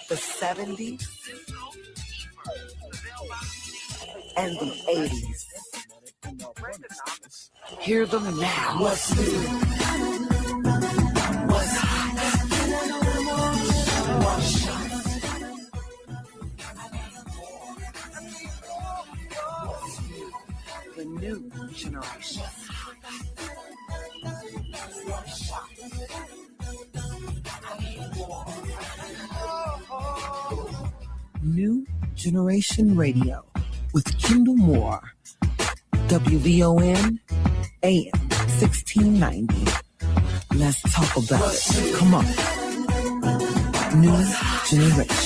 The 70s and the 80s. Hear them now. What's new? What's hot? What's shot? The new generation. New Generation Radio with Kendall Moore. WVON AM 1690. Let's talk about it. Come on. New Generation.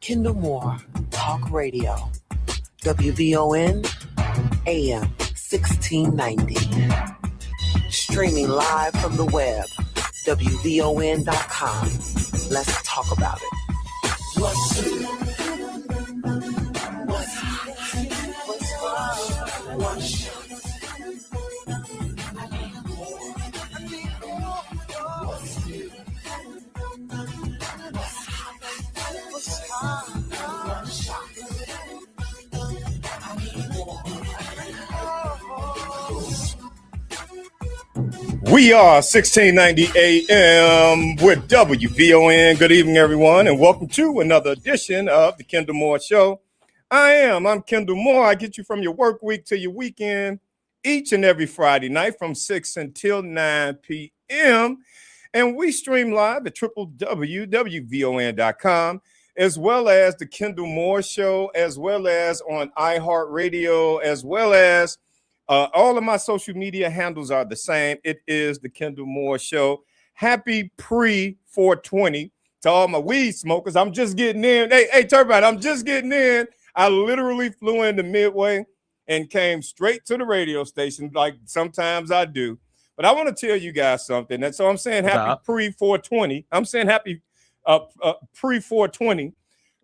Kendall Moore, Talk Radio, WVON, AM 1690. Streaming live from the web, WVON.com. Let's talk about it. What's new? What's hot? What's fun? What's shot? We are 1690 AM with WVON. Good evening, everyone, and welcome to another edition of the Kendall Moore Show. I'm Kendall Moore. I get you from your work week to your weekend each and every Friday night from 6 until 9 p.m. And we stream live at www.wvon.com, as well as the Kendall Moore Show, as well as on iHeartRadio, as well as all of my social media handles are the same. It is the Kendall Moore Show. Happy pre-420 to all my weed smokers. I'm just getting in. Hey, Turbine, I'm just getting in. I literally flew into Midway and came straight to the radio station like sometimes I do. But I want to tell you guys something. And so I'm saying happy pre-420. I'm saying happy pre-420.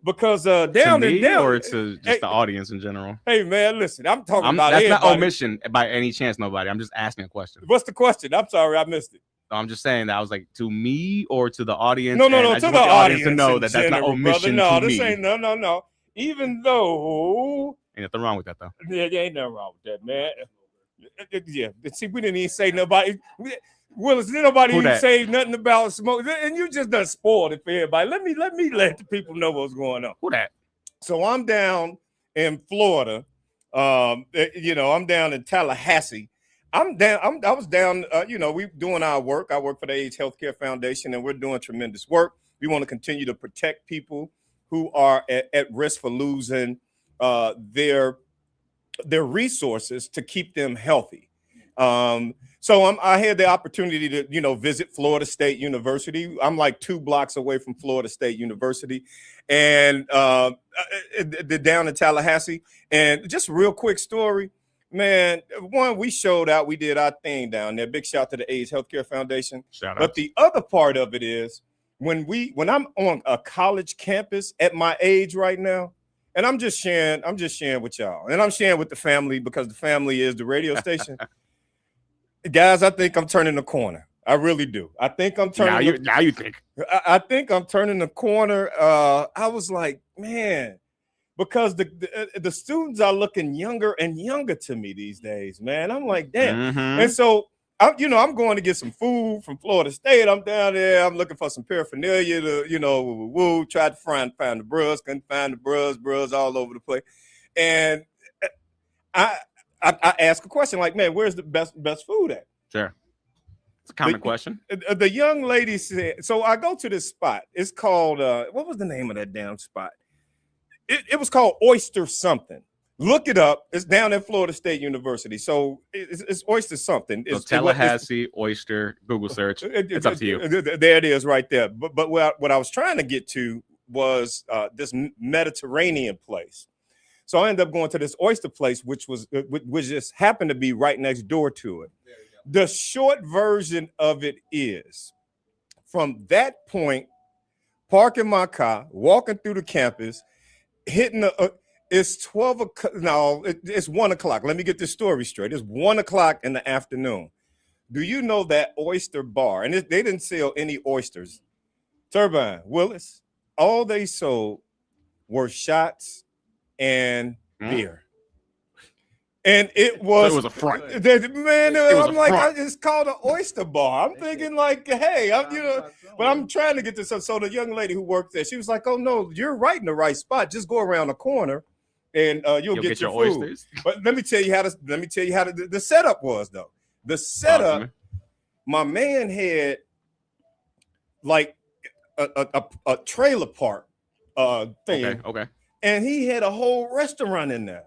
Because down to me, down, or to just the audience in general. Hey man, listen, I'm talking about that's everybody. Not omission by any chance, nobody. I'm just asking a question. What's the question? I'm sorry, I missed it. I'm just saying that I was like to me or to the audience. No, to the audience to know that general, that's not omission. No, to this me. ain't no. Even though ain't nothing wrong with that though. Yeah, ain't nothing wrong with that, man. Yeah, see, we didn't even say nobody. Willis, didn't nobody even say nothing about smoke, and you just done spoiled it for everybody. Let me let the people know what's going on. Who that? So I'm down in Florida. I'm down in Tallahassee. I was down. We doing our work. I work for the AIDS Healthcare Foundation, and we're doing tremendous work. We want to continue to protect people who are at risk for losing their resources to keep them healthy. So I had the opportunity to, visit Florida State University. I'm like 2 blocks away from Florida State University, and down in Tallahassee. And just a real quick story, man. One, we showed out. We did our thing down there. Big shout to the AIDS Healthcare Foundation. Shout out. But the other part of it is when I'm on a college campus at my age right now, and I'm just sharing with y'all, and I'm sharing with the family because the family is the radio station. Guys, I think I'm turning the corner. I really do. I think I'm turning. Now you think. I think I'm turning the corner. I was like, man, because the students are looking younger and younger to me these days, man. I'm like, damn. Mm-hmm. And so, I'm going to get some food from Florida State. I'm down there. I'm looking for some paraphernalia to, tried to find the bros. Couldn't find the bros all over the place. And I ask a question like, man, where's the best food at? Sure. It's a common question. The young lady said, so I go to this spot. It's called, what was the name of that damn spot? It was called Oyster something. Look it up. It's down at Florida State University. So it's Oyster something. So Tallahassee, Oyster, Google search. It's up to you. There it is right there. But what I was trying to get to was this Mediterranean place. So I ended up going to this oyster place, which just happened to be right next door to it. The short version of it is, from that point, parking my car, walking through the campus, hitting it's 12 o'clock. No, it's 1 o'clock. Let me get this story straight. It's 1 o'clock in the afternoon. Do you know that oyster bar? And they didn't sell any oysters. Turbine, Willis, all they sold were shots and beer. And it was a front. Man, I'm like, it's called an oyster bar. I'm thinking like, hey, but I'm trying to get this up. So the young lady who worked there, she was like, oh no, you're right in the right spot. Just go around the corner and you'll get your food. Oysters. But let me tell you how the setup was though. The setup, my man had like a trailer park thing. Okay. And he had a whole restaurant in there.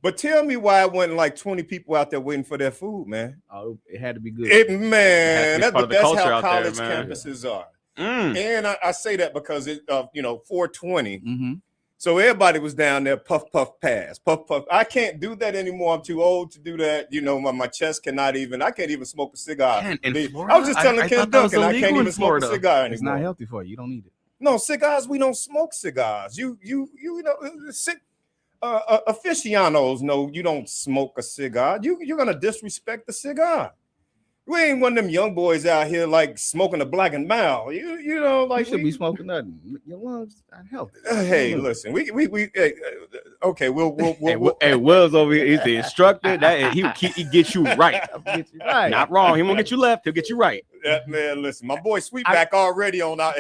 But tell me why it wasn't like 20 people out there waiting for their food, man. Oh, it had to be good. That's how college campuses are. And I say that because it 420. Mm-hmm. So everybody was down there, puff, pass, puff. I can't do that anymore. I'm too old to do that. My chest cannot even. I can't even smoke a cigar. I was just telling Ken Duncan I can't even smoke a cigar anymore. It's not healthy for you. You don't need it. No cigars. We don't smoke cigars. Aficionados know you don't smoke a cigar. You're gonna disrespect the cigar. We ain't one of them young boys out here like smoking a Black and Mild. You should be smoking nothing. Your lungs are healthy. Hey, listen, okay, we'll hey, Will's over here. He's the instructor. He gets you right. Not wrong. He won't get you left. He'll get you right. Man, listen, my boy Sweetback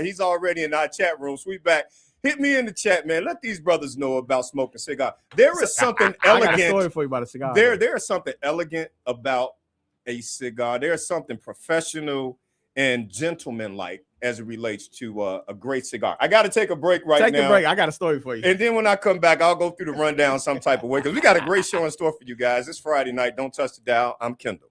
he's already in our chat room. Sweetback. Hit me in the chat, man. Let these brothers know about smoking cigar. There is something elegant. I got a story for you about a cigar. There is something elegant about a cigar. There's something professional and gentlemanlike as it relates to a great cigar. I got to take a break now. Take a break. I got a story for you. And then when I come back, I'll go through the rundown some type of way because we got a great show in store for you guys. It's Friday night. Don't touch the dial. I'm Kendall.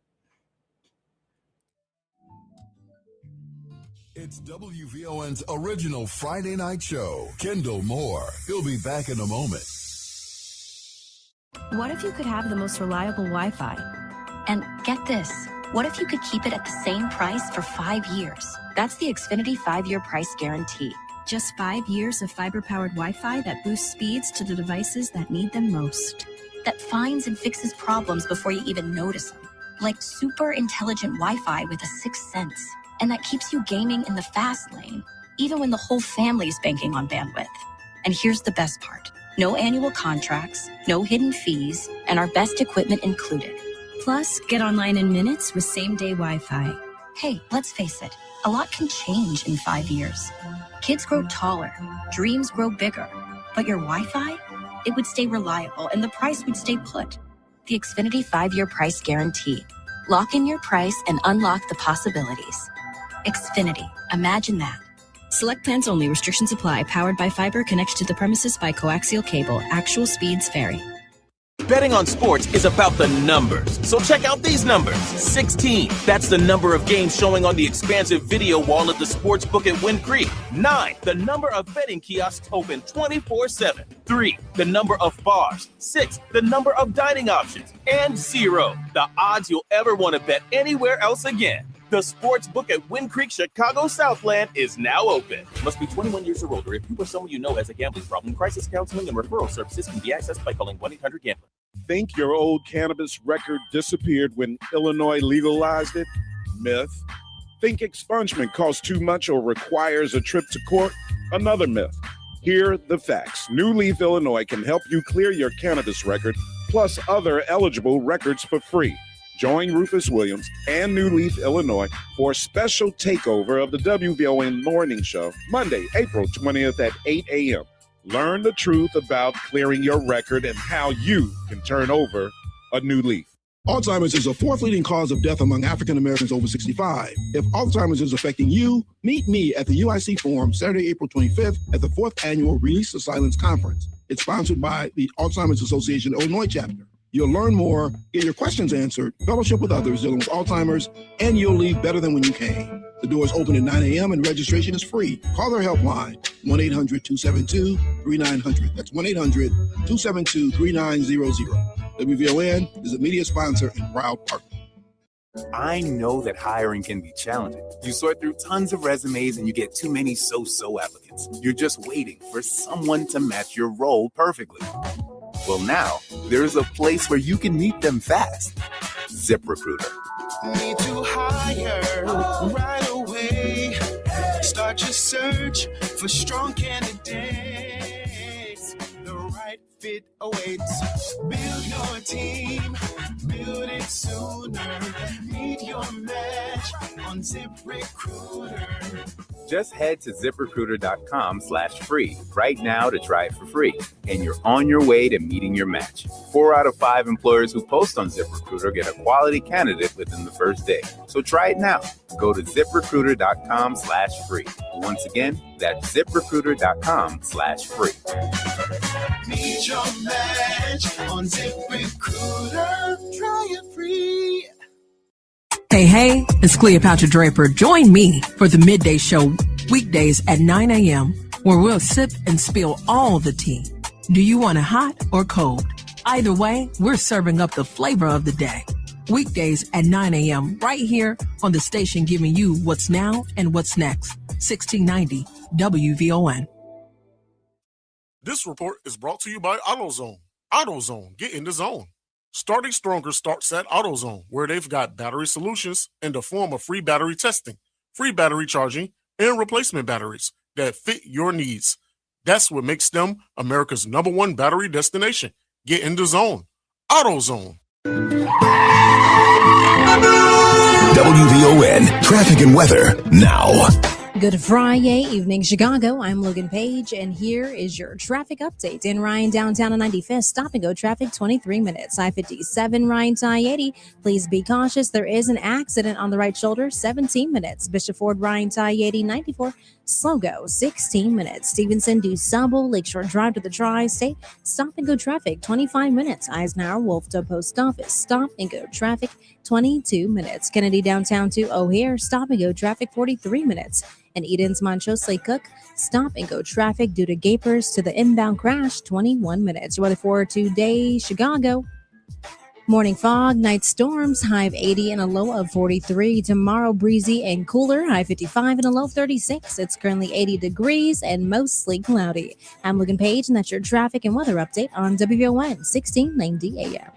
It's WVON's original Friday night show. Kendall Moore. He'll be back in a moment. What if you could have the most reliable Wi-Fi? And get this, what if you could keep it at the same price for 5 years? That's the Xfinity 5-year price guarantee. Just 5 years of fiber-powered Wi-Fi that boosts speeds to the devices that need them most. That finds and fixes problems before you even notice them. Like super intelligent Wi-Fi with a sixth sense. And that keeps you gaming in the fast lane, even when the whole family is banking on bandwidth. And here's the best part. No annual contracts, no hidden fees, and our best equipment included. Plus, get online in minutes with same-day Wi-Fi. Hey, let's face it, a lot can change in 5 years. Kids grow taller, dreams grow bigger, but your Wi-Fi, it would stay reliable and the price would stay put. The Xfinity 5-year price guarantee. Lock in your price and unlock the possibilities. Xfinity. Imagine that. Select plans only. Restrictions apply. Powered by fiber. Connected to the premises by coaxial cable. Actual speeds vary. Betting on sports is about the numbers. So check out these numbers. 16. That's the number of games showing on the expansive video wall at the sportsbook at Wind Creek. 9. The number of betting kiosks open 24/7. 3. The number of bars. 6. The number of dining options. And 0. The odds you'll ever want to bet anywhere else again. The sports book at Wind Creek, Chicago Southland is now open. Must be 21 years or older. If you or someone you know has a gambling problem, crisis counseling and referral services can be accessed by calling 1-800-GAMBLER. Think your old cannabis record disappeared when Illinois legalized it? Myth. Think expungement costs too much or requires a trip to court? Another myth. Here are the facts. New Leaf, Illinois can help you clear your cannabis record plus other eligible records for free. Join Rufus Williams and New Leaf, Illinois for a special takeover of the WVON Morning Show, Monday, April 20th at 8 a.m. Learn the truth about clearing your record and how you can turn over a new leaf. Alzheimer's is the fourth leading cause of death among African Americans over 65. If Alzheimer's is affecting you, meet me at the UIC Forum Saturday, April 25th at the 4th Annual Release the Silence Conference. It's sponsored by the Alzheimer's Association Illinois chapter. You'll learn more, get your questions answered, fellowship with others dealing with Alzheimer's, and you'll leave better than when you came. The doors open at 9 a.m. and registration is free. Call their helpline, 1-800-272-3900. That's 1-800-272-3900. WVON is a media sponsor and proud partner. I know that hiring can be challenging. You sort through tons of resumes and you get too many so-so applicants. You're just waiting for someone to match your role perfectly. Well, now there's a place where you can meet them fast. ZipRecruiter. Need to hire right away. Start your search for strong candidates. The right fit awaits. Build your team. Build it sooner. Meet your match on ZipRecruiter. Just head to ZipRecruiter.com/free right now to try it for free. And you're on your way to meeting your match. 4 out of 5 employers who post on ZipRecruiter get a quality candidate within the first day. So try it now. Go to ZipRecruiter.com/free. Once again, that's ZipRecruiter.com/free. Meet your match on ZipRecruiter. Try it free. Hey, it's Cleopatra Draper. Join me for the Midday Show weekdays at 9 a.m. where we'll sip and spill all the tea. Do you want it hot or cold? Either way, we're serving up the flavor of the day. Weekdays at 9 a.m. right here on the station giving you what's now and what's next. 1690 WVON. This report is brought to you by AutoZone. AutoZone, get in the zone. Starting Stronger starts at AutoZone, where they've got battery solutions in the form of free battery testing, free battery charging, and replacement batteries that fit your needs. That's what makes them America's #1 battery destination. Get in the zone. AutoZone. WVON traffic and weather now. Good Friday evening, Chicago. I'm Logan Page, and here is your traffic update. In Ryan, downtown on 95th, stop and go traffic, 23 minutes. I-57, Ryan to I-80. Please be cautious. There is an accident on the right shoulder, 17 minutes. Bishop Ford, Ryan to I-80, 94. Slow go, 16 minutes. Stevenson, DuSable, Lakeshore Drive to the Tri-State. Stop and go traffic, 25 minutes. Eisenhower, Wolf to Post Office. Stop and go traffic, 22 minutes. Kennedy, downtown to O'Hare. Stop and go traffic, 43 minutes. And Eden's, Montrose Cook, stop and go traffic due to gapers to the inbound crash, 21 minutes. Weather for today, Chicago. Morning fog, night storms, high of 80 and a low of 43. Tomorrow, breezy and cooler, high 55 and a low of 36. It's currently 80 degrees and mostly cloudy. I'm Logan Page, and that's your traffic and weather update on WVON 1690 AM.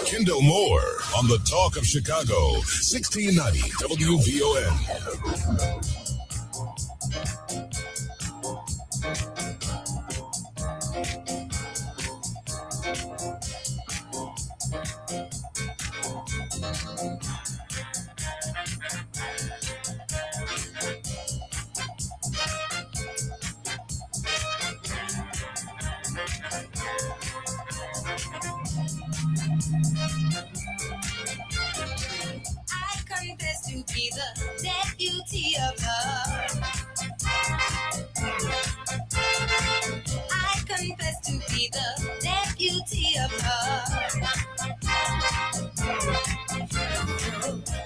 Kendall Moore on the Talk of Chicago, 1690 WVON. To be the deputy of love. I confess to be the deputy of love.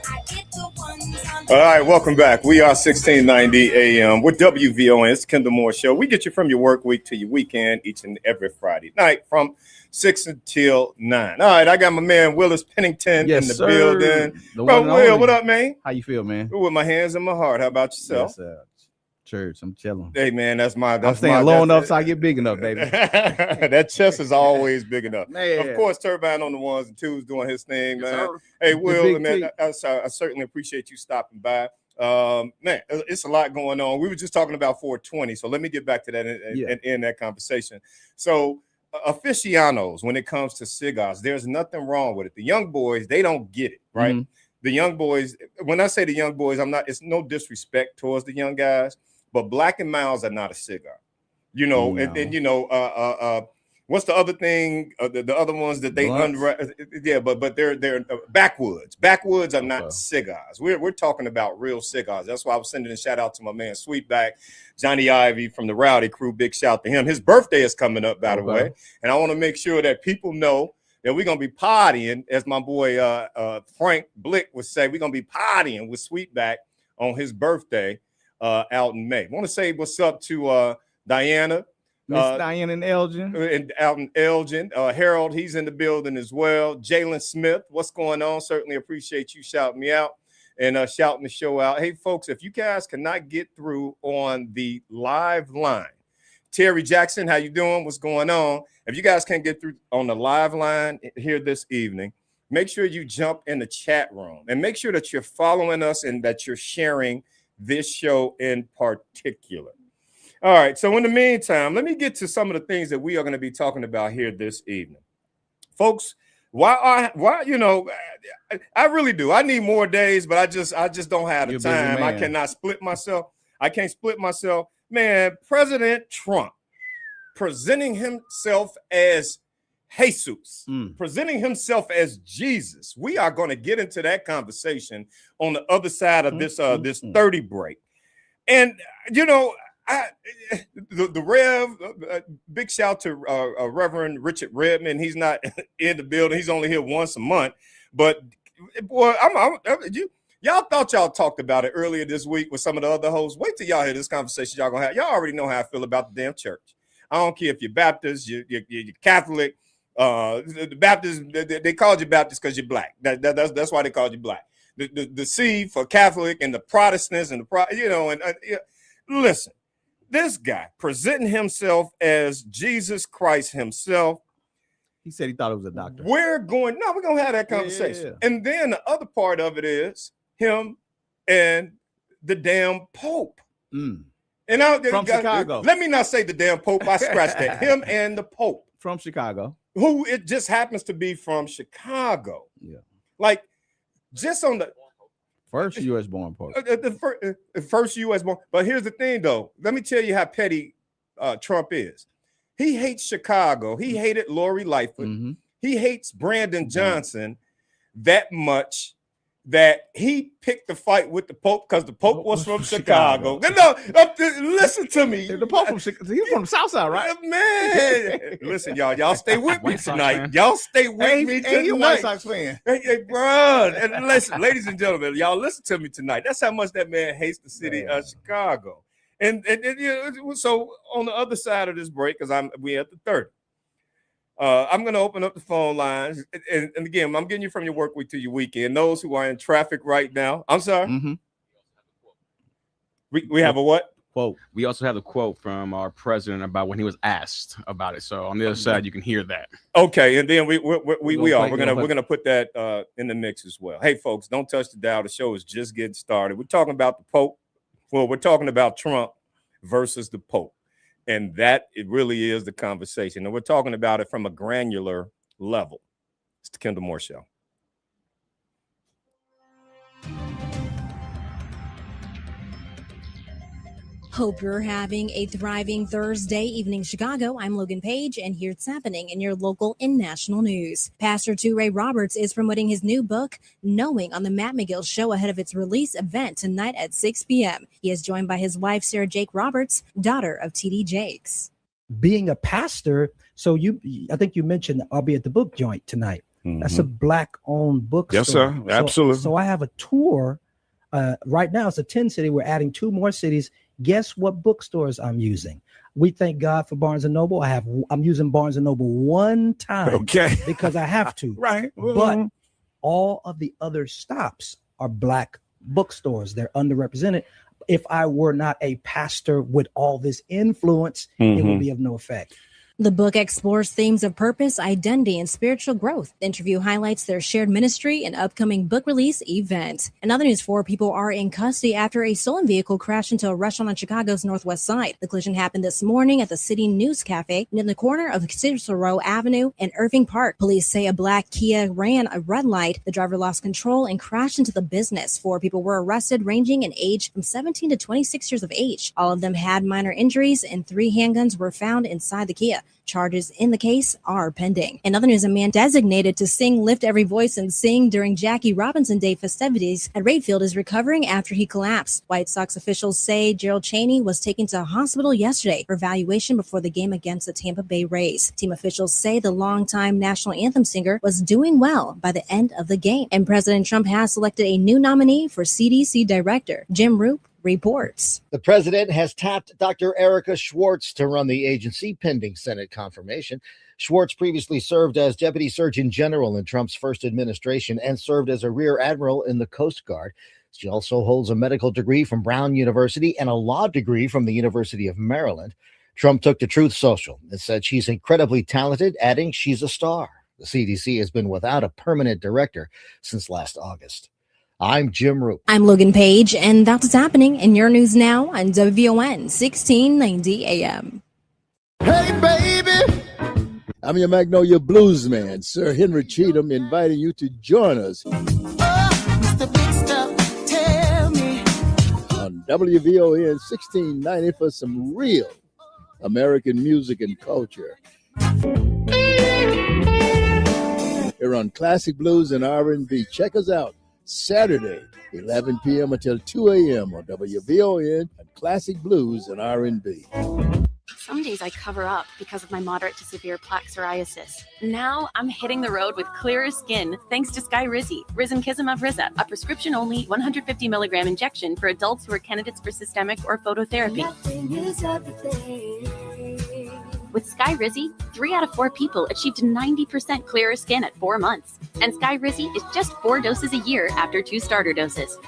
I get the ones on. All right, welcome back. We are 1690 AM with WVON. It's the Kendall Moore Show. We get you from your work week to your weekend each and every Friday night from 6 until 9. All right, I got my man Willis Pennington in the building. Bro, Will, what up, man? How you feel, man? With my hands in my heart. How about yourself? Yes, church, I'm chilling. Hey, man, I'm staying low enough so I get big enough, baby. That chest is always big enough. Man. Of course, Turbine on the ones and twos doing his thing, man. Hey, Will, man, I certainly appreciate you stopping by. Man, it's a lot going on. We were just talking about 420, so let me get back to that and end that conversation. So, aficionados, when it comes to cigars, there's nothing wrong with it. The young boys, they don't get it, right? Mm-hmm. The young boys, when I say the young boys, it's no disrespect towards the young guys, but Black and Miles are not a cigar, you know. No. And you know, what's the other thing? The other ones that they but they're backwoods. Backwoods are not cigars. We're talking about real cigars. That's why I was sending a shout out to my man Sweetback, Johnny Ivy from the Rowdy Crew. Big shout to him. His birthday is coming up, by the way, and I want to make sure that people know that we're gonna be partying, as my boy Frank Blick would say. We're gonna be partying with Sweetback on his birthday out in May. I want to say what's up to Diana. Miss Diane and Elgin. Out in Elgin. Harold, he's in the building as well. Jalen Smith, what's going on? Certainly appreciate you shouting me out and shouting the show out. Hey, folks, if you guys cannot get through on the live line, Terry Jackson, how you doing? What's going on? If you guys can't get through on the live line here this evening, make sure you jump in the chat room and make sure that you're following us and that you're sharing this show in particular. All right. So in the meantime, let me get to some of the things that we are going to be talking about here this evening. Folks, why, you know, I really do. I need more days, but I just don't have the time. I cannot split myself. I can't split myself. Man, President Trump presenting himself as Jesus, presenting himself as Jesus. We are going to get into that conversation on the other side of this 30 break. And, you know, the Rev, big shout to Reverend Richard Redmond. He's not in the building. He's only here once a month. But, boy, y'all thought y'all talked about it earlier this week with some of the other hosts. Wait till y'all hear this conversation y'all gonna have. Y'all already know how I feel about the damn church. I don't care if you're Baptist, you're Catholic. The Baptists, they called you Baptist because you're black. That's why they called you black. The C for Catholic and the Protestants and listen, this guy presenting himself as Jesus Christ himself. He said he thought it was a doctor. We're going to have that conversation. Yeah. And then the other part of it is him and the damn Pope. Mm. And from Chicago. Let me not say the damn Pope. I scratched that. Him and the Pope. From Chicago. Who it just happens to be from Chicago. Yeah. Like, just on the first U.S. born Pope. The first U.S. born. But here's the thing, though. Let me tell you how petty Trump is. He hates Chicago. He hated Lori Lightfoot. Mm-hmm. He hates Brandon Johnson that much that he picked the fight with the Pope because the Pope was from Chicago. No, listen to me. The Pope from Chicago. He's from the South Side, right? Man, listen, y'all stay with me tonight. Y'all stay with me tonight. You're a White Sox fan. Hey, bro. And listen, ladies and gentlemen, y'all listen to me tonight. That's how much that man hates the city of Chicago. And you know, so on the other side of this break, because we at the 30. I'm going to open up the phone lines. And again, I'm getting you from your work week to your weekend. Those who are in traffic right now. I'm sorry. Mm-hmm. We have a what? Quote. We also have a quote from our president about when he was asked about it. So on the other side, you can hear that. Okay. And then we're going to put that in the mix as well. Hey, folks, don't touch the dial. The show is just getting started. We're talking about the Pope. Well, we're talking about Trump versus the Pope. And that it really is the conversation. And we're talking about it from a granular level. It's the Kendall Moore Show. Hope you're having a thriving Thursday evening, Chicago. I'm Logan Page, and here's what's happening in your local and national news. Pastor Toure Roberts is promoting his new book, Knowing, on the Matt McGill Show ahead of its release event tonight at 6 p.m. He is joined by his wife, Sarah Jake Roberts, daughter of T.D. Jakes. Being a pastor, so I think you mentioned I'll be at the book joint tonight. Mm-hmm. That's a Black-owned bookstore. Yes, sir. Absolutely. So I have a tour. Right now, it's a 10 city. We're adding 2 more cities. Guess what bookstores I'm using? We thank God for Barnes & Noble. I'm using Barnes & Noble one time. Okay. Because I have to. Right. But all of the other stops are Black bookstores. They're underrepresented. If I were not a pastor with all this influence, it would be of no effect. The book explores themes of purpose, identity, and spiritual growth. The interview highlights their shared ministry and upcoming book release event. In other news, 4 people are in custody after a stolen vehicle crashed into a restaurant on Chicago's northwest side. The collision happened this morning at the City News Cafe near the corner of Cicero Avenue and Irving Park. Police say a black Kia ran a red light. The driver lost control and crashed into the business. 4 people were arrested, ranging in age from 17 to 26 years of age. All of them had minor injuries, and 3 handguns were found inside the Kia. Charges in the case are pending. In other news, a man designated to sing Lift Every Voice and Sing during Jackie Robinson Day festivities at Rayfield is recovering after he collapsed. White Sox officials say Gerald Chaney was taken to a hospital yesterday for evaluation before the game against the Tampa Bay Rays. Team officials say the longtime national anthem singer was doing well by the end of the game. And President Trump has selected a new nominee for CDC director. Jim Roop reports. The president has tapped Dr. Erica Schwartz to run the agency pending Senate confirmation. Schwartz previously served as Deputy Surgeon General in Trump's first administration and served as a Rear Admiral in the Coast Guard. She also holds a medical degree from Brown University and a law degree from the University of Maryland. Trump took to Truth Social and said she's incredibly talented, adding she's a star. The CDC has been without a permanent director since last August. I'm Jim Roop. I'm Logan Page, and that's what's happening in your news now on WVON 1690 AM. Hey, baby! I'm your Magnolia Blues man, Sir Henry Cheatham, inviting you to join us Mr. Big Stuff, tell me. on WVON 1690 for some real American music and culture. Here on Classic Blues and R&B. Check us out Saturday, 11 p.m. until 2 a.m. on WVON and Classic Blues and R&B. Some days I cover up because of my moderate to severe plaque psoriasis. Now I'm hitting the road with clearer skin thanks to Skyrizi, Risankizumab Riza, a prescription-only 150 milligram injection for adults who are candidates for systemic or phototherapy. With Skyrizi, 3 out of 4 people achieved 90% clearer skin at 4 months. And Skyrizi is just 4 doses a year after 2 starter doses.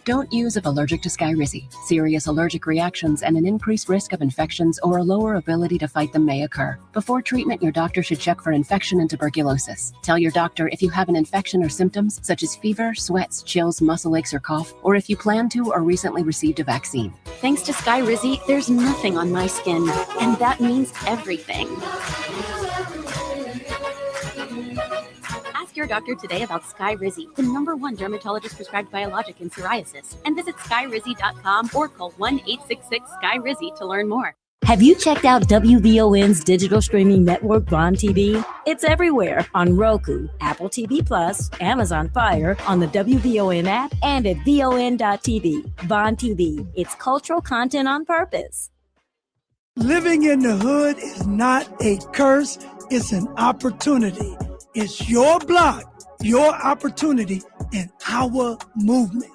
Don't use if allergic to Skyrizi. Serious allergic reactions and an increased risk of infections or a lower ability to fight them may occur. Before treatment, your doctor should check for infection and tuberculosis. Tell your doctor if you have an infection or symptoms such as fever, sweats, chills, muscle aches, or cough, or if you plan to or recently received a vaccine. Thanks to Skyrizi, there's nothing on my skin, and that means everything. Ask your doctor today about Skyrizi, the #1 dermatologist prescribed biologic in psoriasis, and visit skyrizi.com or call 1-866-SKY-RIZZI to learn more. Have you checked out WVON's digital streaming network, Bond TV? It's everywhere on Roku, Apple TV Plus, Amazon Fire, on the WVON app, and at VON.TV. Bond TV, it's cultural content on purpose. Living in the hood is not a curse, it's an opportunity. It's your block, your opportunity, and our movement.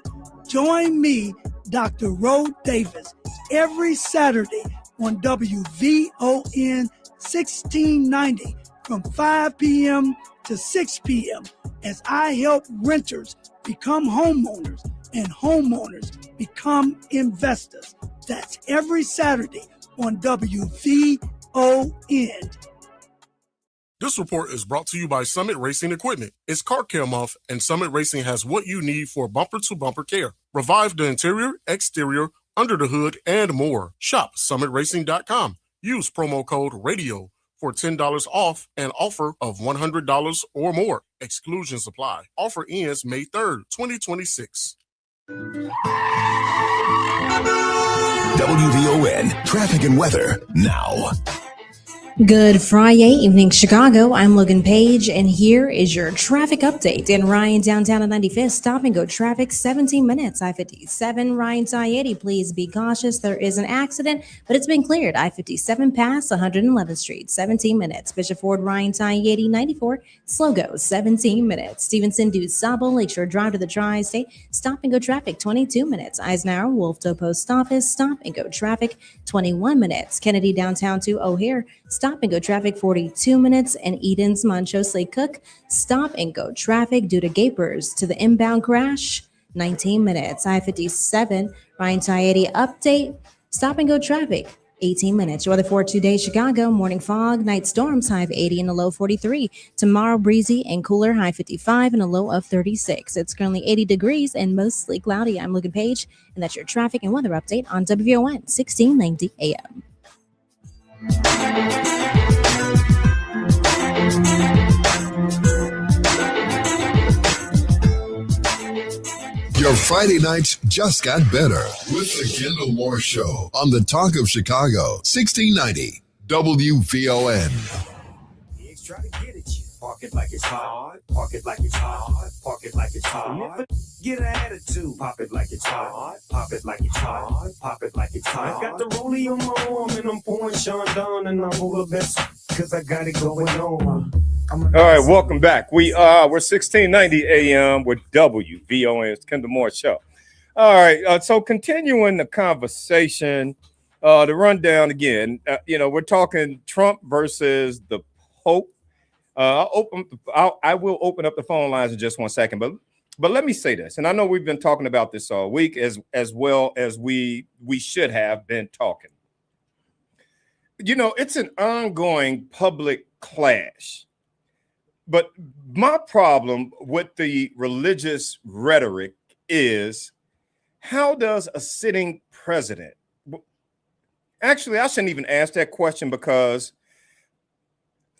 Join me, Dr. Rode Davis, every Saturday on WVON 1690 from 5 p.m. to 6 p.m. as I help renters become homeowners and homeowners become investors. That's every Saturday on WVON. This report is brought to you by Summit Racing Equipment. It's car care month, and Summit Racing has what you need for bumper-to-bumper care. Revive the interior, exterior, under the hood, and more. Shop summitracing.com. Use promo code RADIO for $10 off and offer of $100 or more. Exclusions apply. Offer ends May 3rd, 2026. WVON traffic and weather now. Good Friday evening, Chicago. I'm Logan Page, and here is your traffic update. In Ryan, downtown at 95th, stop and go traffic, 17 minutes. I-57, Ryan to I-80. Please be cautious. There is an accident, but it's been cleared. I-57 past 111th Street, 17 minutes. Bishop Ford, Ryan to I-80, 94. Slow go, 17 minutes. Stevenson, DuSable, Lakeshore Drive to the Tri-State. Stop and go traffic, 22 minutes. Eisenhower, Wolftoe Post Office. Stop and go traffic, 21 minutes. Kennedy, downtown to O'Hare. Stop and go traffic, 42 minutes. And Eden's, Montrose Lake Cook, stop and go traffic due to gapers to the inbound crash, 19 minutes. I-57, Ryan to I-80 update, stop and go traffic, 18 minutes. Your weather for today, Chicago, morning fog, night storms, high of 80 and a low 43. Tomorrow, breezy and cooler, high 55 and a low of 36. It's currently 80 degrees and mostly cloudy. I'm Logan Page, and that's your traffic and weather update on WVON 1690 AM. Your Friday nights just got better with the Kendall Moore Show on the Talk of Chicago, 1690 WVON. Try to get at you. Park it like it's hard. Park it like it's hard. Park it like it's hard. Get an attitude. Pop it like it's hard. Pop it like it's hard. Pop it like it's hard. I got the rollie on my arm and I'm pouring Sean down and I'm all the best because I got it going on. All right, welcome back. We're 1690 AM with WVON's Kendall Moore Show. All right. So continuing the conversation, the rundown again. We're talking Trump versus the Pope. I will open up the phone lines in just 1 second, but let me say this, and I know we've been talking about this all week as well as we should have been talking. It's an ongoing public clash. But my problem with the religious rhetoric is, how does a sitting president? Actually, I shouldn't even ask that question because,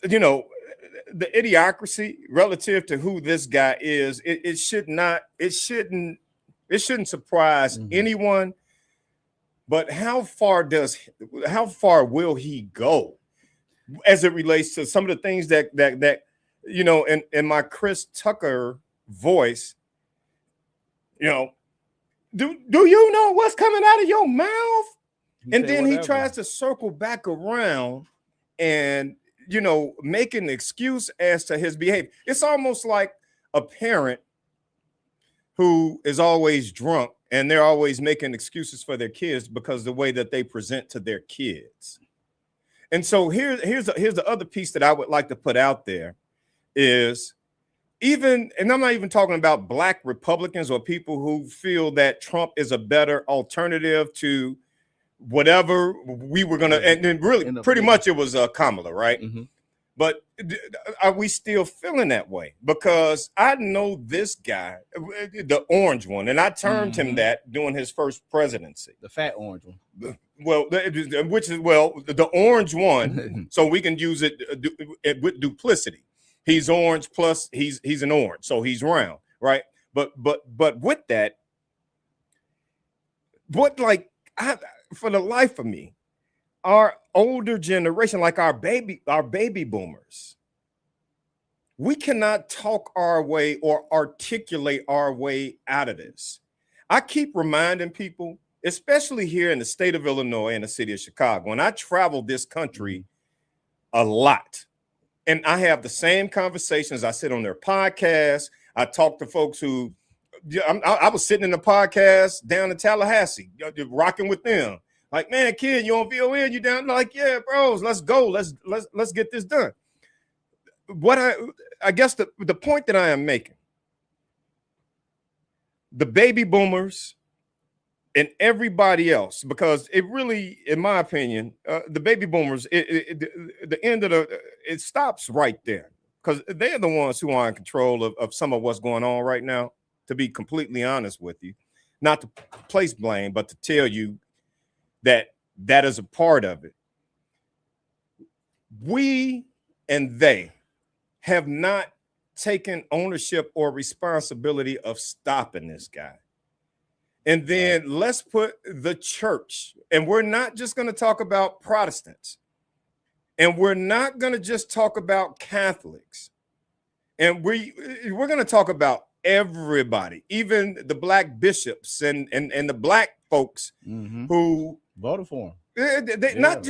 the idiocracy relative to who this guy is, it shouldn't surprise anyone. But how far will he go as it relates to some of the things that in my Chris Tucker voice, do you know what's coming out of your mouth? And then he tries to circle back around and, make an excuse as to his behavior. It's almost like a parent who is always drunk and they're always making excuses for their kids because the way that they present to their kids. And so here's the other piece that I would like to put out there is, and I'm not even talking about Black Republicans or people who feel that Trump is a better alternative to whatever we were going to, and then really pretty much it was Kamala, right? But are we still feeling that way? Because I know this guy, the orange one, and I termed him that during his first presidency. The fat orange one. Well, the orange one, so we can use it with duplicity. He's orange plus he's an orange, so he's round, right? But with that, for the life of me, our older generation, like our baby boomers, we cannot talk our way or articulate our way out of this. I keep reminding people, especially here in the state of Illinois and the city of Chicago, and I travel this country a lot. And I have the same conversations. I sit on their podcasts. I talk to folks who, I was sitting in the podcast down in Tallahassee, rocking with them. Like, man, kid, you on VON? You down? Like, yeah, bros, let's go. Let's get this done. What I guess the point that I am making, the baby boomers and everybody else, because it really, in my opinion, the baby boomers, the end of it stops right there, because they're the ones who are in control of some of what's going on right now, to be completely honest with you. Not to place blame, but to tell you that is a part of it. We and they have not taken ownership or responsibility of stopping this guy. And then let's put the church, and we're not just going to talk about Protestants, and we're not going to just talk about Catholics, and we're going to talk about everybody, even the Black bishops and the Black folks who voted for him. Not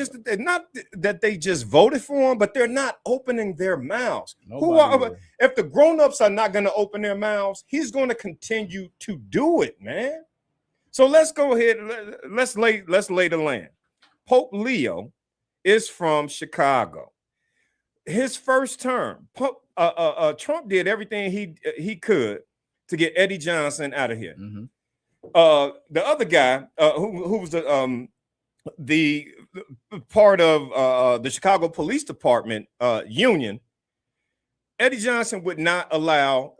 that they just voted for him, but they're not opening their mouths. If the grown-ups are not going to open their mouths, he's going to continue to do it, man. So let's go ahead. Let's lay the land. Pope Leo is from Chicago. His first term, Trump did everything he could to get Eddie Johnson out of here. The other guy, who was the part of the Chicago Police Department union, Eddie Johnson would not allow,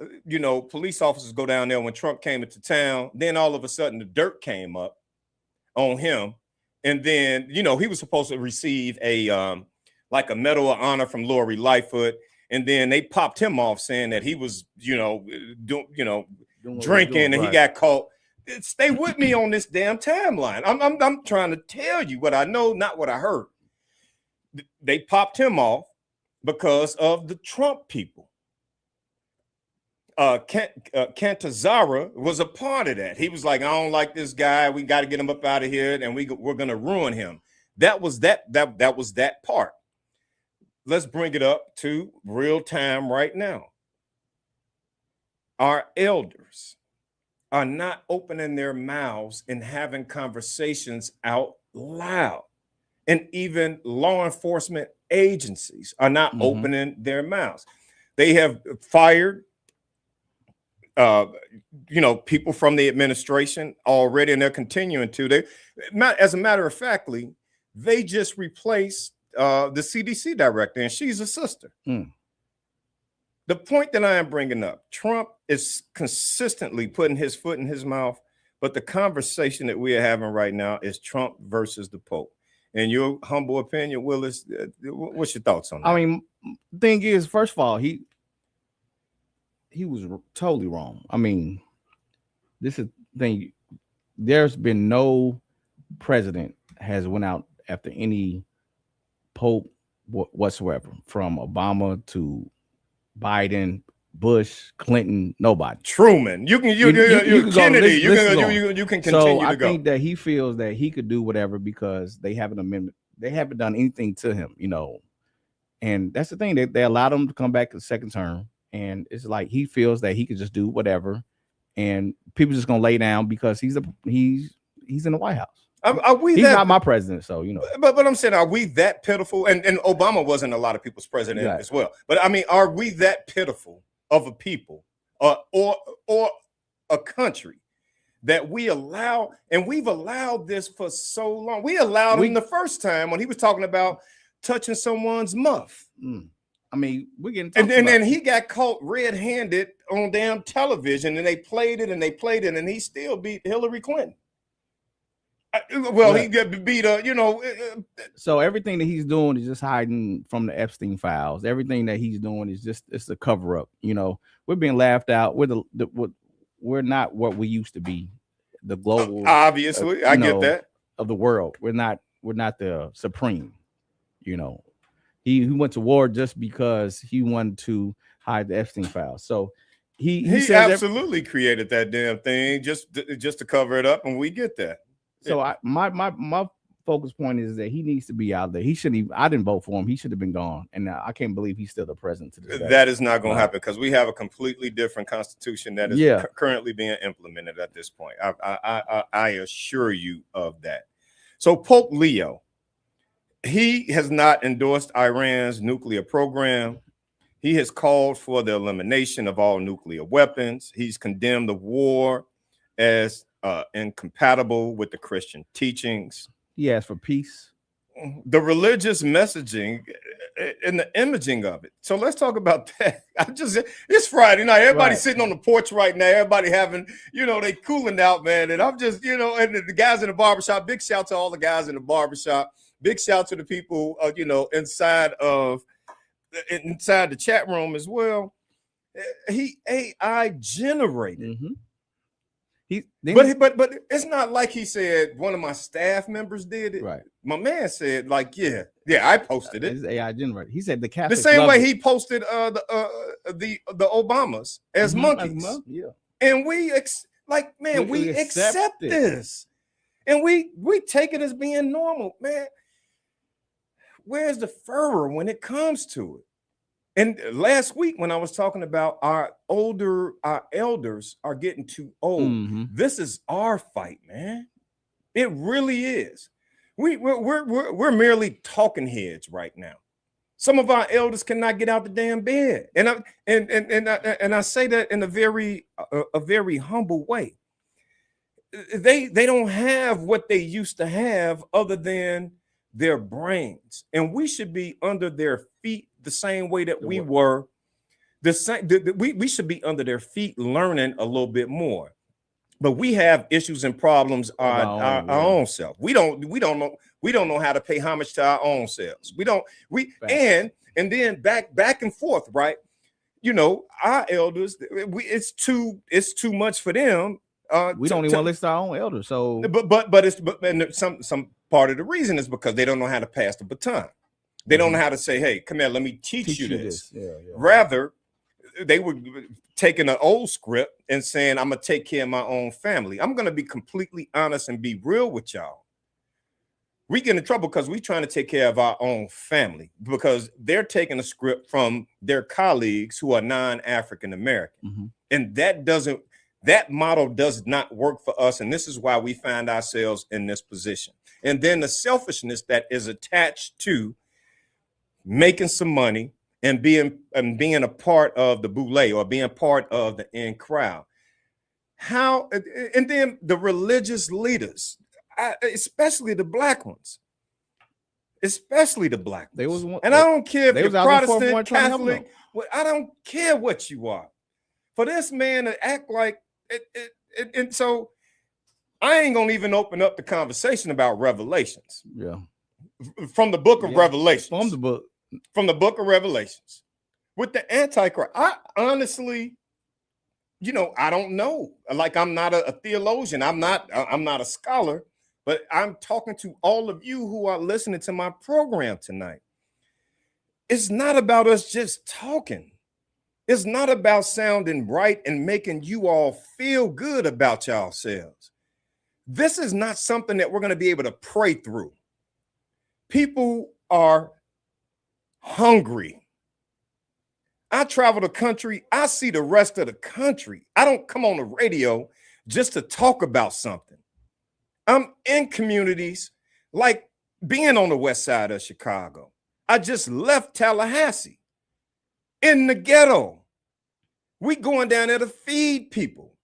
police officers to go down there when Trump came into town. Then all of a sudden the dirt came up on him. And then, he was supposed to receive a Medal of Honor from Lori Lightfoot. And then they popped him off saying that he was, drinking and he got caught. Stay with me on this damn timeline. I'm trying to tell you what I know, not what I heard. They popped him off because of the Trump people. Cantazara was a part of that. He was like, I don't like this guy. We got to get him up out of here, and we're going to ruin him. That was that part. Let's bring it up to real time right now. Our elders, are not opening their mouths and having conversations out loud. And even law enforcement agencies are not opening their mouths. They have fired people from the administration already, and they're continuing to. As a matter of factly, they just replaced the CDC director, and she's a sister. The point that I am bringing up, Trump is consistently putting his foot in his mouth, but the conversation that we are having right now is Trump versus the Pope. In your humble opinion, Willis, what's your thoughts on that? I mean, thing is, first of all, he was totally wrong. I mean, this is the thing. There's been no president has went out after any Pope whatsoever, from Obama to Biden, Bush, Clinton, nobody. Truman, you can Kennedy, you can continue so to I go. think that he feels that he could do whatever because they have an amendment. They haven't done anything to him, and that's the thing. They allowed him to come back to the second term, and it's like he feels that he could just do whatever, and people just gonna lay down because he's in the White House. He's not my president, so But I'm saying, are we that pitiful? And Obama wasn't a lot of people's president as well. But I mean, are we that pitiful of a people or a country that we allow? And we've allowed this for so long. We allowed him the first time when he was talking about touching someone's muff. I mean, we're getting and then he got caught red-handed on damn television, and they played it, and he still beat Hillary Clinton. Well, he got beat up, So everything that he's doing is just hiding from the Epstein files. Everything that he's doing is it's a cover up. We're being laughed out. We're not what we used to be. The global, obviously, I get that, of the world. We're not the supreme. He went to war just because he wanted to hide the Epstein files. So he absolutely created that damn thing just to cover it up, and we get that. So my focus point is that he needs to be out there. He shouldn't. I didn't vote for him. He should have been gone. And I can't believe he's still the president to this day. That is not going to happen because we have a completely different constitution that is currently being implemented at this point. I assure you of that. So Pope Leo, he has not endorsed Iran's nuclear program. He has called for the elimination of all nuclear weapons. He's condemned the war as incompatible with the Christian teachings. He asked for peace. The religious messaging and the imaging of it. So let's talk about that. It's Friday night. Everybody's sitting on the porch right now. Everybody having, they cooling out, man. And I'm just, and the guys in the barbershop, big shout to all the guys in the barbershop. Big shout to the people, inside the chat room as well. He AI generated. But it's not like he said one of my staff members did it. Right. My man said, I posted it. It's AI generated. He said the Catholics the same way it. He posted the Obamas as monkeys. Yeah. And we accept this. And we take it as being normal, man. Where's the fervor when it comes to it? And last week when I was talking about our elders are getting too old. This is our fight, man. It really is. We're merely talking heads right now. Some of our elders cannot get out the damn bed, and I say that in a very humble way. They don't have what they used to have other than their brains, and we should be under their feet the same way that we were. We should be under their feet learning a little bit more. But we have issues and problems our own self. We don't know how to pay homage to our own selves. And then back and forth, right? Our elders, it's too much for them. We don't even want to list our own elders. So but some part of the reason is because they don't know how to pass the baton. They don't know how to say, hey, come here, let me teach you this. Yeah. Rather, they were taking an old script and saying, I'm going to take care of my own family. I'm going to be completely honest and be real with y'all. We get in trouble because we're trying to take care of our own family because they're taking a script from their colleagues who are non-African American. And that That model does not work for us. And this is why we find ourselves in this position. And then the selfishness that is attached to making some money and being a part of the boule or being part of the in crowd. How, and then the religious leaders, especially the black ones, They was one, and I don't care if they you're was out there for Protestant, one trying to help Catholic, them. I don't care what you are. For this man to act like it, and so I ain't gonna even open up the conversation about Revelations. Yeah. From the book of Revelations. From the book of Revelations. With the Antichrist. I honestly, I don't know. Like, I'm not a theologian. I'm not a scholar, but I'm talking to all of you who are listening to my program tonight. It's not about us just talking. It's not about sounding right and making you all feel good about yourselves. This is not something that we're going to be able to pray through. People are hungry. I travel the country. I see the rest of the country. I don't come on the radio just to talk about something. I'm in communities like being on the west side of Chicago. I just left Tallahassee in the ghetto. We going down there to feed people.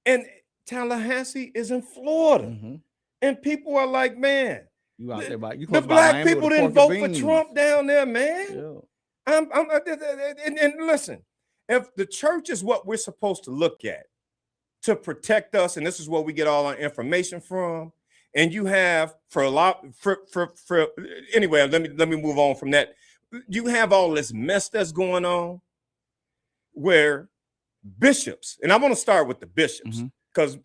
And Tallahassee is in Florida. Mm-hmm. And people are like, man, you out there by, you the black people didn't vote for Trump down there, man. Yeah. And listen, if the church is what we're supposed to look at to protect us, and this is where we get all our information from, and you have anyway, let me move on from that. You have all this mess that's going on where bishops, and I want to start with the bishops because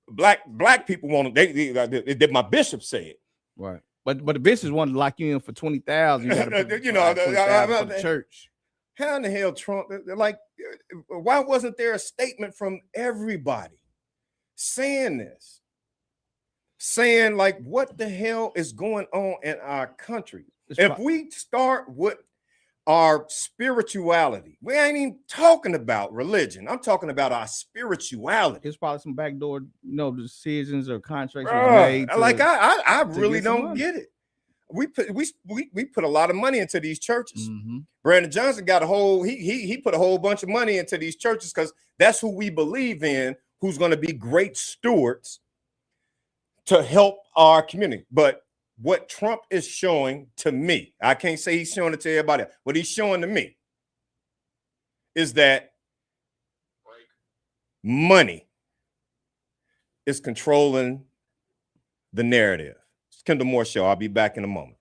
black people want to. They my bishop said, right. But the bishops want to lock you in for 20,000. You got to, for the church. How in the hell Trump? Like, why wasn't there a statement from everybody saying this? Saying like, what the hell is going on in our country? If we start with our spirituality, we ain't even talking about religion. I'm talking about our spirituality. There's probably some backdoor, decisions or contracts made. I really don't get it. We put a lot of money into these churches. Mm-hmm. Brandon Johnson got he put a whole bunch of money into these churches because that's who we believe in, who's going to be great stewards to help our community. But what Trump is showing to me, I can't say he's showing it to everybody else. What he's showing to me is that money is controlling the narrative. It's Kendall Moore Show. I'll be back in a moment.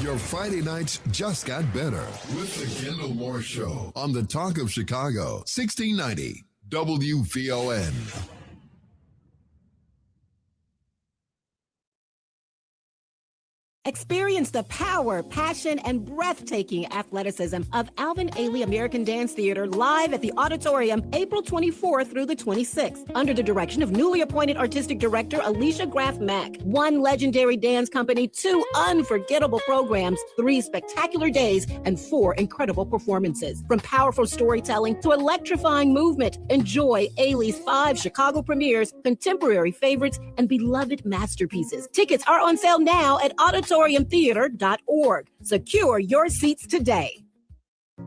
Your Friday nights just got better with the Kendall Moore Show on the Talk of Chicago, 1690 WVON. Experience the power, passion, and breathtaking athleticism of Alvin Ailey American Dance Theater live at the Auditorium April 24th through the 26th under the direction of newly appointed artistic director Alicia Graff Mack. 1 legendary dance company, 2 unforgettable programs, 3 spectacular days, and 4 incredible performances. From powerful storytelling to electrifying movement, enjoy Ailey's 5 Chicago premieres, contemporary favorites, and beloved masterpieces. Tickets are on sale now at auditoriumtheater.org. Secure your seats today.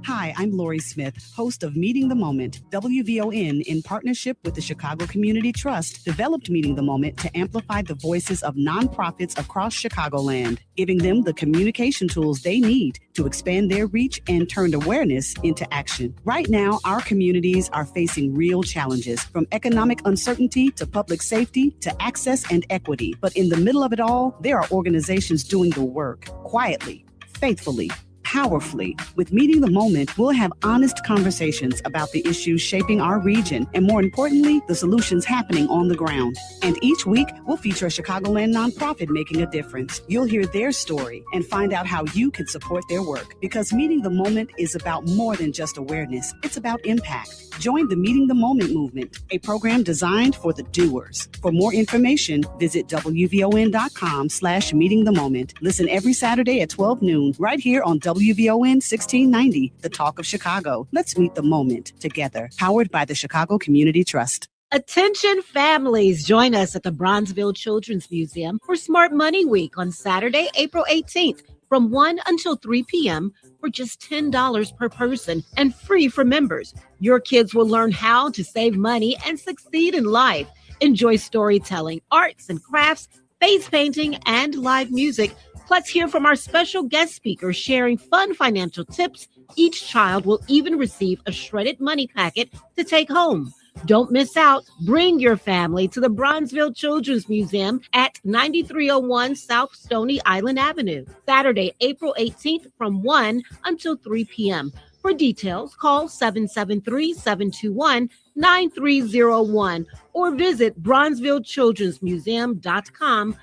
Hi, I'm Lori Smith, host of Meeting the Moment. WVON, in partnership with the Chicago Community Trust, developed Meeting the Moment to amplify the voices of nonprofits across Chicagoland, giving them the communication tools they need to expand their reach and turn awareness into action. Right now, our communities are facing real challenges, from economic uncertainty to public safety to access and equity. But in the middle of it all, there are organizations doing the work quietly, faithfully, powerfully. With Meeting the Moment, we'll have honest conversations about the issues shaping our region and, more importantly, the solutions happening on the ground. And each week, we'll feature a Chicagoland nonprofit making a difference. You'll hear their story and find out how you can support their work. Because Meeting the Moment is about more than just awareness. It's about impact. Join the Meeting the Moment movement, a program designed for the doers. For more information, visit WVON.com/meetingthemoment. Listen every Saturday at 12 noon right here on WVON WVON 1690, the talk of Chicago. Let's meet the moment together. Powered by the Chicago Community Trust. Attention families, join us at the Bronzeville Children's Museum for Smart Money Week on Saturday, April 18th from 1 until 3 p.m. for just $10 per person and free for members. Your kids will learn how to save money and succeed in life. Enjoy storytelling, arts and crafts, face painting, and live music. Plus, hear from our special guest speakers sharing fun financial tips. Each child will even receive a shredded money packet to take home. Don't miss out. Bring your family to the Bronzeville Children's Museum at 9301 South Stony Island Avenue, Saturday, April 18th from 1 until 3 p.m. For details, call 773-721-9301 or visit BronzevilleChildren'sMuseum.com.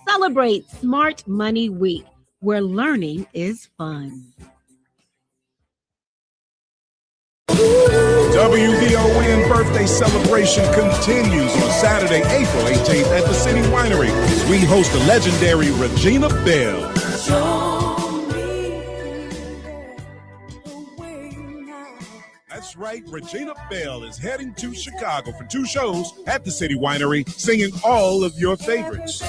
Celebrate Smart Money Week, where learning is fun. WVON birthday celebration continues on Saturday, April 18th at the City Winery as we host the legendary Regina Bell. That's right, Regina Bell is heading to Chicago for 2 shows at the City Winery, singing all of your favorites.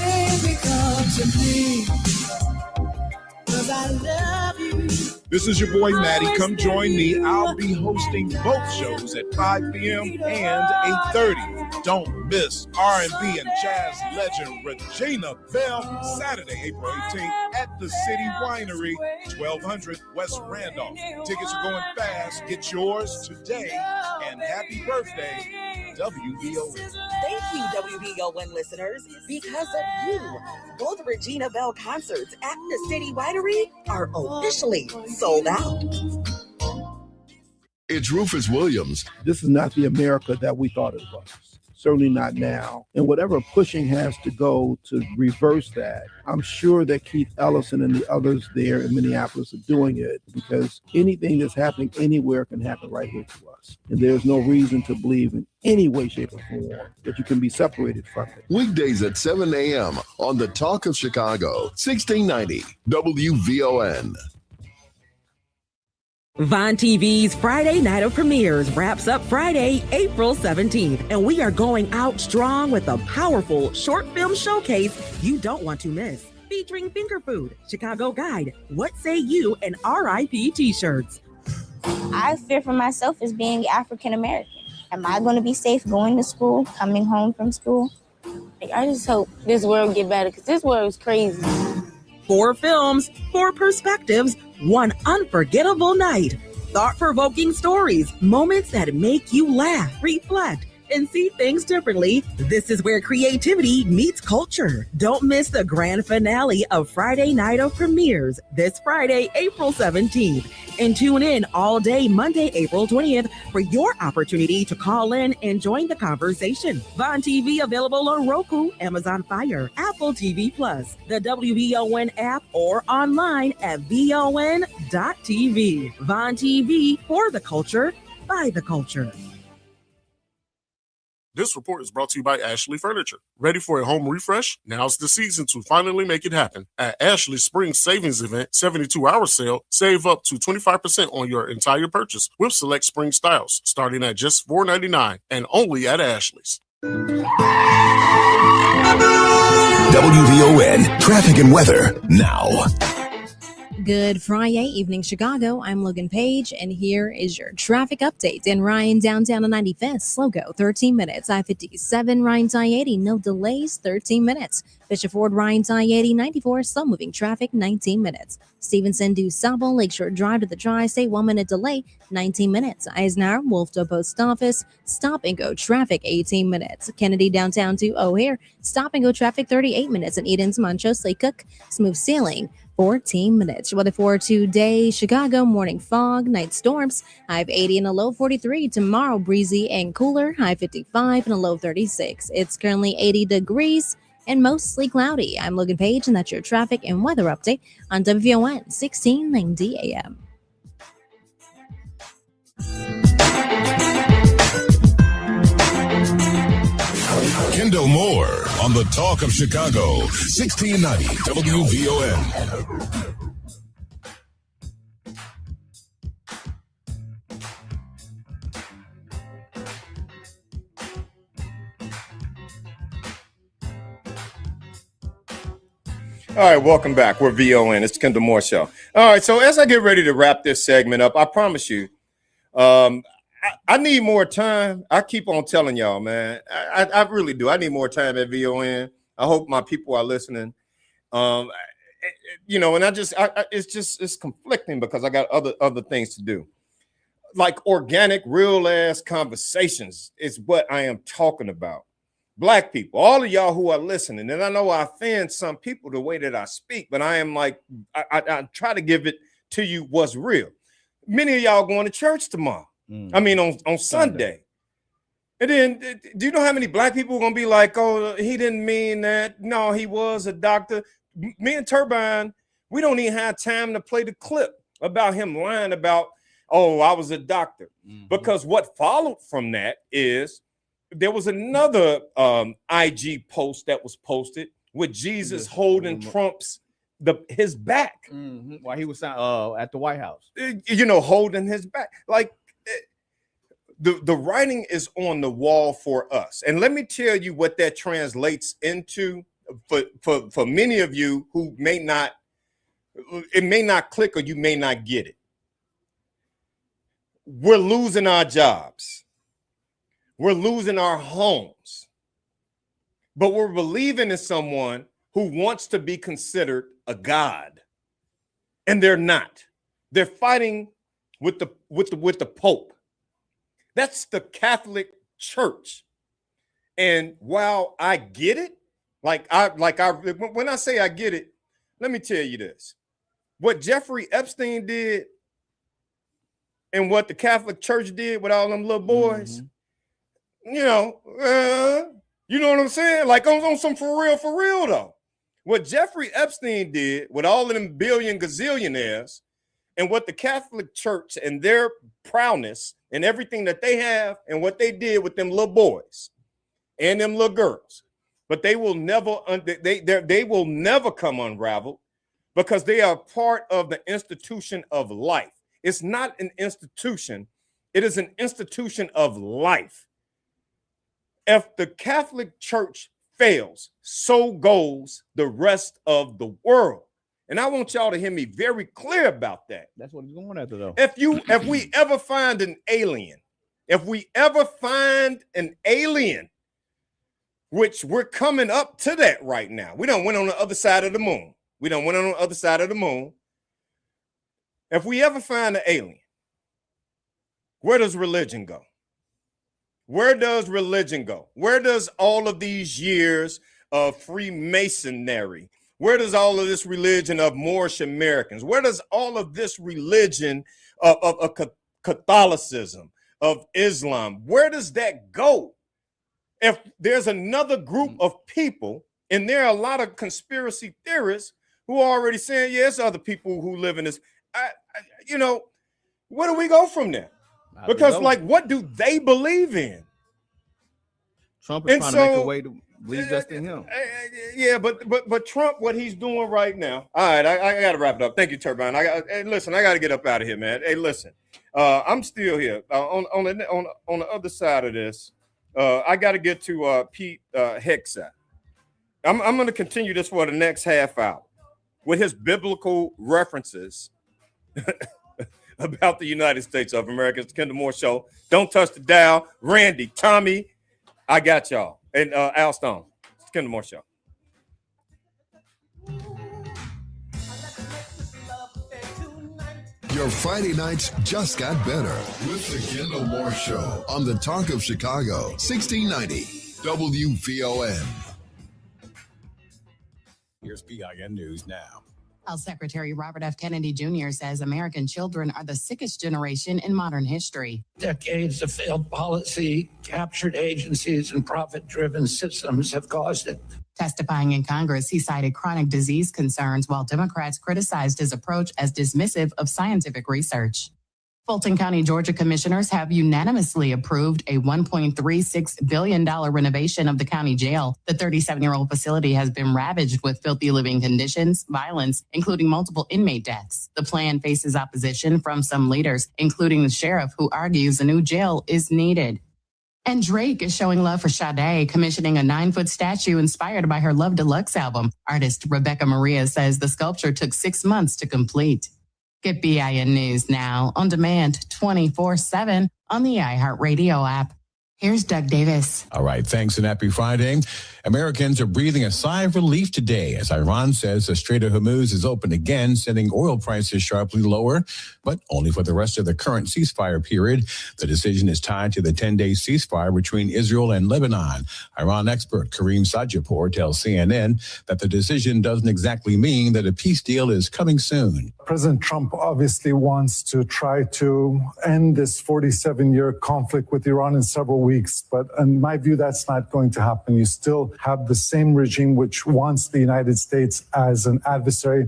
This is your boy Maddie. Come join me. I'll be hosting both shows at 5 p.m. and 8:30. Don't miss R&B and jazz legend Regina Bell, Saturday, April 18th at the City Winery, 1200 West Randolph. Tickets are going fast. Get yours today, and happy birthday, WVON. Thank you, WVON listeners. Because of you, both Regina Bell concerts at the City Winery are officially sold out. It's Rufus Williams. This is not the America that we thought it was. Certainly not now. And whatever pushing has to go to reverse that, I'm sure that Keith Ellison and the others there in Minneapolis are doing it, because anything that's happening anywhere can happen right here to us. And there's no reason to believe in any way, shape, or form that you can be separated from it. Weekdays at 7 a.m. on the Talk of Chicago, 1690 WVON. Vaughn TV's Friday Night of Premieres wraps up Friday, April 17th, and we are going out strong with a powerful short film showcase you don't want to miss. Featuring Finger Food, Chicago Guide, What Say You, and RIP t-shirts. I fear for myself as being African American. Am I going to be safe going to school, coming home from school? I just hope this world get better, because this world is crazy. 4 films, 4 perspectives, 1 unforgettable night. Thought-provoking stories, moments that make you laugh, reflect, and see things differently. This is where creativity meets culture. Don't miss the grand finale of Friday Night of Premieres this Friday, April 17th. And tune in all day Monday, April 20th for your opportunity to call in and join the conversation. Vaughn TV available on Roku, Amazon Fire, Apple TV+, the WVON app, or online at VON.TV. Vaughn TV, for the culture, by the culture. This report is brought to you by Ashley Furniture. Ready for a home refresh? Now's the season to finally make it happen. At Ashley's Spring Savings Event 72-hour sale, save up to 25% on your entire purchase with select spring styles, starting at just $4.99 and only at Ashley's. WVON traffic and weather now. Good Friday evening, Chicago. I'm Logan Page, and here is your traffic update. In Ryan, downtown on 95th, slow go, 13 minutes. I-57, Ryan, I-80, no delays, 13 minutes. Bishop Ford, Ryan, I-80, 94, slow moving traffic, 19 minutes. Stevenson, DuSable, Lakeshore Drive to the Tri-State, 1 minute delay, 19 minutes. Eisenhower, Wolfville Post Office, stop and go traffic, 18 minutes. Kennedy, downtown to O'Hare, stop and go traffic, 38 minutes. And Eden's, Montrose, Lake Cook, smooth sailing, 14 minutes. Weather for today, Chicago, morning fog, night storms, high of 80 and a low 43. Tomorrow, breezy and cooler, high 55 and a low 36. It's currently 80 degrees and mostly cloudy. I'm Logan Page, and that's your traffic and weather update on WVON 1690 AM. Kendall Moore on the Talk of Chicago, 1690 WVON. All right, welcome back. We're VON. It's the Kendall Moore Show. All right, so as I get ready to wrap this segment up, I promise you, I need more time. I keep on telling y'all, man. I really do. I need more time at VON. I hope my people are listening. And it's conflicting because I got other things to do. Like organic, real ass conversations is what I am talking about. Black people, all of y'all who are listening, and I know I offend some people the way that I speak, but I am like, I try to give it to you what's real. Many of y'all going to church tomorrow. I mean, on Sunday. And then, do you know how many black people are going to be like, oh, he didn't mean that. No, he was a doctor. Me and Turbine, we don't even have time to play the clip about him lying about, oh, I was a doctor. Because what followed from that is there was another IG post that was posted with Jesus holding Trump's his back while he was at the White House. Holding his back. Like the writing is on the wall for us. And let me tell you what that translates into for many of you who may not click or you may not get it. We're losing our jobs. We're losing our homes, but we're believing in someone who wants to be considered a god, and they're not. They're fighting with the Pope. That's the Catholic Church. And while I get it, when I say I get it, let me tell you this: what Jeffrey Epstein did, and what the Catholic Church did with all them little boys. You know what I'm saying? Like on some for real though. What Jeffrey Epstein did with all of them billion gazillionaires and what the Catholic Church and their proudness and everything that they have and what they did with them little boys and them little girls. But they will never they will never come unraveled because they are part of the institution of life. It's not an institution. It is an institution of life. If the Catholic Church fails, so goes the rest of the world. And I want y'all to hear me very clear about that. That's what he's going after, though. If we ever find an alien, which we're coming up to that right now. We done went on the other side of the moon. If we ever find an alien, where does religion go? Where does religion go? Where does all of these years of Freemasonry, where does all of this religion of Moorish Americans, where does all of this religion of Catholicism, of Islam, where does that go? If there's another group of people, and there are a lot of conspiracy theorists who are already saying, yes, other people who live in this, where do we go from there? Because, what do they believe in? Trump is trying to make a way to lead us to him. Yeah, but Trump, what he's doing right now. All right, I got to wrap it up. Thank you, Turbine. I got to get up out of here, man. Hey, listen, I'm still here on the other side of this. I got to get to Pete Hegseth. I'm going to continue this for the next half hour with his biblical references about the United States of America. It's the Kendall Moore Show. Don't touch the dial. Randy, Tommy, I got y'all. And Al Stone. It's the Kendall Moore Show. Your Friday nights just got better with the Kendall Moore Show on the Talk of Chicago, 1690 WVON. Here's PIN News now. Health Secretary Robert F. Kennedy Jr. says American children are the sickest generation in modern history. Decades of failed policy, captured agencies, and profit-driven systems have caused it. Testifying in Congress, he cited chronic disease concerns while Democrats criticized his approach as dismissive of scientific research. Fulton County, Georgia commissioners have unanimously approved a $1.36 billion renovation of the county jail. The 37-year-old facility has been ravaged with filthy living conditions, violence, including multiple inmate deaths. The plan faces opposition from some leaders, including the sheriff, who argues a new jail is needed. And Drake is showing love for Sade, commissioning a 9-foot statue inspired by her Love Deluxe album. Artist Rebecca Maria says the sculpture took 6 months to complete. Get BIN News now, on demand 24/7 on the iHeartRadio app. Here's Doug Davis. All right, thanks and happy Friday. Americans are breathing a sigh of relief today as Iran says the Strait of Hormuz is open again, sending oil prices sharply lower, but only for the rest of the current ceasefire period. The decision is tied to the 10-day ceasefire between Israel and Lebanon. Iran expert Kareem Sajipour tells CNN that the decision doesn't exactly mean that a peace deal is coming soon. President Trump obviously wants to try to end this 47-year conflict with Iran in several weeks, but in my view, that's not going to happen. You still have the same regime which wants the United States as an adversary.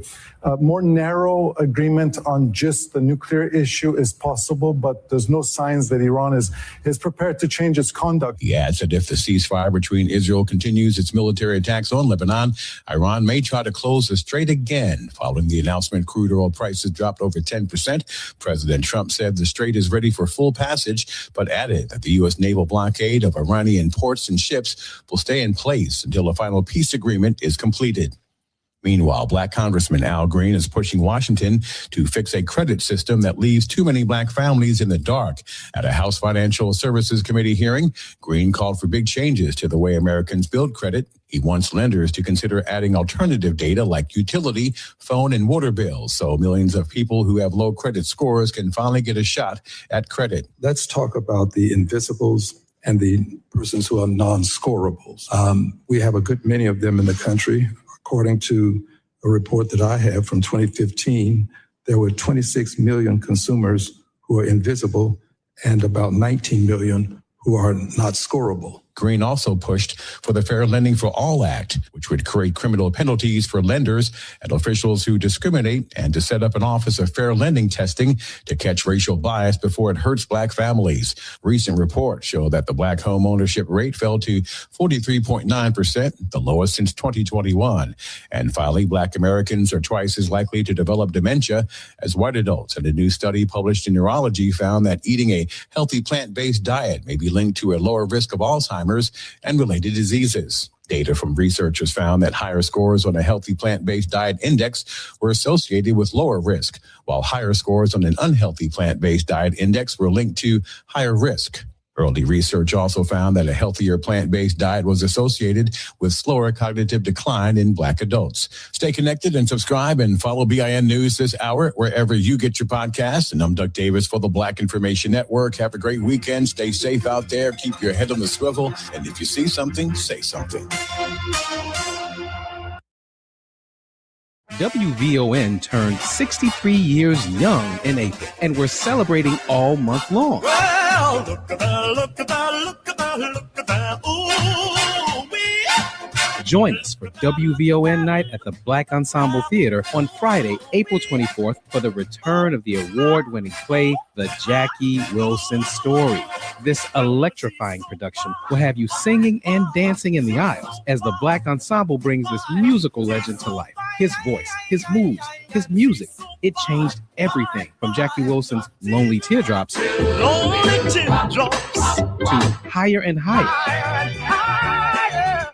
More narrow agreement on just the nuclear issue is possible, but there's no signs that Iran is prepared to change its conduct. He adds that if the ceasefire between Israel continues its military attacks on Lebanon, Iran may try to close the strait again. Following the announcement, crude oil prices dropped over 10%. President Trump said the strait is ready for full passage, but added that the U.S. naval blockade of Iranian ports and ships will stay in place until a final peace agreement is completed. Meanwhile, Black Congressman Al Green is pushing Washington to fix a credit system that leaves too many Black families in the dark. At a House Financial Services Committee hearing, Green called for big changes to the way Americans build credit. He wants lenders to consider adding alternative data like utility, phone, and water bills so millions of people who have low credit scores can finally get a shot at credit. Let's talk about the invisibles and the persons who are non-scorables. We have a good many of them in the country. According to a report that I have from 2015, there were 26 million consumers who are invisible and about 19 million who are not scoreable. Green also pushed for the Fair Lending for All Act, which would create criminal penalties for lenders and officials who discriminate, and to set up an office of fair lending testing to catch racial bias before it hurts Black families. Recent reports show that the Black home ownership rate fell to 43.9%, the lowest since 2021. And finally, Black Americans are twice as likely to develop dementia as white adults. And a new study published in Neurology found that eating a healthy plant-based diet may be linked to a lower risk of Alzheimer's and related diseases. Data from researchers found that higher scores on a healthy plant-based diet index were associated with lower risk, while higher scores on an unhealthy plant-based diet index were linked to higher risk. Early research also found that a healthier plant-based diet was associated with slower cognitive decline in Black adults. Stay connected and subscribe and follow BIN News this hour wherever you get your podcasts. And I'm Doug Davis for the Black Information Network. Have a great weekend. Stay safe out there. Keep your head on the swivel. And if you see something, say something. WVON turned 63 years young in April, and we're celebrating all month long. Well, look at that, look at that, look at that, look at that. Ooh, Join us for WVON Night at the Black Ensemble Theater on Friday, April 24th for the return of the award-winning play, The Jackie Wilson Story. This electrifying production will have you singing and dancing in the aisles as the Black Ensemble brings this musical legend to life. His voice, his moves, his music, it changed everything from Jackie Wilson's Lonely Teardrops to Higher and Higher.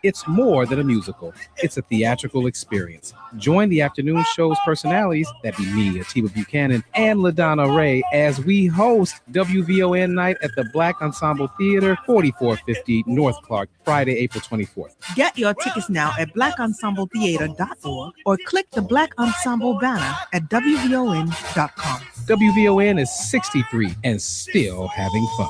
It's more than a musical. It's a theatrical experience. Join the afternoon show's personalities, that be me, Atiba Buchanan, and LaDonna Ray, as we host WVON Night at the Black Ensemble Theater, 4450 North Clark, Friday, April 24th. Get your tickets now at blackensembletheater.org or click the Black Ensemble banner at WVON.com. WVON is 63 and still having fun.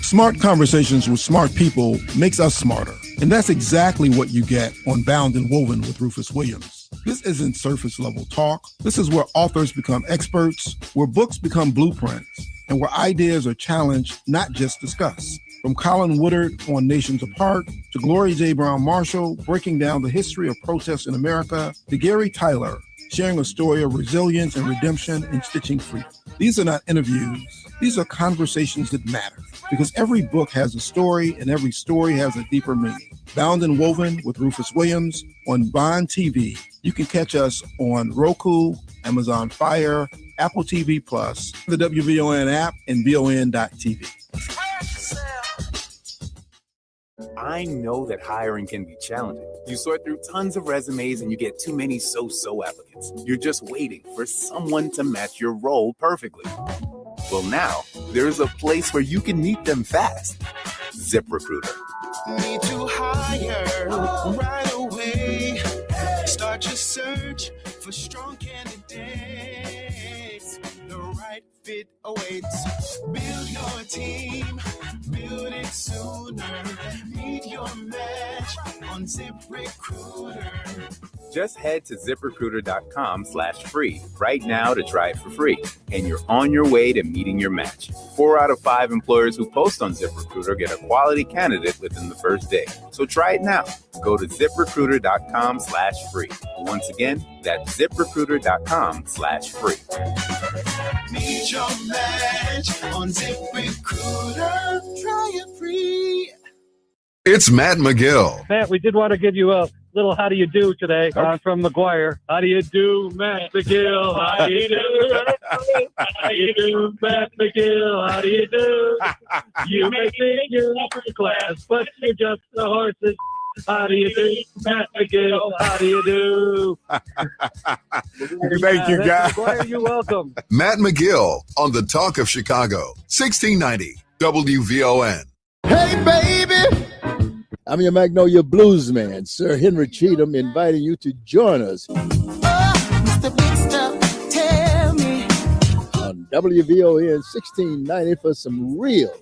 Smart conversations with smart people makes us smarter. And that's exactly what you get on Bound and Woven with Rufus Williams. This isn't surface level talk. This is where authors become experts, where books become blueprints, and where ideas are challenged, not just discussed. From Colin Woodard on Nations Apart, to Gloria J. Brown Marshall breaking down the history of protests in America, to Gary Tyler sharing a story of resilience and redemption in Stitching Free. These are not interviews. These are conversations that matter, because every book has a story and every story has a deeper meaning. Bound and Woven with Rufus Williams on Bond TV. You can catch us on Roku, Amazon Fire, Apple TV Plus, the WVON app, and VON.TV. I know that hiring can be challenging. You sort through tons of resumes and you get too many so-so applicants. You're just waiting for someone to match your role perfectly. Well, now there's a place where you can meet them fast. ZipRecruiter. Need to hire right away. Start your search for strong candidates. The right fit awaits. Build your team. Build it sooner. Meet your match on ZipRecruiter. Just head to ZipRecruiter.com/free right now to try it for free. And you're on your way to meeting your match. 4 out of 5 employers who post on ZipRecruiter get a quality candidate within the first day. So try it now. Go to ZipRecruiter.com/free. Once again, that's ZipRecruiter.com/free. Meet your match on ZipRecruiter. Try it free. It's Matt McGill. Matt, we did want to give you a little how do you do today from McGuire. How do you do, Matt McGill? How do you do? How do you do, Matt McGill? How do you do? You may think you're upper class, but you're just the horses. How do you do, Matt McGill? How do you do? Thank you, guys. McGuire, you're welcome. Matt McGill on the Talk of Chicago, 1690 WVON. Hey, baby! I'm your Magnolia Blues man, Sir Henry Cheatham, inviting you to join us Mr. Big Stuff, tell me. on WVON 1690 for some real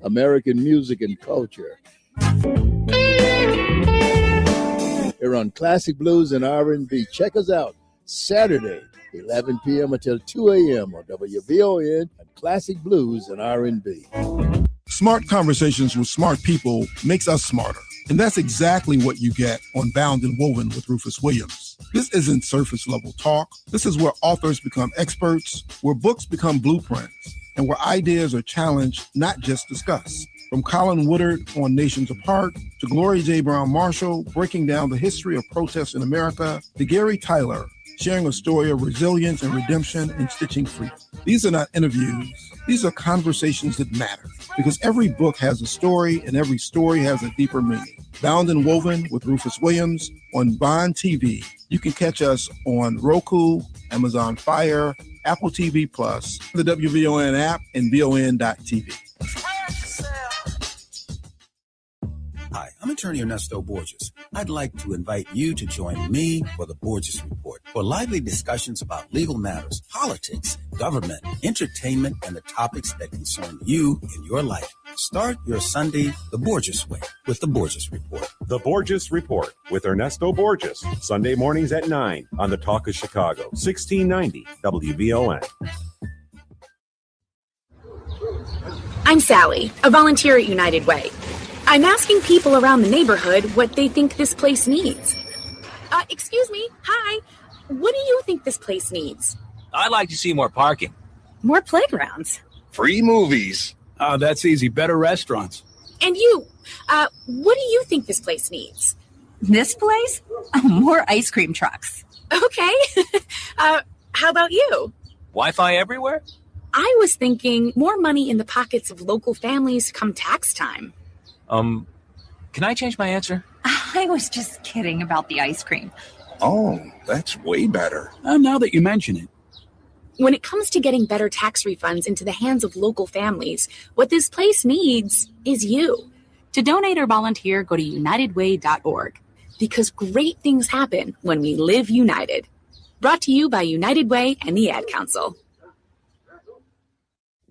American music and culture. Here on Classic Blues and R&B. Check us out Saturday, 11 p.m. until 2 a.m. on WVON and Classic Blues and R&B. Smart conversations with smart people makes us smarter. And that's exactly what you get on Bound and Woven with Rufus Williams. This isn't surface level talk. This is where authors become experts, where books become blueprints, and where ideas are challenged, not just discussed. From Colin Woodard on Nations Apart, to Gloria J. Brown Marshall breaking down the history of protests in America, to Gary Tyler sharing a story of resilience and redemption and stitching freedom. These are not interviews. These are conversations that matter, because every book has a story and every story has a deeper meaning. Bound and Woven with Rufus Williams on Bond TV. You can catch us on Roku, Amazon Fire, Apple TV Plus, the WVON app, and VON.TV. Hi, I'm attorney Ernesto Borges. I'd like to invite you to join me for the Borges Report for lively discussions about legal matters, politics, government, entertainment, and the topics that concern you in your life. Start your Sunday the Borges way with the Borges Report. The Borges Report with Ernesto Borges, Sunday mornings at 9 on the Talk of Chicago, 1690 WVON. I'm Sally, a volunteer at United Way. I'm asking people around the neighborhood what they think this place needs. Excuse me, hi. What do you think this place needs? I'd like to see more parking. More playgrounds. Free movies. That's easy. Better restaurants. And you, what do you think this place needs? This place? More ice cream trucks. Okay. How about you? Wi-Fi everywhere? I was thinking more money in the pockets of local families come tax time. Can I change my answer? I was just kidding about the ice cream. Oh, that's way better. Now that you mention it. When it comes to getting better tax refunds into the hands of local families, what this place needs is you. To donate or volunteer, go to unitedway.org. Because great things happen when we live united. Brought to you by United Way and the Ad Council.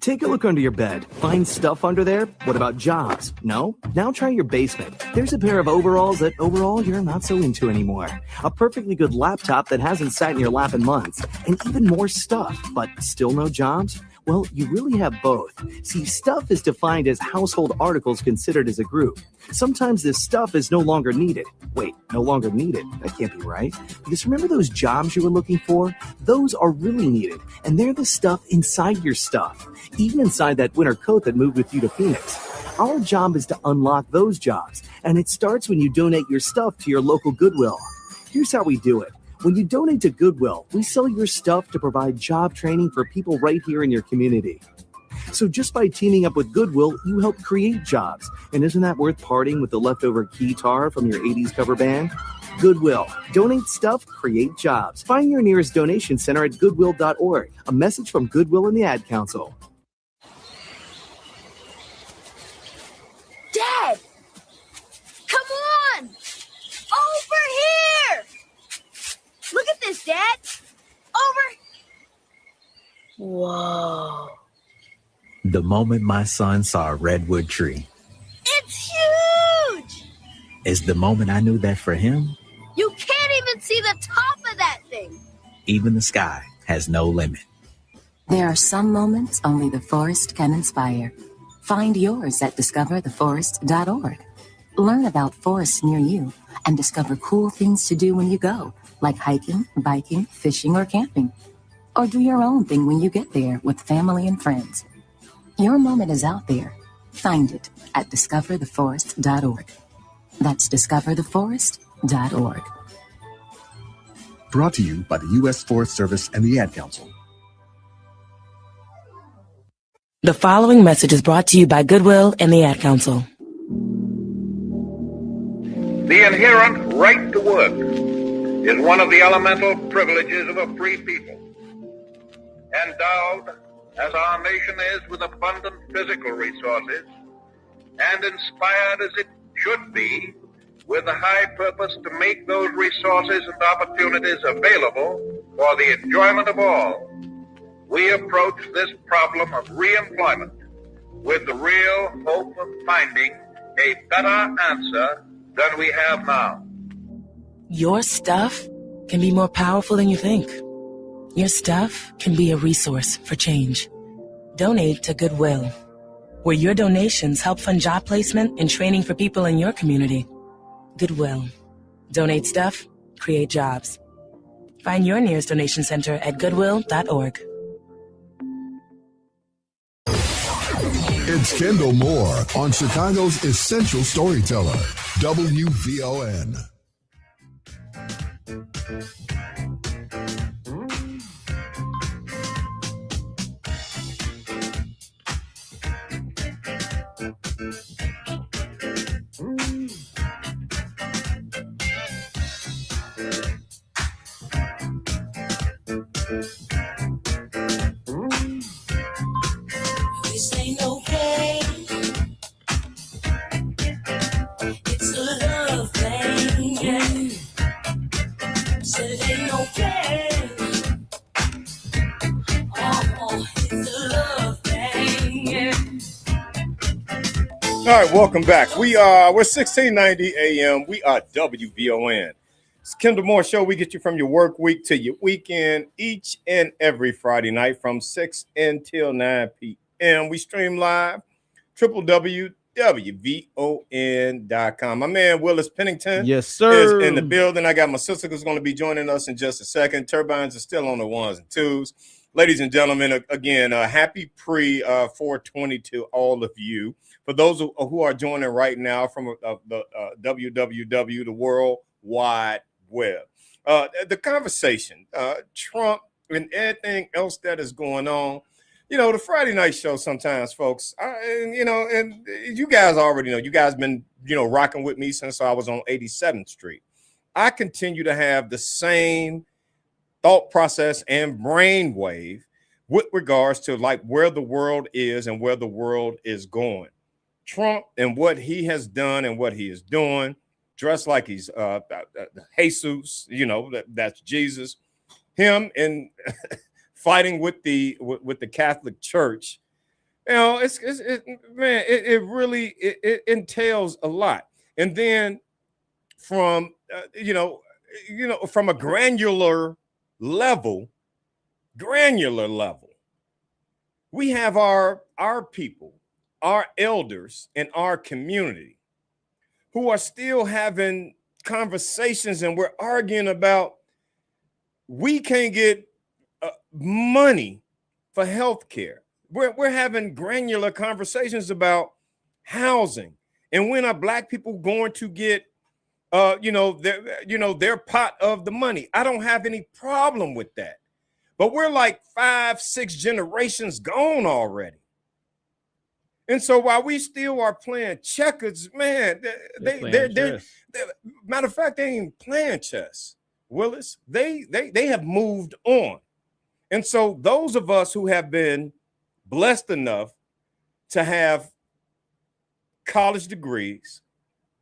Take a look under your bed. Find stuff under there? What about jobs? No? Now try your basement. There's a pair of overalls that overall you're not so into anymore. A perfectly good laptop that hasn't sat in your lap in months. And even more stuff, but still no jobs? Well, you really have both. See, stuff is defined as household articles considered as a group. Sometimes this stuff is no longer needed. Wait, no longer needed? That can't be right. Because remember those jobs you were looking for? Those are really needed. And they're the stuff inside your stuff. Even inside that winter coat that moved with you to Phoenix. Our job is to unlock those jobs. And it starts when you donate your stuff to your local Goodwill. Here's how we do it. When you donate to Goodwill, we sell your stuff to provide job training for people right here in your community. So just by teaming up with Goodwill, you help create jobs. And isn't that worth parting with the leftover guitar from your 80s cover band? Goodwill. Donate stuff, create jobs. Find your nearest donation center at goodwill.org. A message from Goodwill and the Ad Council. Dad! Come on! Over here! Look at this, Dad! Over! Whoa. The moment my son saw a redwood tree It's huge! is the moment I knew that for him, You can't even see the top of that thing! even the sky has no limit. There are some moments only the forest can inspire. Find yours at discovertheforest.org. Learn about forests near you and discover cool things to do when you go, like hiking, biking, fishing, or camping. Or do your own thing when you get there with family and friends. Your moment is out there. Find it at discovertheforest.org. That's discovertheforest.org. Brought to you by the U.S. Forest Service and the Ad Council. The following message is brought to you by Goodwill and the Ad Council. The inherent right to work is one of the elemental privileges of a free people. Endowed, as our nation is, with abundant physical resources, and inspired as it should be with the high purpose to make those resources and opportunities available for the enjoyment of all, we approach this problem of reemployment with the real hope of finding a better answer than we have now. Your stuff can be more powerful than you think. Your stuff can be a resource for change. Donate to Goodwill, where your donations help fund job placement and training for people in your community. Goodwill. Donate stuff, create jobs. Find your nearest donation center at goodwill.org. It's Kendall Moore on Chicago's Essential Storyteller, WVON. This ain't no game. It's a love thing. Yeah. Said it ain't no game. Oh, it's a love thing. Yeah. All right, welcome back. We're 1690 AM. We are WVON. It's Kendall Moore Show. We get you from your work week to your weekend each and every Friday night from 6 until 9 p.m. We stream live, www.wvon.com. My man Willis Pennington Yes, sir. is in the building. I got my sister who's going to be joining us in just a second. Turbines are still on the ones and twos. Ladies and gentlemen, again, happy pre-420 to all of you. For those who are joining right now from the www, the World Wide Web. The conversation, Trump and everything else that is going on. You know, the Friday night show sometimes, folks, and you guys already know, you guys been, rocking with me since I was on 87th Street. I continue to have the same thought process and brainwave with regards to like where the world is and where the world is going. Trump and what he has done and what he is doing, dressed like he's Jesus, that's Jesus, him and fighting with the Catholic Church. It really entails a lot. And then from from a granular level, we have our people, our elders in our community who are still having conversations, and we're arguing about we can't get money for health care. We're having granular conversations about housing, and when are Black people going to get their pot of the money. I don't have any problem with that. But we're like 5-6 generations gone already. And so while we still are playing checkers, man, they're matter of fact, they ain't playing chess, Willis. They have moved on. And so those of us who have been blessed enough to have college degrees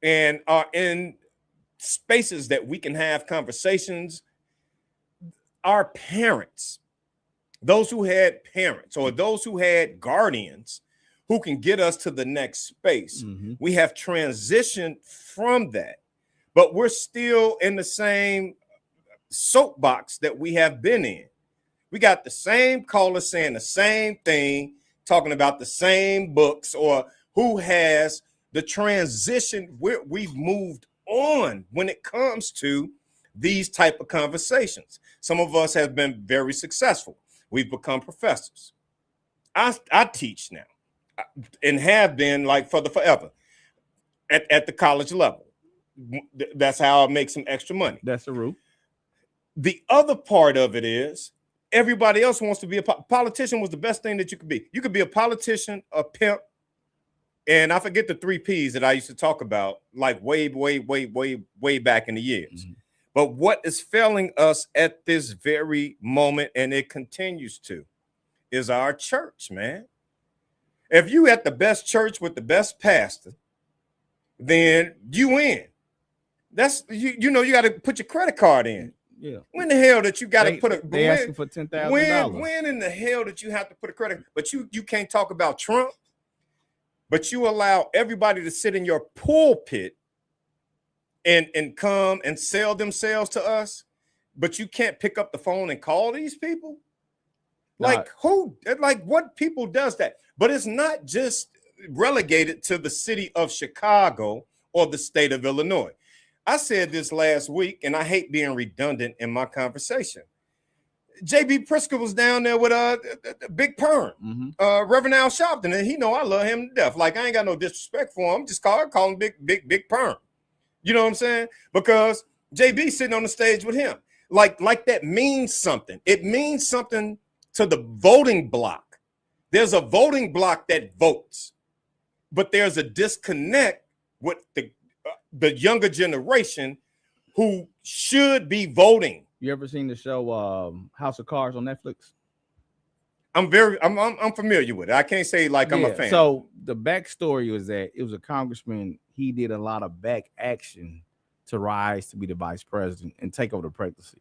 and are in spaces that we can have conversations, our parents, those who had parents or those who had guardians who can get us to the next space. We have transitioned from that, but we're still in the same soapbox that we have been in. We got the same callers saying the same thing, talking about the same books, or who has the transition where we've moved on when it comes to these type of conversations. Some of us have been very successful. We've become professors. I teach now and have been like for the forever at the college level. That's how I make some extra money. That's the root. The other part of it is everybody else wants to be a politician. Was the best thing that you could be. You could be a politician, a pimp, and I forget the 3 Ps that I used to talk about like way back in the years. But what is failing us at this very moment, and it continues to, is our church, man. If you at the best church with the best pastor, then you win. That's you got to put your credit card in. Yeah. When the hell that you got to put a they asking for $10,000? When in the hell that you have to put a credit? But you can't talk about Trump, but you allow everybody to sit in your pulpit and come and sell themselves to us, but you can't pick up the phone and call these people. Like who? Like what people does that? But it's not just relegated to the city of Chicago or the state of Illinois. I said this last week, and I hate being redundant in my conversation. JB Prisker was down there with Big Perm, Reverend Al Sharpton, and he know I love him to death. Like I ain't got no disrespect for him. Just call him Big Perm. You know what I'm saying? Because JB sitting on the stage with him. Like that means something. It means something to the voting block. There's a voting block that votes, but there's a disconnect with the younger generation who should be voting. You ever seen the show House of Cards on Netflix? I'm familiar with it. I can't say like I'm a fan. So the backstory was that it was a congressman. He did a lot of back action to rise to be the vice president and take over the presidency.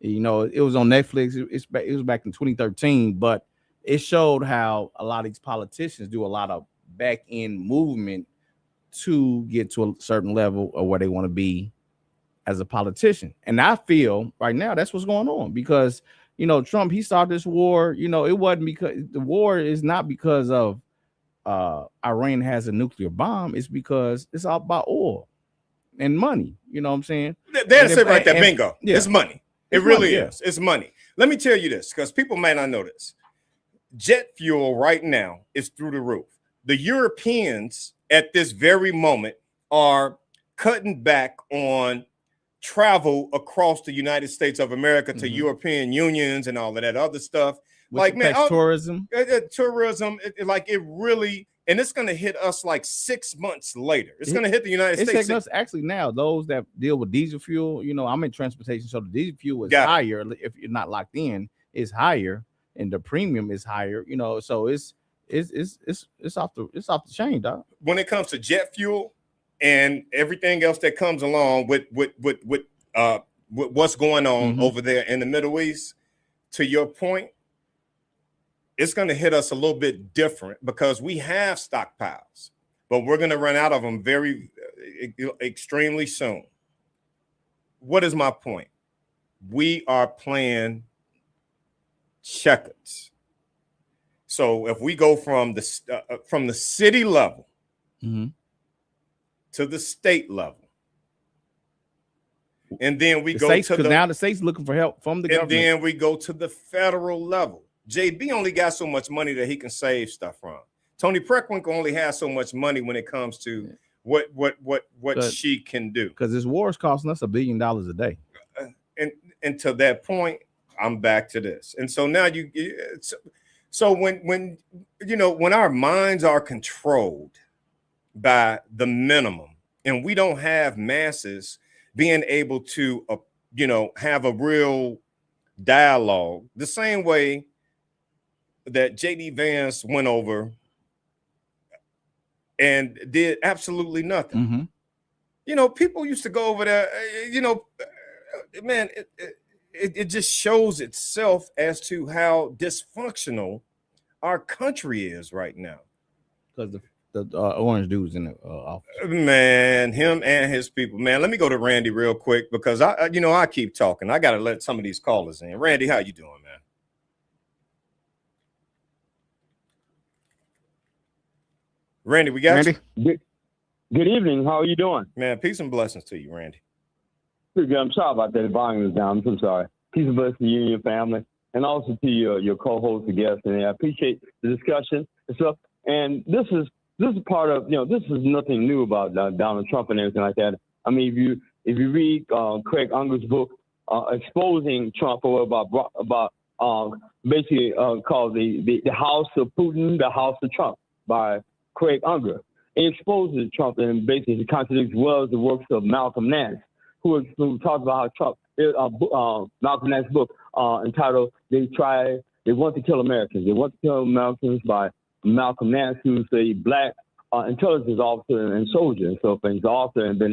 You know, it was on Netflix. It was back in 2013, but it showed how a lot of these politicians do a lot of back end movement to get to a certain level of where they want to be as a politician. And I feel right now that's what's going on because, you know, Trump, he started this war. You know, it wasn't because the war is not because of Iran has a nuclear bomb. It's because it's all about oil and money. You know what I'm saying? That's it right there. Bingo. Yeah. It's money. It really is. It's money. Let me tell you this, because people may not know this. Jet fuel right now is through the roof. The Europeans at this very moment are cutting back on travel across the United States of America to European unions and all of that other stuff. Which tourism. Tourism, it really, and it's going to hit us like 6 months later. It's going to hit the United States. It's us actually now. Those that deal with diesel fuel, you know, I'm in transportation, so the diesel fuel is higher. If you're not locked in, it's higher, and the premium is higher. You know, so it's off the chain, dog. When it comes to jet fuel and everything else that comes along with what's going on over there in the Middle East, to your point, it's going to hit us a little bit different because we have stockpiles, but we're going to run out of them extremely soon. What is my point? We are playing checkers. So if we go from the city level to the state level, and then we go to now the state's looking for help from the government, and then we go to the federal level. JB only got so much money that he can save stuff from. Tony Preckwinkle only has so much money when it comes to what she can do. Because this war is costing us $1 billion a day. And to that point, I'm back to this. And so now so when when our minds are controlled by the minimum, and we don't have masses being able to have a real dialogue the same way that JD Vance went over and did absolutely nothing. People used to go over there, man, it just shows itself as to how dysfunctional our country is right now. Because the orange dude's in the office. Man, him and his people. Man, let me go to Randy real quick because I keep talking. I got to let some of these callers in. Randy, how you doing, man? Randy, we got you. Good evening. How are you doing? Man, peace and blessings to you, Randy. Pretty good. I'm sorry about that. The volume is down. I'm so sorry. Peace and blessings to you and your family, and also to your co-host and guests. And I appreciate the discussion and stuff. And this is part of this is nothing new about Donald Trump and everything like that. I mean, if you read Craig Unger's book, exposing Trump, or about basically called the House of Putin, the House of Trump by Craig Unger. It exposes Trump and basically contradicts well the works of Malcolm Nance, who talks about how Trump, Malcolm Nance's book entitled "They Want to Kill Americans." They want to kill Americans by Malcolm Nance, who's a black intelligence officer and soldier and so forth. He's the author and then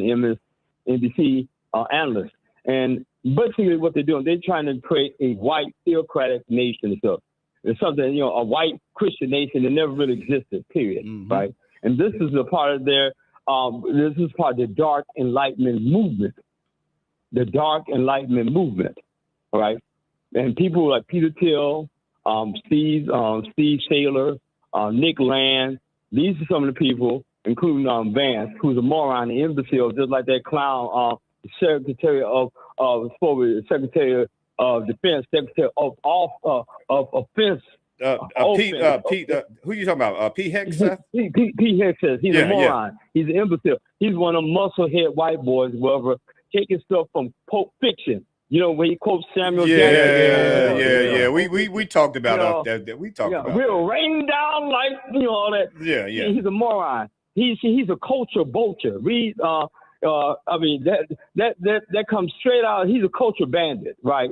MSNBC analyst. And basically what they're doing, they're trying to create a white theocratic nation and stuff. It's something, a white Christian nation that never really existed, period, right? And this is a part of their, this is part of the Dark Enlightenment movement. The Dark Enlightenment movement, all right? And people like Peter Thiel, Steve Saylor, Nick Land, these are some of the people, including Vance, who's a moron, an imbecile, just like that clown, Secretary of Secretary of Defense, Secretary of Offense. Pete, who you talking about? Pete Hegseth? Pete Hegseth. He's a moron. Yeah. He's an imbecile. He's one of them musclehead white boys, whoever, taking stuff from Pulp Fiction. When he quotes Samuel Jackson. Yeah. We talked about that. We talked about we'll rain down like all that. Yeah. He's a moron. He's a culture vulture. Read I mean that comes straight out. He's a culture bandit, right?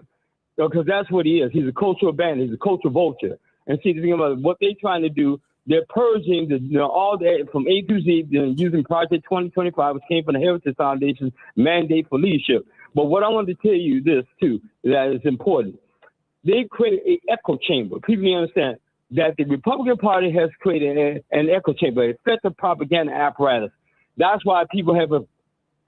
Because that's what he is. He's a cultural bandit. He's a culture vulture. And see, the thing about what they're trying to do, they're purging all that from A to Z, using Project 2025, which came from the Heritage Foundation's mandate for leadership. But what I want to tell you this too, that is important. They created an echo chamber. People need to understand that the Republican Party has created an echo chamber, an effective propaganda apparatus. That's why people have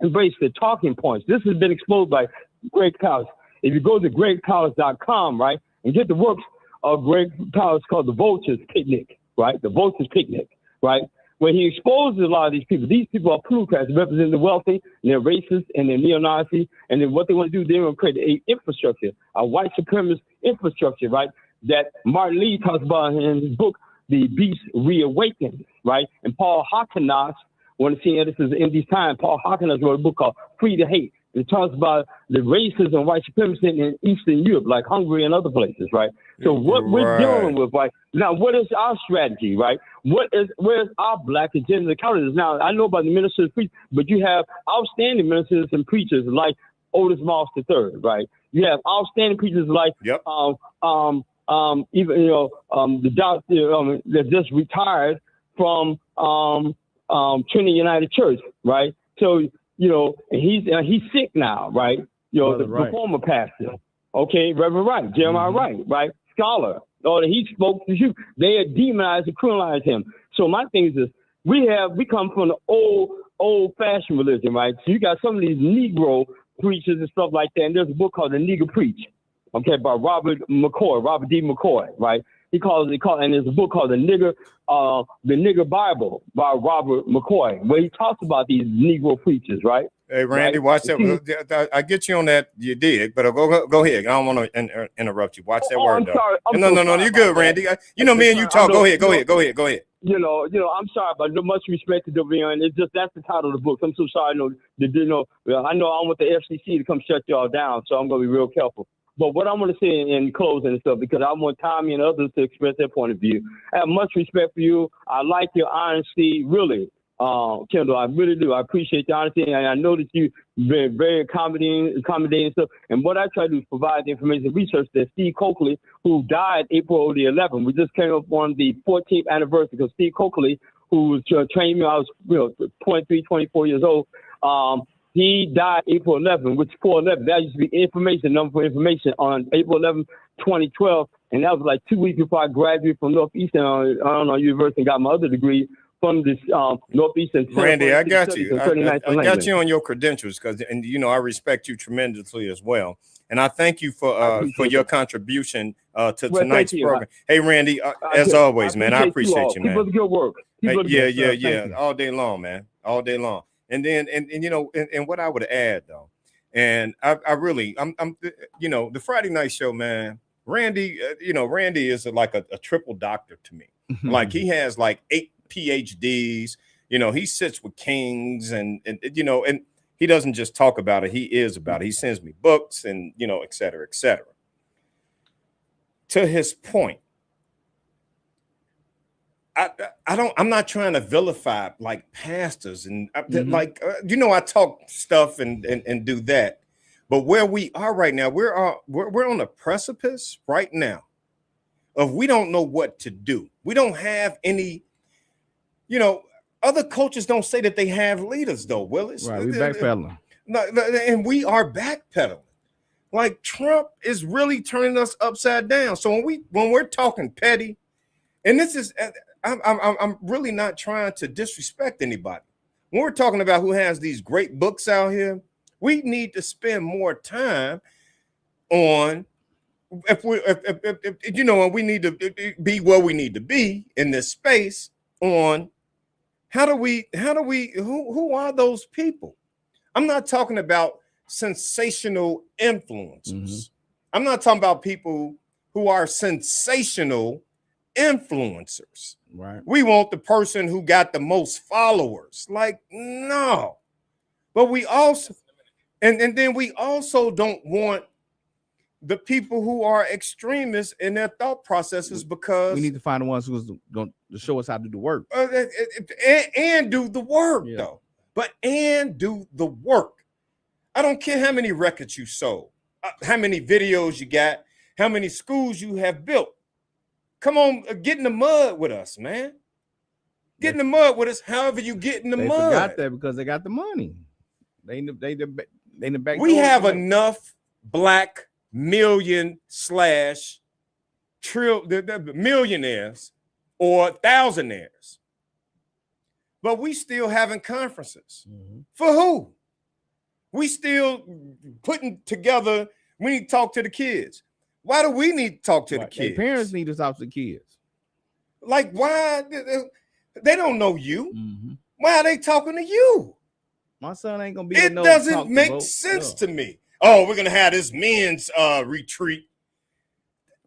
embraced the talking points. This has been exposed by Greg Palast. If you go to gregpalast.com, right, and get the works of Greg Palast called The Vulture's Picnic, right? The Vulture's Picnic, right? Where he exposes a lot of these people. These people are plutocrats, represent the wealthy, and they're racist, and they're neo-Nazi, and then what they want to do, they want to create an infrastructure, a white supremacist infrastructure, right? That Martin Lee talks about in his book, The Beast Reawakens, right? And Paul Hakanas, one of the senior editors in these times, Paul Hakanas wrote a book called Free to Hate. It talks about the racism and white supremacy in Eastern Europe, like Hungary and other places, right? So what we're dealing with, right? Now, what is our strategy, right? Where's our black agenda counter? Now, I know about the ministers and preachers, but you have outstanding ministers and preachers like Otis Moss III, right? You have outstanding preachers like even the doctor that just retired from Trinity United Church, right? So and he's sick now, right? The former pastor, okay, Reverend Wright, Jeremiah Wright, right? Scholar, he spoke to you. They had demonized and criminalized him. So my thing is this: we come from the old-fashioned religion, right? So you got some of these Negro preachers and stuff like that. And there's a book called The Nigger Preach, okay, by Robert D. McCoy, right? And there's a book called The Nigger Bible by Robert McCoy, where he talks about these Negro preachers, right? Hey, Randy, watch that. I get you on that. You did, but go ahead. I don't want to interrupt you. Watch that word, I'm though. sorry. No, you're good, Randy. Me and you talk. Go ahead. I'm sorry, but no much respect to WVON. It's just that's the title of the book. I'm so sorry. I know I want the FCC to come shut y'all down, so I'm gonna be real careful. But what I want to say in closing and stuff, because I want Tommy and others to express their point of view. I have much respect for you. I like your honesty, really. Kendall, I really do. I appreciate the honesty, and I know that you've been very accommodating and stuff. And what I try to do is provide the information and research that Steve Coakley, who died April the 11th, we just came up on the 14th anniversary because Steve Coakley, who was trained me, I was 23, 24 years old. He died April 11th, which 4/11. That used to be number for information on April 11th, 2012, and that was like 2 weeks before I graduated from Northeastern University and got my other degree from this Northeastern. Randy, I got you. I got you on your credentials and I respect you tremendously as well. And I thank you for your contribution to tonight's program. Hey, Randy, as always, man, I appreciate you, man. Keep up the good work. Yeah. All day long, man. All day long. And then, and what I would add though, and I'm the Friday night show, man. Randy, Randy is like a triple doctor to me. Like he has like 8 PhDs. He sits with kings and he doesn't just talk about it. He is about it. He sends me books and et cetera, et cetera. To his point, I'm not trying to vilify like pastors and I talk stuff and do that, but where we are right now, we're on a precipice right now of we don't know what to do. We don't have any, other coaches don't say that they have leaders though, Willis. Right, we backpedaling. And we are backpedaling. Like Trump is really turning us upside down. So when we're talking petty, and this is. I'm really not trying to disrespect anybody. When we're talking about who has these great books out here, we need to spend more time on we need to be where we need to be in this space on who are those people? I'm not talking about sensational influencers. I'm not talking about people who are sensational influencers. Right. We want the person who got the most followers. Like, no. But we also and then we also don't want the people who are extremists in their thought processes, because we need to find the ones who's going to show us how to do the work and do the work though. But do the work. I don't care how many records you sold, how many videos you got, how many schools you have built. Come on, get in the mud with us, man. Get in the mud with us. However you get in the mud. They got that because they got the money. They in the back. We have enough black millionaires or thousandaires, but we still having conferences. For who? We still putting together. We need to talk to the kids. Why do we need to talk to the kids? Their parents need to talk to the kids. Like, why? They don't know you. Why are they talking to you? My son ain't gonna be. It doesn't make sense to me. Oh, we're gonna have this men's retreat.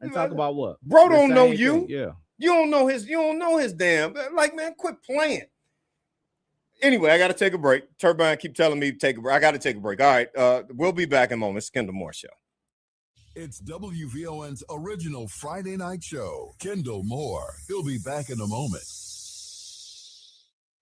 And talk about what? Bro don't know you. Yeah. You don't know his damn. Like, man, quit playing. Anyway, I gotta take a break. Turbine keep telling me to take a break. I gotta take a break. All right. We'll be back in a moment. It's Kendall Moore Show. It's WVON's original Friday night show, Kendall Moore. He'll be back in a moment.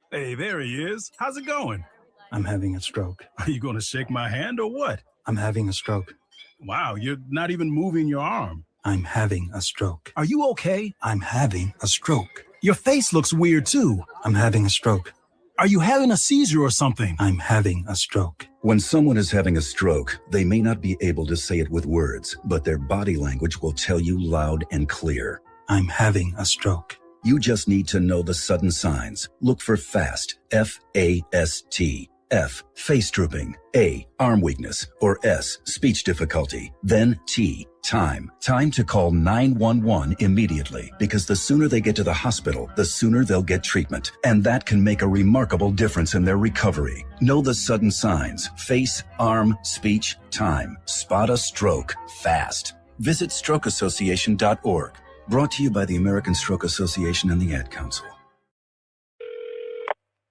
Hey, there he is. How's it going? I'm having a stroke. Are you going to shake my hand or what? I'm having a stroke. Wow, you're not even moving your arm. I'm having a stroke. Are you okay? I'm having a stroke. Your face looks weird too. I'm having a stroke. Are you having a seizure or something? I'm having a stroke. When someone is having a stroke, they may not be able to say it with words, but their body language will tell you loud and clear. I'm having a stroke. You just need to know the sudden signs. Look for FAST, F-A-S-T. F, face drooping. A, arm weakness. Or S, speech difficulty. Then T, time. Time to call 911 immediately, because the sooner they get to the hospital, the sooner they'll get treatment. And that can make a remarkable difference in their recovery. Know the sudden signs. Face, arm, speech, time. Spot a stroke fast. Visit strokeassociation.org. Brought to you by the American Stroke Association and the Ad Council.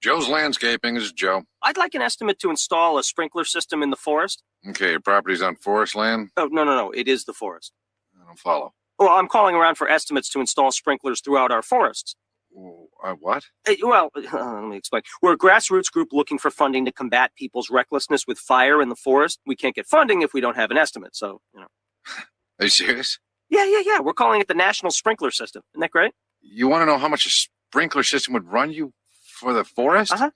Joe's Landscaping. This is Joe. I'd like an estimate to install a sprinkler system in the forest. Okay, your property's on forest land? Oh, no. It is the forest. I don't follow. Well, I'm calling around for estimates to install sprinklers throughout our forests. What? Well, let me explain. We're a grassroots group looking for funding to combat people's recklessness with fire in the forest. We can't get funding if we don't have an estimate, so, Are you serious? Yeah. We're calling it the National Sprinkler System. Isn't that great? You want to know how much a sprinkler system would run you for the forest? Uh-huh.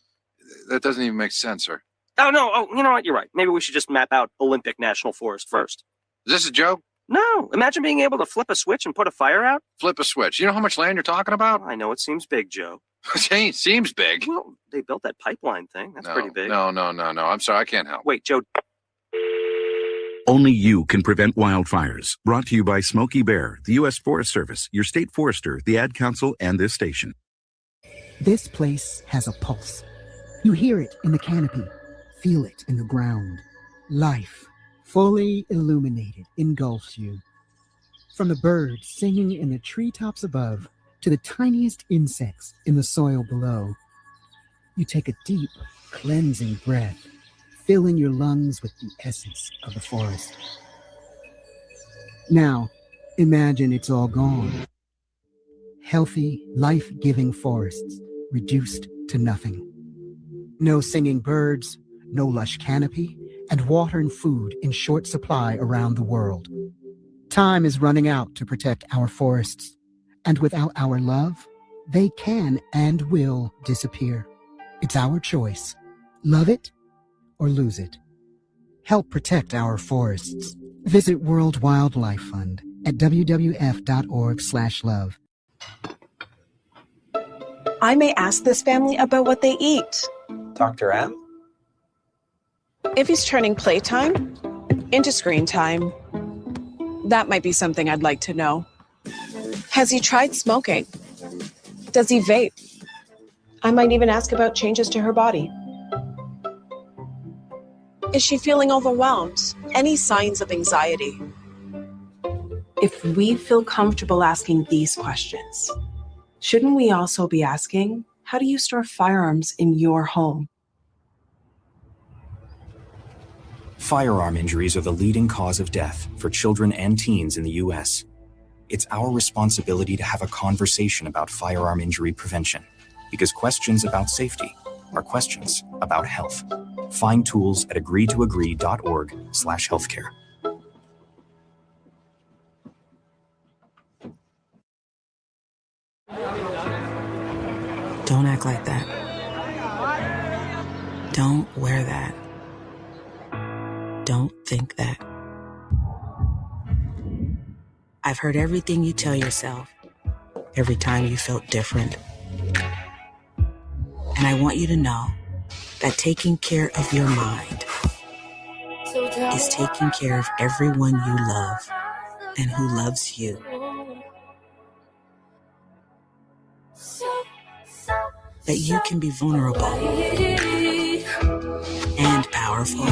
That doesn't even make sense, sir. Oh, no. Oh, you know what? You're right. Maybe we should just map out Olympic National Forest first. Is this a joke? No. Imagine being able to flip a switch and put a fire out. Flip a switch. You know how much land you're talking about? I know it seems big, Joe. It seems big. Well, they built that pipeline thing. That's pretty big. No. I'm sorry. I can't help. Wait, Joe. Only you can prevent wildfires. Brought to you by Smokey Bear, the U.S. Forest Service, your state forester, the Ad Council, and this station. This place has a pulse. You hear it in the canopy, feel it in the ground. Life, fully illuminated, engulfs you. From the birds singing in the treetops above to the tiniest insects in the soil below. You take a deep, cleansing breath, filling your lungs with the essence of the forest. Now, imagine it's all gone. Healthy, life-giving forests reduced to nothing. No singing birds, no lush canopy, and water and food in short supply around the world. Time is running out to protect our forests, and without our love, they can and will disappear. It's our choice. Love it or lose it. Help protect our forests. Visit World Wildlife Fund at wwf.org/love. I may ask this family about what they eat. Dr. M? If he's turning playtime into screen time, that might be something I'd like to know. Has he tried smoking? Does he vape? I might even ask about changes to her body. Is she feeling overwhelmed? Any signs of anxiety? If we feel comfortable asking these questions, shouldn't we also be asking, how do you store firearms in your home? Firearm injuries are the leading cause of death for children and teens in the U.S. It's our responsibility to have a conversation about firearm injury prevention, because questions about safety are questions about health. Find tools at agreetoagree.org/healthcare. Don't act like that. Don't wear that. Don't think that. I've heard everything you tell yourself every time you felt different. And I want you to know that taking care of your mind is taking care of everyone you love and who loves you. That you can be vulnerable and powerful.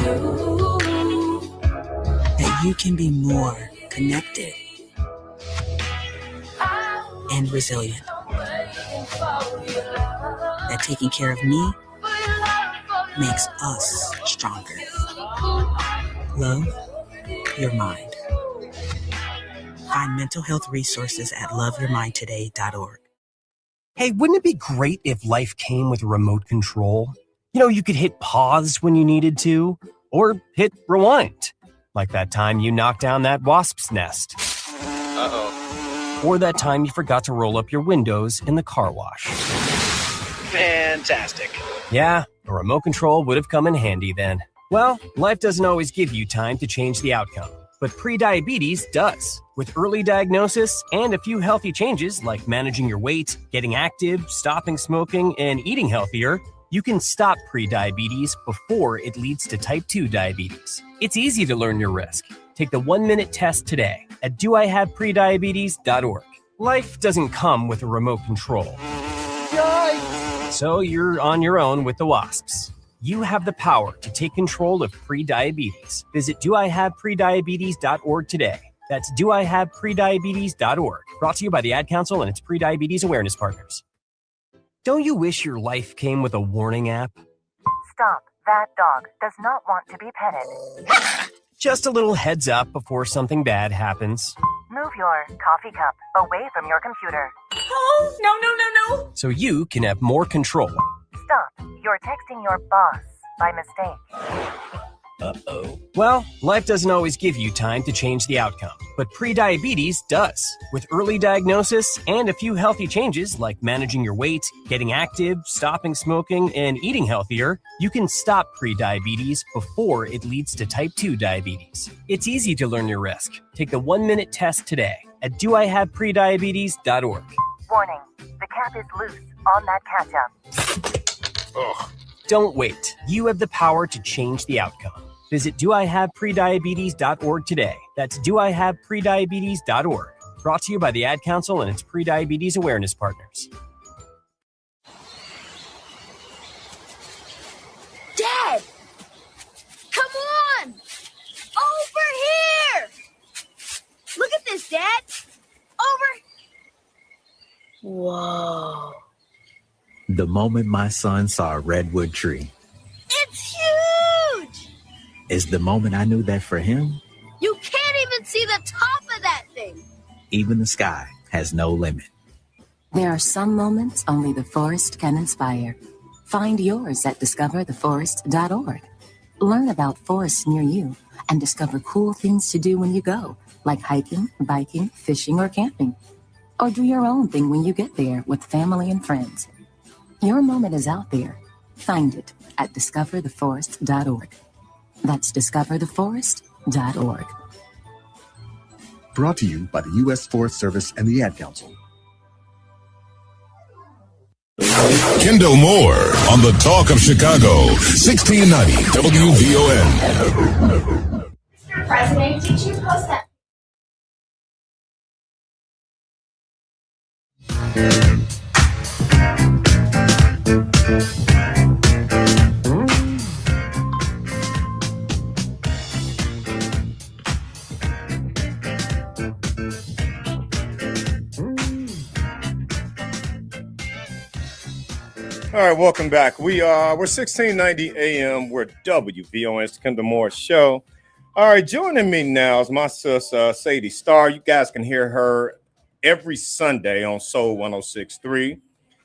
That you can be more connected and resilient. That taking care of me makes us stronger. Love your mind. Find mental health resources at loveyourmindtoday.org. Hey, wouldn't it be great if life came with a remote control? You know, you could hit pause when you needed to, or hit rewind. Like that time you knocked down that wasp's nest. Uh-oh. Or that time you forgot to roll up your windows in the car wash. Fantastic. Yeah, a remote control would have come in handy then. Well, life doesn't always give you time to change the outcome, but prediabetes does. With early diagnosis and a few healthy changes like managing your weight, getting active, stopping smoking, and eating healthier, you can stop prediabetes before it leads to type 2 diabetes. It's easy to learn your risk. Take the 1-minute test today at doihaveprediabetes.org. Life doesn't come with a remote control. Yikes! So you're on your own with the wasps. You have the power to take control of prediabetes. Visit doihaveprediabetes.org today. That's doihaveprediabetes.org. Brought to you by the Ad Council and its prediabetes awareness partners. Don't you wish your life came with a warning app? Stop. That dog does not want to be petted. Just a little heads up before something bad happens. Move your coffee cup away from your computer. Oh, no. So you can have more control. Stop. You're texting your boss by mistake. Uh-oh. Well, life doesn't always give you time to change the outcome, but prediabetes does. With early diagnosis and a few healthy changes like managing your weight, getting active, stopping smoking, and eating healthier, you can stop prediabetes before it leads to type 2 diabetes. It's easy to learn your risk. Take the 1-minute test today at doihaveprediabetes.org. Warning. The cap is loose on that ketchup. Ugh. Don't wait. You have the power to change the outcome. Visit doihaveprediabetes.org today. That's doihaveprediabetes.org. Brought to you by the Ad Council and its prediabetes awareness partners. Dad! Come on! Over here! Look at this, Dad! Over! Whoa. The moment my son saw a redwood tree It's huge! is the moment I knew that for him, You can't even see the top of that thing! even the sky has no limit. There are some moments only the forest can inspire. Find yours at discovertheforest.org. Learn about forests near you and discover cool things to do when you go, like hiking, biking, fishing, or camping. Or do your own thing when you get there with family and friends. Your moment is out there. Find it at discovertheforest.org. That's discovertheforest.org. Brought to you by the U.S. Forest Service and the Ad Council. Kendall Moore on the Talk of Chicago, 1690 WVON. Mr. President, did you post that? All right, welcome back. We're 1690 AM. We're WVON. It's the Kendall Moore Show. All right, joining me now is my sis, Sadie Starr. You guys can hear her every Sunday on Soul 106.3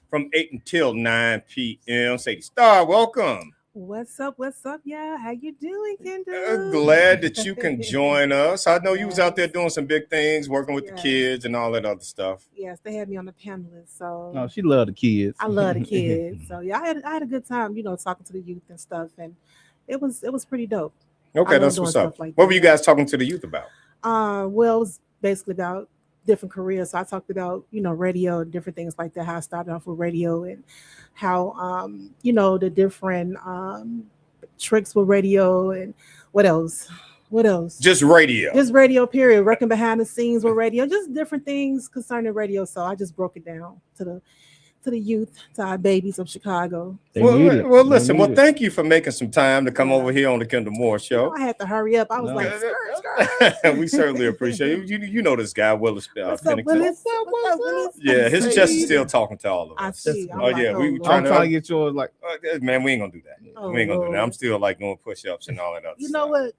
from 8 until 9 p.m. Sadie Starr, welcome. What's up? Yeah, how you doing, Kendall? Glad that you can join us. I know you was out there doing some big things, working with the kids and all that other stuff. Yes, they had me on the panelist, so No, she loved the kids. I love the kids. So yeah, I had a good time, talking to the youth and stuff, and it was pretty dope. Okay, that's what's up. What were you guys talking to the youth about? Well, it was basically about different careers. So I talked about, radio and different things like that, how I started off with radio and how, the different tricks with radio and what else? Just radio. Just radio, period. Working behind the scenes with radio, just different things concerning radio. So I just broke it down to the youth, to our babies of Chicago. Well, listen. Well, thank you for making some time to come over here on the Kendall Moore Show. I had to hurry up. I was like, We certainly appreciate you. You know this guy, Willis. What's up, Willis? Yeah, his chest is still talking to all of us. I see. Oh yeah, we I'm trying to get yours. Like, man, we ain't gonna do that. We ain't gonna do that. I'm still like doing push-ups and all that other You know what?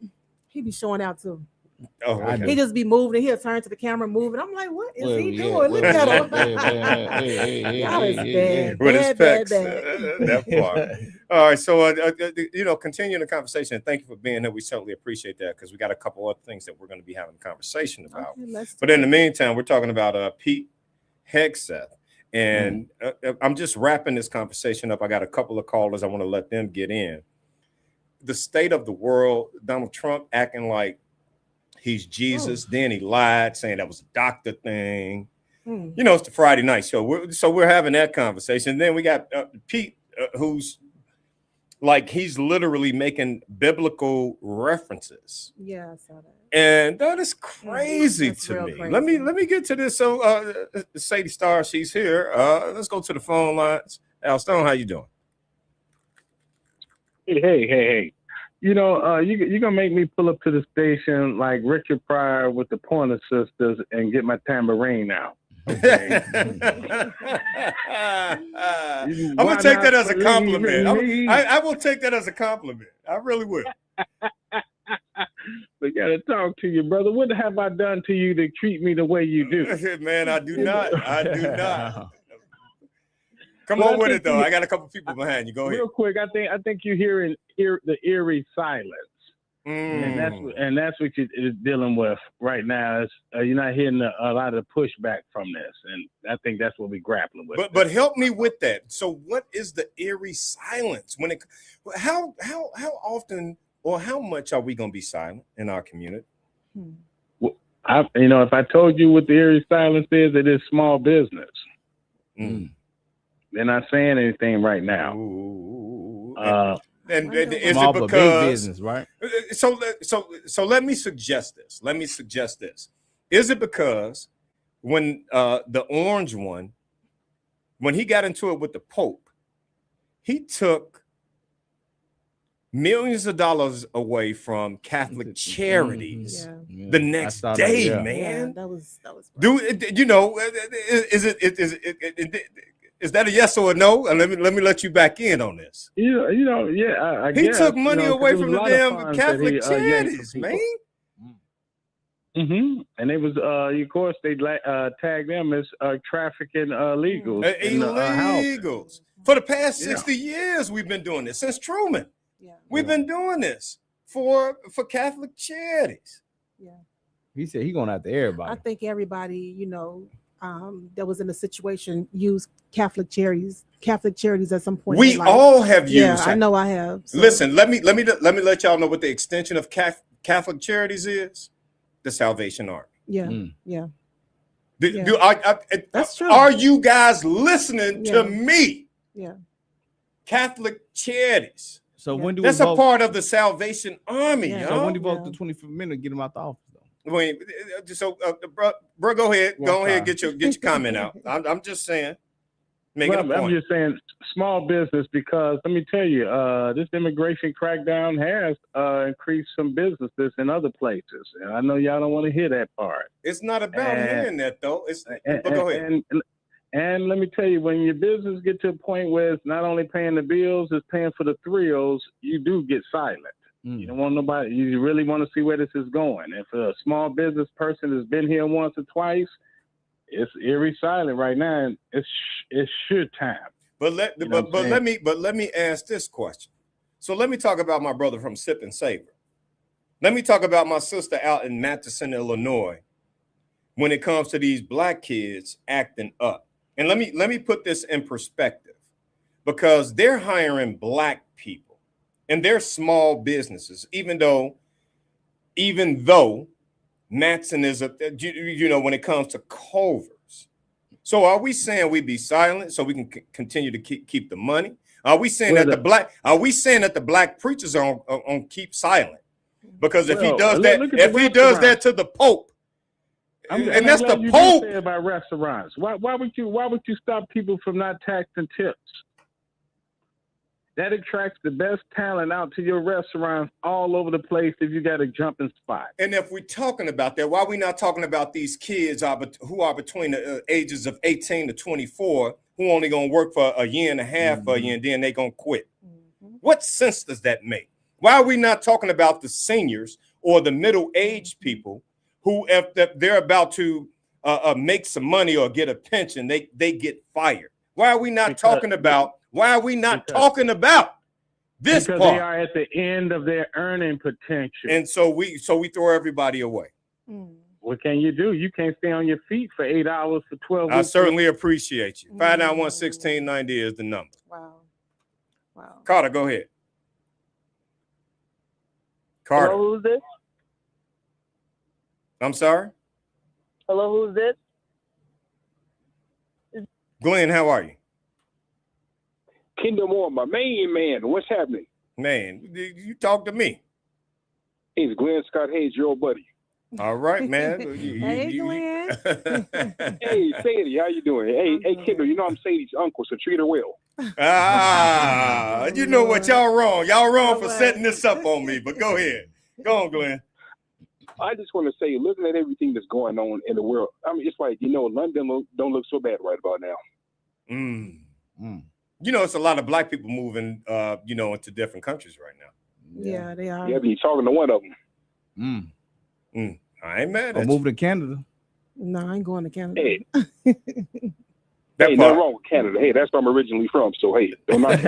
He be showing out too. Oh, okay. He just be moving. He'll turn to the camera, moving. I'm like, what is he doing? Look at him. That was bad. With his pecs. Bad. That part. All right. So, continuing the conversation. Thank you for being here. We certainly appreciate that because we got a couple other things that we're going to be having a conversation about. Okay, but in the meantime, we're talking about Pete Hegseth. And I'm just wrapping this conversation up. I got a couple of callers. I want to let them get in. The state of the world, Donald Trump acting like he's Jesus. Then he lied, saying that was a doctor thing. It's the Friday night show. We're having that conversation. Then we got Pete, who's like, he's literally making biblical references. Yeah, I saw that. And that is crazy to me. Crazy. Let me get to this. So Sadie Starr, she's here. Let's go to the phone lines. Al Stone, how you doing? Hey. You're going to make me pull up to the station like Richard Pryor with the Pointer Sisters and get my tambourine out. Okay. I'm gonna take that as a compliment. I will take that as a compliment. I really will. We gotta talk to you, brother. What have I done to you to treat me the way you do? Man, I do not. I do not. Come Well, on with it though. I got a couple people behind you. Go ahead. Real quick, I think you're hearing the eerie silence. And that's what you're dealing with right now. Is you're not hearing a lot of pushback from this, and I think that's what we're grappling with. But help me with that. So, what is the eerie silence when it? How often or how much are we going to be silent in our community? Well, if I told you what the eerie silence is, it is small business. They're not saying anything right now. And is Small it but because big business, right? So let me suggest this. Is it because when the orange one, when he got into it with the Pope, he took millions of dollars away from Catholic charities the next day, man? That was Do you know? Is that a yes or a no? Let me let you back in on this. I he guess, took money away there was from a the lot of damn funds that Catholic he, charities, yanked man. from people. And it was, of course, they tagged them as trafficking illegals. Illegals. For the past 60 years, we've been doing this since Truman. We've been doing this for Catholic charities. He said he going after everybody. I think everybody, that was in a situation used Catholic charities at some point. We all have used. Yeah, I know I have. So. Listen, let me let y'all know what the extension of Catholic charities is. The Salvation Army. Yeah. That's true. Are you guys listening to me? Yeah. Catholic charities. So when do that's we a vote? part of the Salvation Army? So when do you vote the 25th Amendment, get him out the office? Wait, so bro, go ahead. Go ahead, get your comment out. I'm just saying. I'm just saying small business because let me tell you, this immigration crackdown has increased some businesses in other places. And I know y'all don't want to hear that part. It's not about hearing that though. But go ahead. And let me tell you, when your business get to a point where it's not only paying the bills, it's paying for the thrills, you do get silent. You don't want nobody. You really want to see where this is going. If a small business person has been here once or twice, it's eerie silent right now. And it's sure time. But let me ask this question. So let me talk about my brother from Sip and Savor. Let me talk about my sister out in Matheson, Illinois. When it comes to these black kids acting up, and let me put this in perspective, because they're hiring black people. And they're small businesses, even though Matson is when it comes to Culver's. So are we saying we be silent so we can continue to keep the money? Are we saying that the black preachers are on keep silent? Because if he does that to the Pope, and that's the Pope. Say about restaurants. Why would you stop people from not taxing tips? That attracts the best talent out to your restaurants all over the place if you got a jumping spot. And if we're talking about that, why are we not talking about these kids who are between the ages of 18 to 24 who only going to work for a year and a half for you and then they going to quit? What sense does that make? Why are we not talking about the seniors or the middle-aged people who, if they're about to make some money or get a pension, they get fired? Why are we not talking about this because part? They are at the end of their earning potential. And so we throw everybody away. What can you do? You can't stay on your feet for 8 hours for 12 weeks. I certainly appreciate you. 591-1690 is the number. Wow. Carter, go ahead. Carter. Hello, who's this? I'm sorry? Hello, who's this? Glenn, how are you? Kendall Moore, my main man. What's happening? Man, you talk to me. It's Glenn Scott Hayes, your old buddy. All right, man. Hey, Glenn. Hey, Sadie, how you doing? Hey, Kendall, you know I'm Sadie's uncle, so treat her well. You know what? Y'all wrong. Y'all wrong for setting this up on me, but go ahead. Go on, Glenn. I just want to say, looking at everything that's going on in the world, I mean, it's like, London don't look so bad right about now. It's a lot of black people moving, into different countries right now. Yeah, they are. Yeah, be talking to one of them. I ain't mad Or at move you. to Canada. No, I ain't going to Canada. Hey, That ain't part. nothing wrong with Canada. Hey, that's where I'm originally from. So, hey, don't knock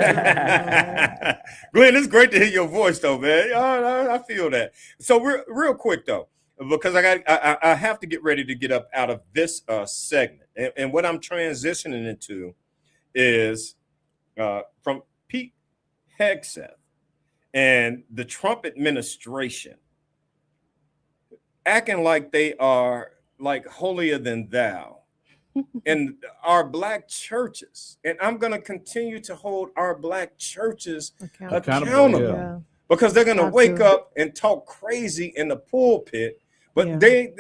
Glenn, it's great to hear your voice, though, man. I feel that. So, real quick, though, because I have to get ready to get up out of this segment. And what I'm transitioning into is from Pete Hegseth and the Trump administration acting like they are like holier than thou in our black churches. And I'm going to continue to hold our black churches accountable because they're going to wake up and talk crazy in the pulpit. But that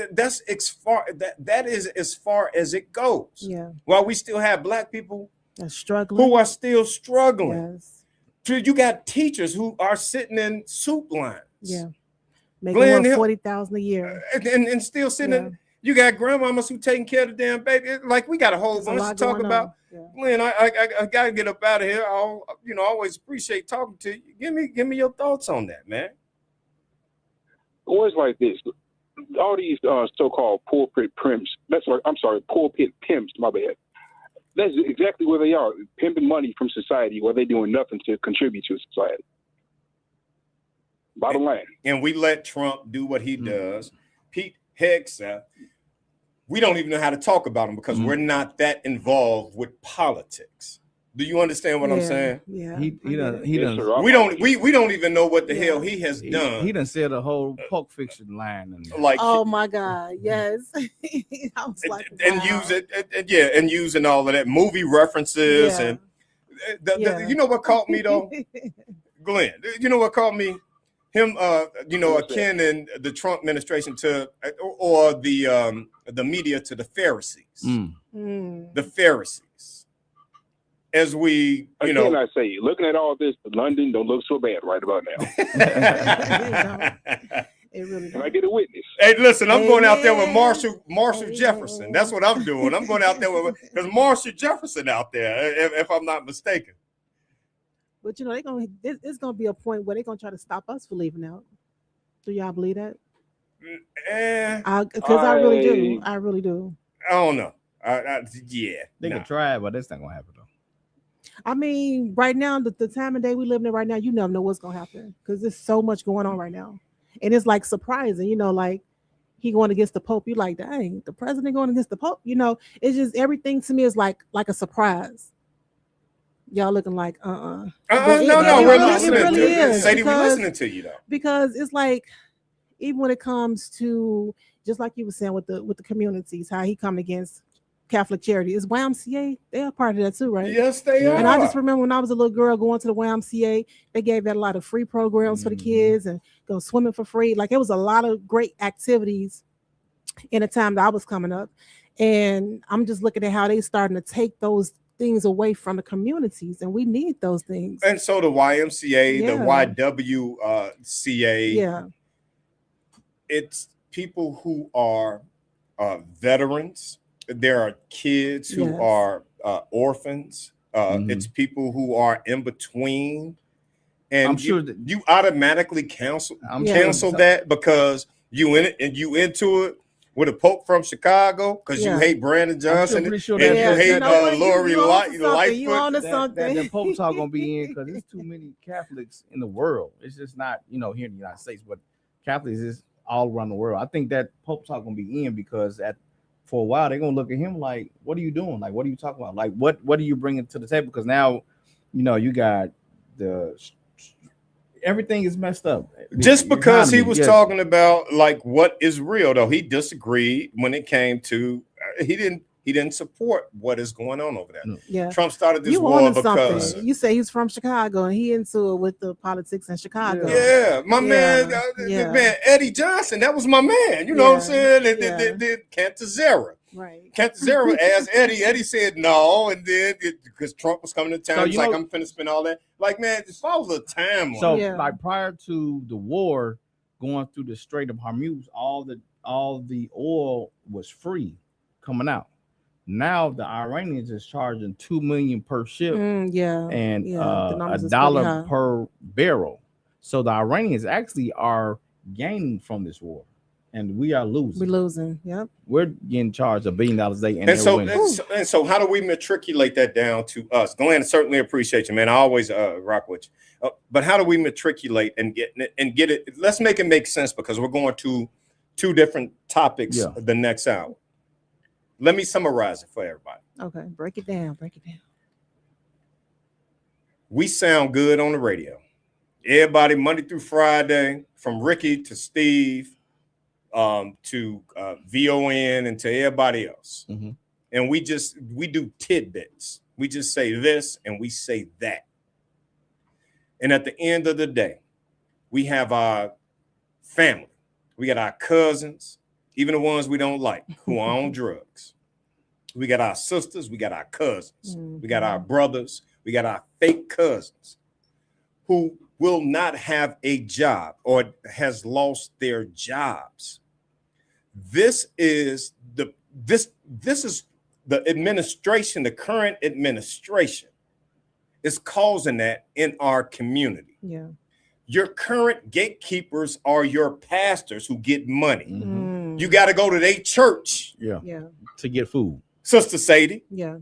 is as far as it goes. Yeah. While we still have black people struggling, who are still struggling. Yes. You got teachers who are sitting in soup lines. Yeah. Making $40,000 a year. And still sitting in. You got grandmamas who taking care of the damn baby. Like, we got a whole bunch to talk about. Glenn, I gotta get up out of here. I always appreciate talking to you. Give me your thoughts on that, man. Well, it's like this. All these so-called pulpit pimps. Pulpit pimps. My bad. That's exactly where they are, pimping money from society while they're doing nothing to contribute to society. Bottom line. And we let Trump do what he does. Pete Hegseth, we don't even know how to talk about him because we're not that involved with politics. Do you understand what I'm saying? Yeah. He done. We don't even know what the hell he has done. He done said a whole Pulp Fiction line. Like, oh my God, yes. I was like, and use it, and using all of that movie references and you know what caught me though, Glenn. You know what caught me? Him, akin in the Trump administration to, or the media to the Pharisees. The Pharisees. As we, Again, I say, looking at all this, London don't look so bad right about now. It really Can I get a witness? Hey, listen, I'm going out there with Marshall Jefferson. That's what I'm doing. I'm going out there with because Marshall Jefferson out there, if I'm not mistaken. But it's gonna be a point where they're gonna try to stop us from leaving out. Do y'all believe that? Because I really do. I really do. I don't know. They can try, but that's not gonna happen though. I mean, right now, the time of day we live in right now, you never know what's gonna happen because there's so much going on right now, and it's like surprising. Like he going against the Pope. You like, dang, the president going against the Pope. It's just everything to me is like a surprise. Y'all looking like no, we're listening to you. Sadie, we're listening to you though. Because it's like, even when it comes to, just like you were saying with the communities, how he come against Catholic charity, is YMCA, they are part of that too, right? Yes, they are. And I just remember when I was a little girl going to the YMCA, they gave that a lot of free programs for the kids and go swimming for free. Like, it was a lot of great activities in the time that I was coming up. And I'm just looking at how they starting to take those things away from the communities, and we need those things. And so the YMCA, the YWCA, it's people who are veterans. There are kids who are orphans. It's people who are in between, and I'm sure that you automatically cancel that because you in it and you into it with a Pope from Chicago because you hate Brandon Johnson and you hate Lori Lightfoot. You on to something. That Pope's not gonna be in because there's too many Catholics in the world. It's just not, here in the United States, but Catholics is all around the world. I think that Pope's not gonna be in because for a while they're gonna look at him like, what are you doing? Like, what are you talking about? Like, what are you bringing to the table? Because now, you got everything is messed up. Just because he was talking about like what is real, though, he disagreed when it came to he didn't support what is going on over there. Yeah, Trump started this war because you say he's from Chicago and he into it with the politics in Chicago. Yeah, man, man Eddie Johnson, that was my man. You know what I'm saying? And then Cantazera. Right. Cantazera asked Eddie. Eddie said no, and then because Trump was coming to town, he's like, I'm finna spend all that. Like, man, just follow the timeline. So, like prior to the war, going through the Strait of Hormuz, all the oil was free coming out. Now the Iranians is charging $2 million per ship and the numbers is pretty $1 high. per barrel. So the Iranians actually are gaining from this war, and we are losing. We're losing. Yep. We're getting charged $1 billion a day, And so how do we matriculate that down to us? Glenn, certainly appreciate you, man. I always rock with you. But how do we matriculate and get it? Let's make it make sense, because we're going to two different topics the next hour. Let me summarize it for everybody. Okay, break it down. Break it down. We sound good on the radio. Everybody, Monday through Friday, from Ricky to Steve, to VON and to everybody else. Mm-hmm. And we do tidbits. We just say this and we say that. And at the end of the day, we have our family. We got our cousins, even the ones we don't like, who are on drugs. We got our sisters, we got our cousins, we got our brothers, we got our fake cousins who will not have a job or has lost their jobs. This is the administration, the current administration is causing that in our community. Yeah. Your current gatekeepers are your pastors who get money. Mm-hmm. You got to go to their church to get food. Sister Sadie. Yeah.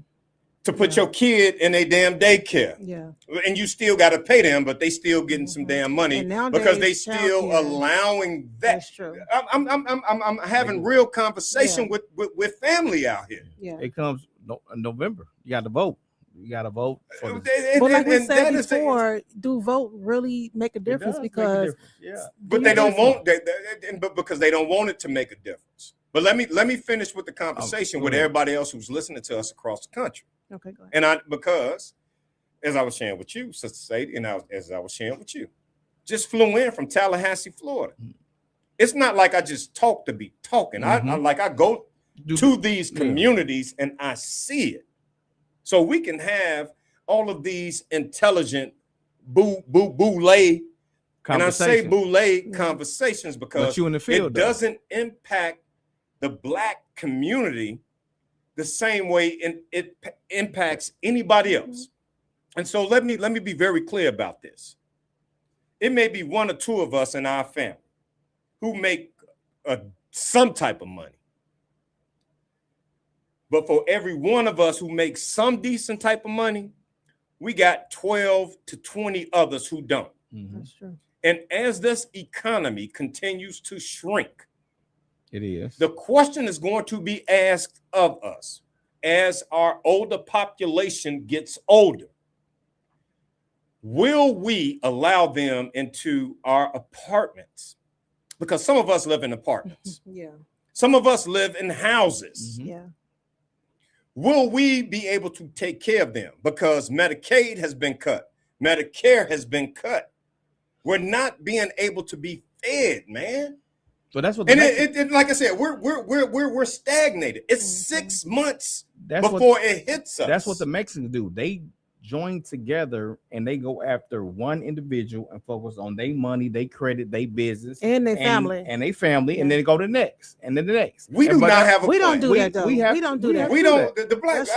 To put your kid in a damn daycare. Yeah. And you still got to pay them, but they still getting some damn money because they still allowing that. That's true. I'm having real conversation with family out here. Yeah. It comes November. You got to vote. You got to vote. But like we said before, do vote really make a difference? Because but they don't want that, but because they don't want it to make a difference. But let me finish with the conversation with everybody else who's listening to us across the country. Okay, go ahead. And because as I was sharing with you, Sister Sadie, and as I was sharing with you, just flew in from Tallahassee, Florida. It's not like I just talk to be talking. Mm-hmm. I go to these communities and I see it. So we can have all of these intelligent boule, and I say boule conversations because it doesn't impact the Black community the same way it impacts anybody else. And so let me be very clear about this. It may be one or two of us in our family who make some type of money. But for every one of us who makes some decent type of money, we got 12 to 20 others who don't. Mm-hmm. That's true. And as this economy continues to shrink, it is. The question is going to be asked of us as our older population gets older. Will we allow them into our apartments? Because some of us live in apartments. Yeah. Some of us live in houses. Mm-hmm. Yeah. Will we be able to take care of them? Because Medicaid has been cut. Medicare has been cut. We're not being able to be fed, man. So that's what. And it like I said, we're stagnated. It's 6 months before it hits us. That's what the Mexicans do. They join together and they go after one individual and focus on their money, they credit, their business, and their family, and then they go to the next, and then the next. We do not have a. We don't do that though. We don't do that. We don't. The Black.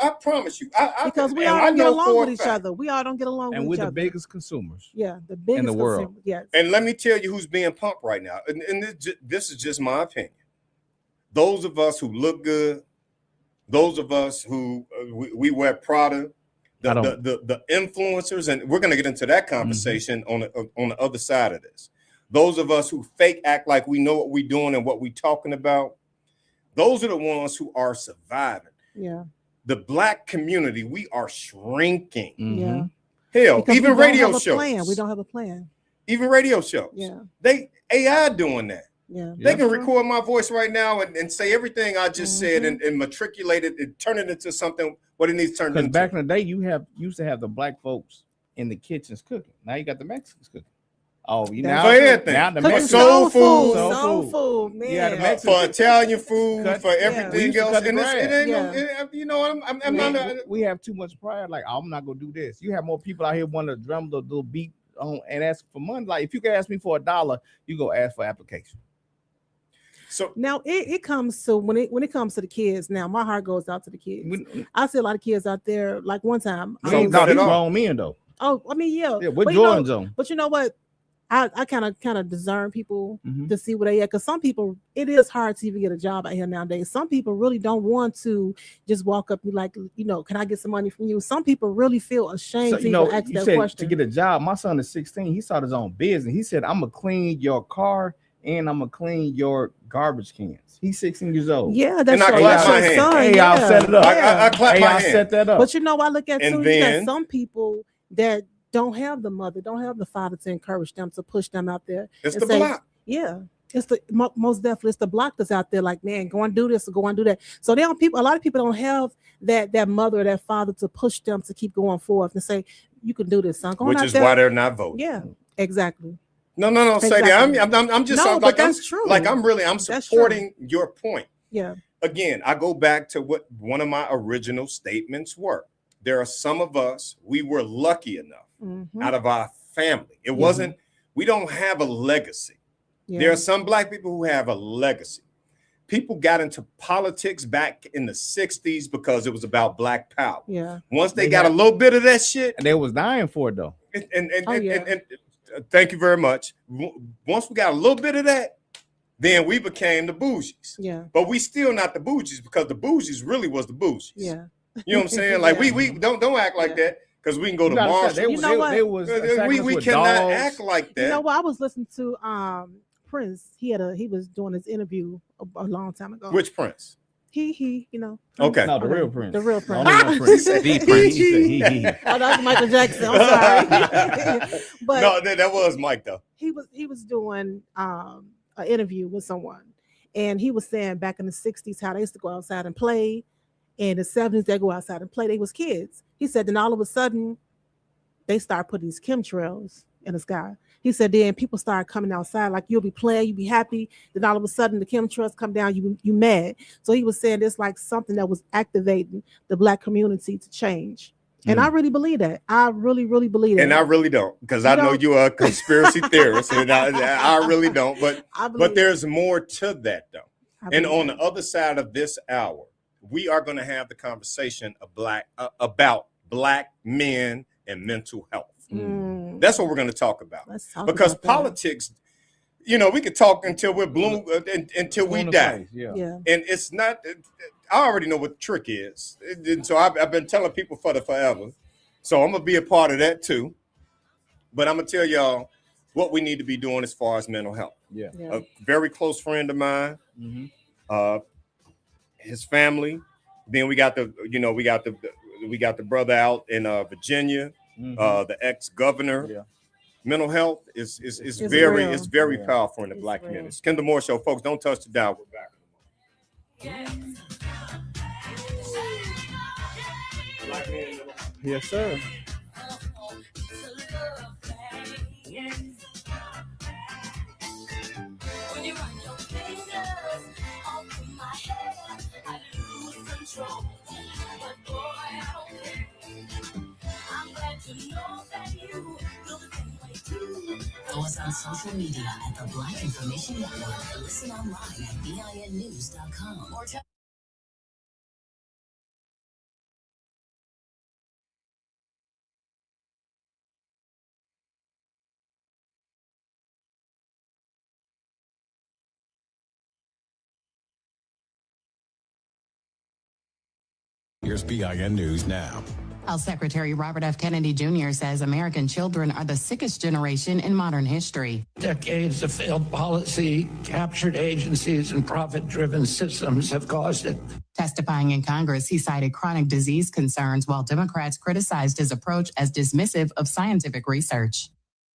I promise you. Because we all don't get along with each other. We all don't get along with each other. And we're the biggest consumers. Yeah, the biggest in the world. Yes. And let me tell you who's being pumped right now. And this is just my opinion. Those of us who look good, those of us who we wear Prada. The influencers, and we're going to get into that conversation on the other side of this. Those of us who fake act like we know what we're doing and what we're talking about, those are the ones who are surviving. Yeah. The Black community, we are shrinking. Yeah. Hell, because even radio shows. We don't have a plan. Even radio shows. Yeah. They AI doing that. Yeah. They can record my voice right now and say everything I just said and matriculate it and turn it into something what it needs turned into. Because back in the day, used to have the Black folks in the kitchens cooking. Now you got the Mexicans cooking. Oh, you know, now the Mexicans soul food, man. Yeah, for Italian food, for everything else. And it ain't you know, I'm not. We have too much pride. Like, I'm not gonna do this. You have more people out here want to drum the little beat and ask for money. Like if you can ask me for $1, you go ask for application. So now it comes to when it comes to the kids. Now my heart goes out to the kids. I see a lot of kids out there. Like one time, No, these grown men though. Oh, I mean, yeah. What but Jordan's on? But you know what? I kind of discern people Mm-hmm. to see where they at, because some people, it is hard to even get a job out here nowadays. Some people really don't want to just walk up and be like, can I get some money from you? Some people really feel ashamed to even ask that question. To get a job, my son is 16. He started his own business. He said, I'm gonna clean your car and I'm gonna clean your garbage cans. He's 16 years old. Yeah, that's and I clap my hand. son. Hey, yeah. I'll set it up. I clap my hand. Set that up. But I look at And too, then, you got some people that don't have the mother, don't have the father to encourage them, to push them out there. It's and the block. Yeah, it's the most definitely it's the block that's out there. Like, man, go and do this or go and do that. So a lot of people don't have that mother or that father to push them to keep going forth and say, you can do this, son. Go Which out is there. why they're not voting. Yeah, exactly. No, say Exactly. that. I'm just No, like but that's true. Like I'm That's supporting your point. Yeah. Again, I go back to what one of my original statements were. There are some of us, we were lucky enough out of our family. It wasn't, we don't have a legacy. Yeah. There are some black people who have a legacy. People got into politics back in the 60s because it was about black power. Yeah. Once they got a little bit of that shit. And they was dying for it though. And thank you very much. Once we got a little bit of that, then we became the bougies. Yeah. But we still not the bougies, because the bougies really was the bougies. Yeah. You know what I'm saying? Like we don't act like that, because we can go to Marshall. You know what? We cannot act like that. You know what? I was listening to Prince. He was doing his interview a long time ago. Which Prince? He, Okay. No, the real Prince. The real Prince. The only one Prince. The Prince. He said he. Oh, that's Michael Jackson. I'm sorry. But no, that was Mike though. He was doing an interview with someone, and he was saying back in the 60s how they used to go outside and play. In the 70s, they go outside and play. They was kids. He said, then all of a sudden, they start putting these chemtrails in the sky. He said, then people start coming outside, like you'll be playing, you'll be happy. Then all of a sudden, the chemtrails come down, you mad. So he was saying it's like something that was activating the black community to change. And I really believe that. I really, really believe that. And I really don't, because I know you're a conspiracy theorist, and I really don't. But there's more to that, though. And on the other side of this hour, we are going to have the conversation about black men and mental health. That's what we're going to talk about. Because politics, we could talk until we're blue, until we die. Yeah. And it's not. I already know what the trick is, and so I've been telling people forever. So I'm gonna be a part of that too. But I'm gonna tell y'all what we need to be doing as far as mental health. Yeah. A very close friend of mine. His family. Then we got the brother out in Virginia, the ex-governor. Yeah. Mental health is very powerful in the black community. It's Kendall Moore Show, folks. Don't touch the dial. We're back. Yes, sir. When you run your fingers up in my hair, I lose control. But boy, I don't care. I'm glad to know that you feel the same way too. Follow us on social media at the Black Information Network. Listen online at BINnews.com or Here's BIN News now. Health Secretary Robert F. Kennedy Jr. says American children are the sickest generation in modern history. Decades of failed policy, captured agencies, and profit-driven systems have caused it. Testifying in Congress, he cited chronic disease concerns while Democrats criticized his approach as dismissive of scientific research.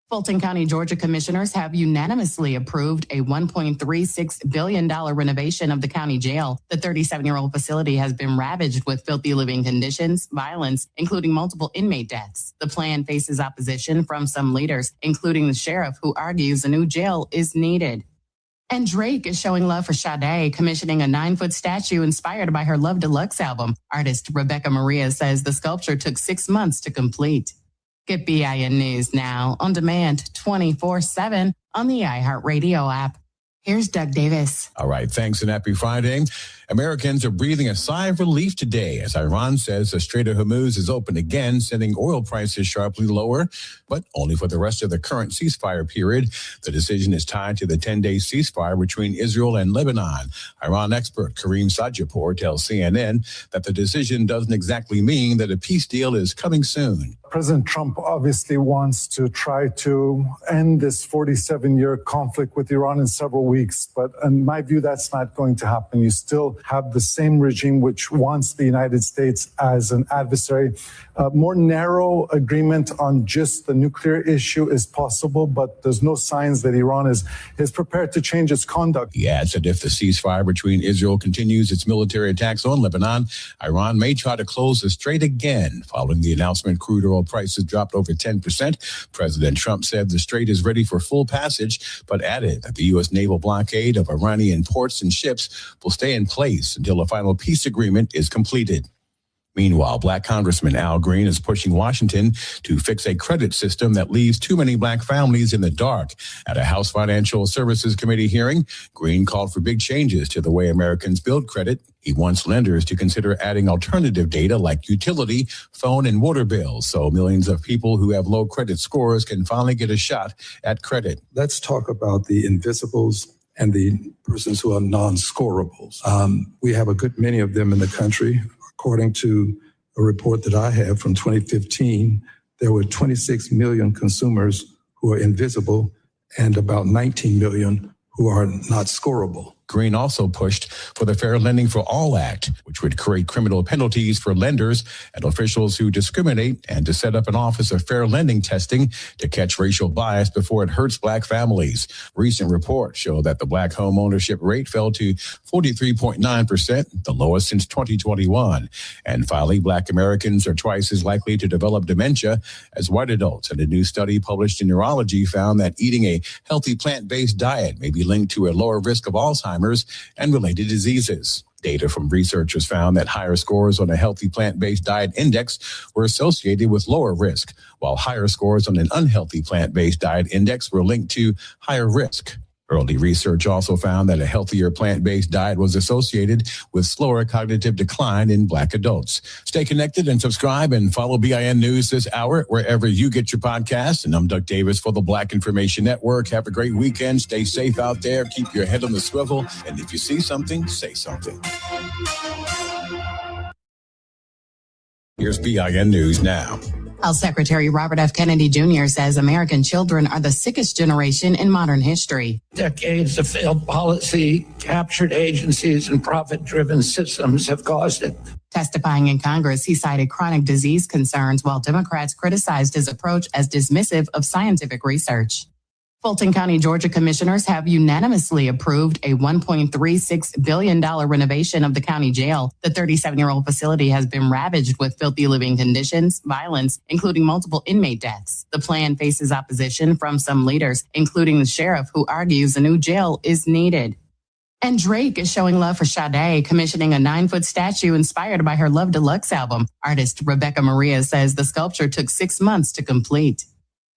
Fulton County, Georgia commissioners have unanimously approved a $1.36 billion renovation of the county jail. The 37-year-old facility has been ravaged with filthy living conditions, violence, including multiple inmate deaths. The plan faces opposition from some leaders, including the sheriff, who argues a new jail is needed. And Drake is showing love for Sade, commissioning a 9-foot statue inspired by her Love Deluxe album. Artist Rebecca Maria says the sculpture took 6 months to complete. Get BIN News now on demand 24/7 on the iHeartRadio app. Here's Doug Davis. All right, thanks and happy Friday. Americans are breathing a sigh of relief today as Iran says the Strait of Hormuz is open again, sending oil prices sharply lower, but only for the rest of the current ceasefire period. The decision is tied to the 10-day ceasefire between Israel and Lebanon. Iran expert Kareem Sajipour tells CNN that the decision doesn't exactly mean that a peace deal is coming soon. President Trump obviously wants to try to end this 47-year conflict with Iran in several weeks. But in my view, that's not going to happen. You still have the same regime which wants the United States as an adversary. A more narrow agreement on just the nuclear issue is possible, but there's no signs that Iran is prepared to change its conduct. He adds that if the ceasefire between Israel continues its military attacks on Lebanon, Iran may try to close the strait again. Following the announcement, crude oil prices dropped over 10%. President Trump said the strait is ready for full passage, but added that the U.S. naval blockade of Iranian ports and ships will stay in place until a final peace agreement is completed. Meanwhile, Black Congressman Al Green is pushing Washington to fix a credit system that leaves too many Black families in the dark. At a House Financial Services Committee hearing, Green called for big changes to the way Americans build credit. He wants lenders to consider adding alternative data like utility, phone, and water bills so millions of people who have low credit scores can finally get a shot at credit. Let's talk about the invisibles and the persons who are non-scorables. We have a good many of them in the country. According to a report that I have from 2015, there were 26 million consumers who are invisible and about 19 million who are not scorable. Green also pushed for the Fair Lending for All Act, which would create criminal penalties for lenders and officials who discriminate, and to set up an office of fair lending testing to catch racial bias before it hurts Black families. Recent reports show that the Black home ownership rate fell to 43.9%, the lowest since 2021. And finally, Black Americans are twice as likely to develop dementia as white adults. And a new study published in Neurology found that eating a healthy plant-based diet may be linked to a lower risk of Alzheimer's and related diseases. Data from researchers found that higher scores on a healthy plant-based diet index were associated with lower risk, while higher scores on an unhealthy plant-based diet index were linked to higher risk. Early research also found that a healthier plant-based diet was associated with slower cognitive decline in Black adults. Stay connected and subscribe and follow BIN News this hour wherever you get your podcasts. And I'm Doug Davis for the Black Information Network. Have a great weekend. Stay safe out there. Keep your head on the swivel. And if you see something, say something. Here's BIN News now. Health Secretary Robert F. Kennedy Jr. says American children are the sickest generation in modern history. Decades of failed policy, captured agencies, and profit-driven systems have caused it. Testifying in Congress, he cited chronic disease concerns while Democrats criticized his approach as dismissive of scientific research. Fulton County, Georgia commissioners have unanimously approved a $1.36 billion renovation of the county jail. The 37-year-old facility has been ravaged with filthy living conditions, violence, including multiple inmate deaths. The plan faces opposition from some leaders, including the sheriff, who argues a new jail is needed. And Drake is showing love for Sade, commissioning a 9-foot statue inspired by her Love Deluxe album. Artist Rebecca Maria says the sculpture took 6 months to complete.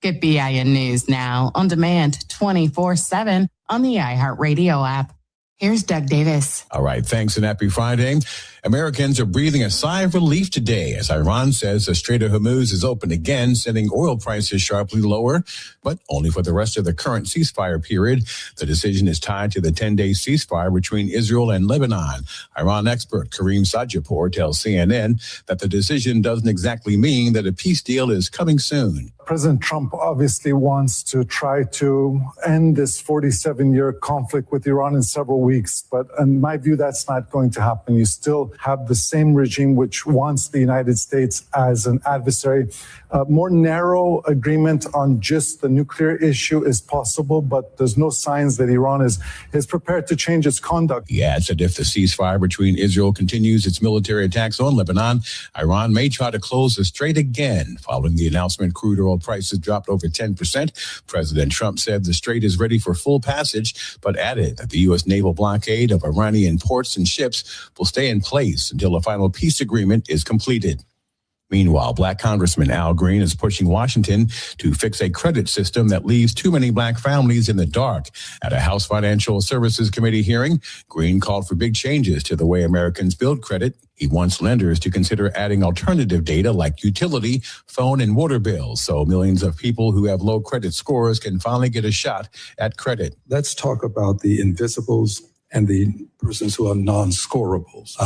Get BIN News now on demand 24/7 on the iHeartRadio app. Here's Doug Davis. All right, thanks and happy Friday. Americans are breathing a sigh of relief today as Iran says the Strait of Hormuz is open again, sending oil prices sharply lower, but only for the rest of the current ceasefire period. The decision is tied to the 10-day ceasefire between Israel and Lebanon. Iran expert Kareem Sajipour tells CNN that the decision doesn't exactly mean that a peace deal is coming soon. President Trump obviously wants to try to end this 47-year conflict with Iran in several weeks. But in my view, that's not going to happen. You still have the same regime which wants the United States as an adversary. A more narrow agreement on just the nuclear issue is possible, but there's no signs that Iran is prepared to change its conduct. He adds that if the ceasefire between Israel continues its military attacks on Lebanon, Iran may try to close the strait again. Following the announcement, crude oil prices dropped over 10%. President Trump said the strait is ready for full passage, but added that the U.S. naval blockade of Iranian ports and ships will stay in place until a final peace agreement is completed. Meanwhile, Black Congressman Al Green is pushing Washington to fix a credit system that leaves too many Black families in the dark. At a House Financial Services Committee hearing, Green called for big changes to the way Americans build credit. He wants lenders to consider adding alternative data like utility, phone, and water bills so millions of people who have low credit scores can finally get a shot at credit. Let's talk about the invisibles and the persons who are non-scorables.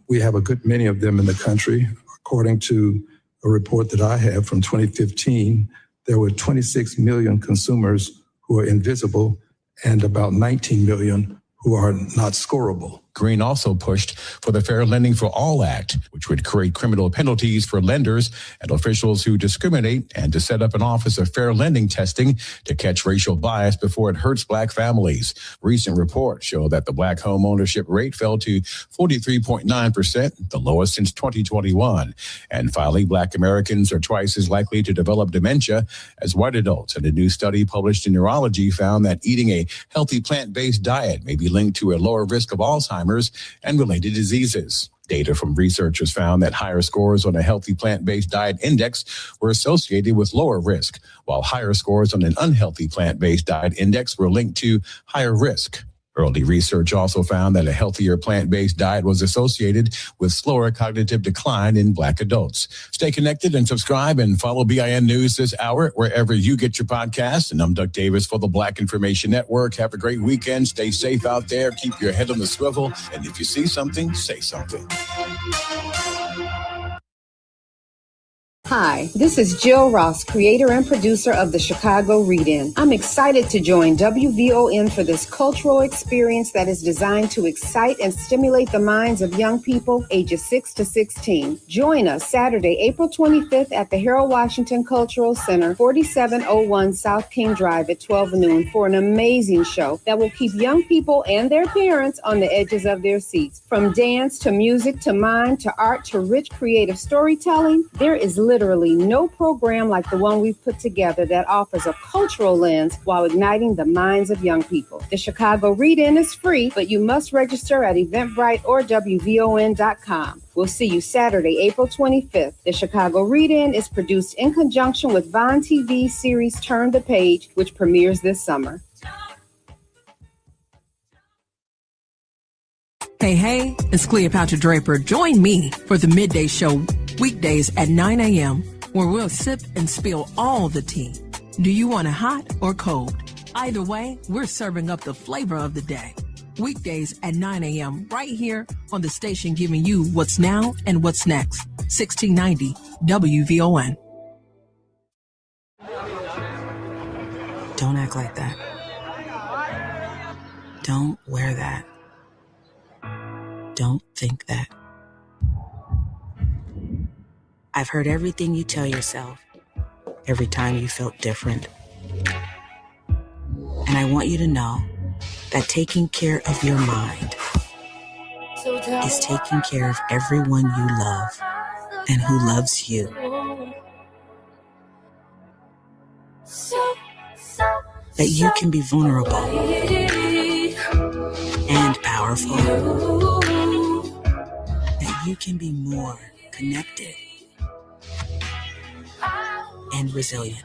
We have a good many of them in the country. According to a report that I have from 2015, there were 26 million consumers who are invisible and about 19 million who are not scorable. Green also pushed for the Fair Lending for All Act, which would create criminal penalties for lenders and officials who discriminate, and to set up an office of fair lending testing to catch racial bias before it hurts Black families. Recent reports show that the Black home ownership rate fell to 43.9%, the lowest since 2021. And finally, Black Americans are twice as likely to develop dementia as white adults. And a new study published in Neurology found that eating a healthy plant-based diet may be linked to a lower risk of Alzheimer's and related diseases. Data from researchers found that higher scores on a healthy plant-based diet index were associated with lower risk, while higher scores on an unhealthy plant-based diet index were linked to higher risk. Early research also found that a healthier plant-based diet was associated with slower cognitive decline in Black adults. Stay connected and subscribe and follow BIN News this hour wherever you get your podcasts. And I'm Doug Davis for the Black Information Network. Have a great weekend. Stay safe out there. Keep your head on the swivel. And if you see something, say something. Hi, this is Jill Ross, creator and producer of the Chicago Read-In. I'm excited to join WVON for this cultural experience that is designed to excite and stimulate the minds of young people ages 6 to 16. Join us Saturday, April 25th at the Harold Washington Cultural Center, 4701 South King Drive at 12 noon for an amazing show that will keep young people and their parents on the edges of their seats. From dance to music to mime to art to rich creative storytelling, there is literally no program like the one we've put together that offers a cultural lens while igniting the minds of young people. The Chicago Read-In is free, but you must register at Eventbrite or WVON.com. We'll see you Saturday, April 25th. The Chicago Read-In is produced in conjunction with Vine TV series Turn the Page, which premieres this summer. Hey, it's Cleopatra Draper. Join me for the Midday Show weekdays at 9 a.m. where we'll sip and spill all the tea. Do you want it hot or cold? Either way, we're serving up the flavor of the day. Weekdays at 9 a.m. right here on the station giving you what's now and what's next. 1690 WVON. Don't act like that. Don't wear that. Don't think that. I've heard everything you tell yourself every time you felt different. And I want you to know that taking care of your mind is taking care of everyone you love and who loves you. That you can be vulnerable and powerful. That you can be more connected and resilient.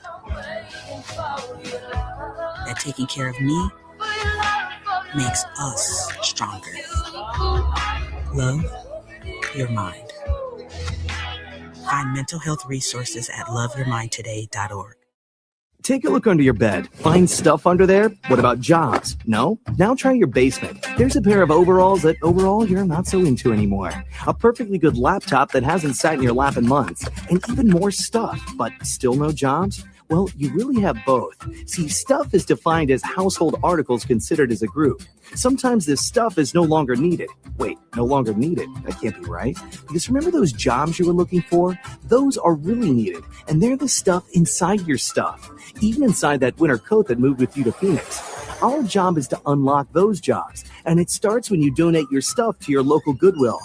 That taking care of me makes us stronger. Love your mind. Find mental health resources at loveyourmindtoday.org. Take a look under your bed. Find stuff under there? What about jobs? No? Now try your basement. There's a pair of overalls that overall you're not so into anymore. A perfectly good laptop that hasn't sat in your lap in months. And even more stuff, but still no jobs? Well, you really have both. See, stuff is defined as household articles considered as a group. Sometimes this stuff is no longer needed. Wait, no longer needed? That can't be right. Because remember those jobs you were looking for? Those are really needed, and they're the stuff inside your stuff. Even inside that winter coat that moved with you to Phoenix. Our job is to unlock those jobs, and it starts when you donate your stuff to your local Goodwill.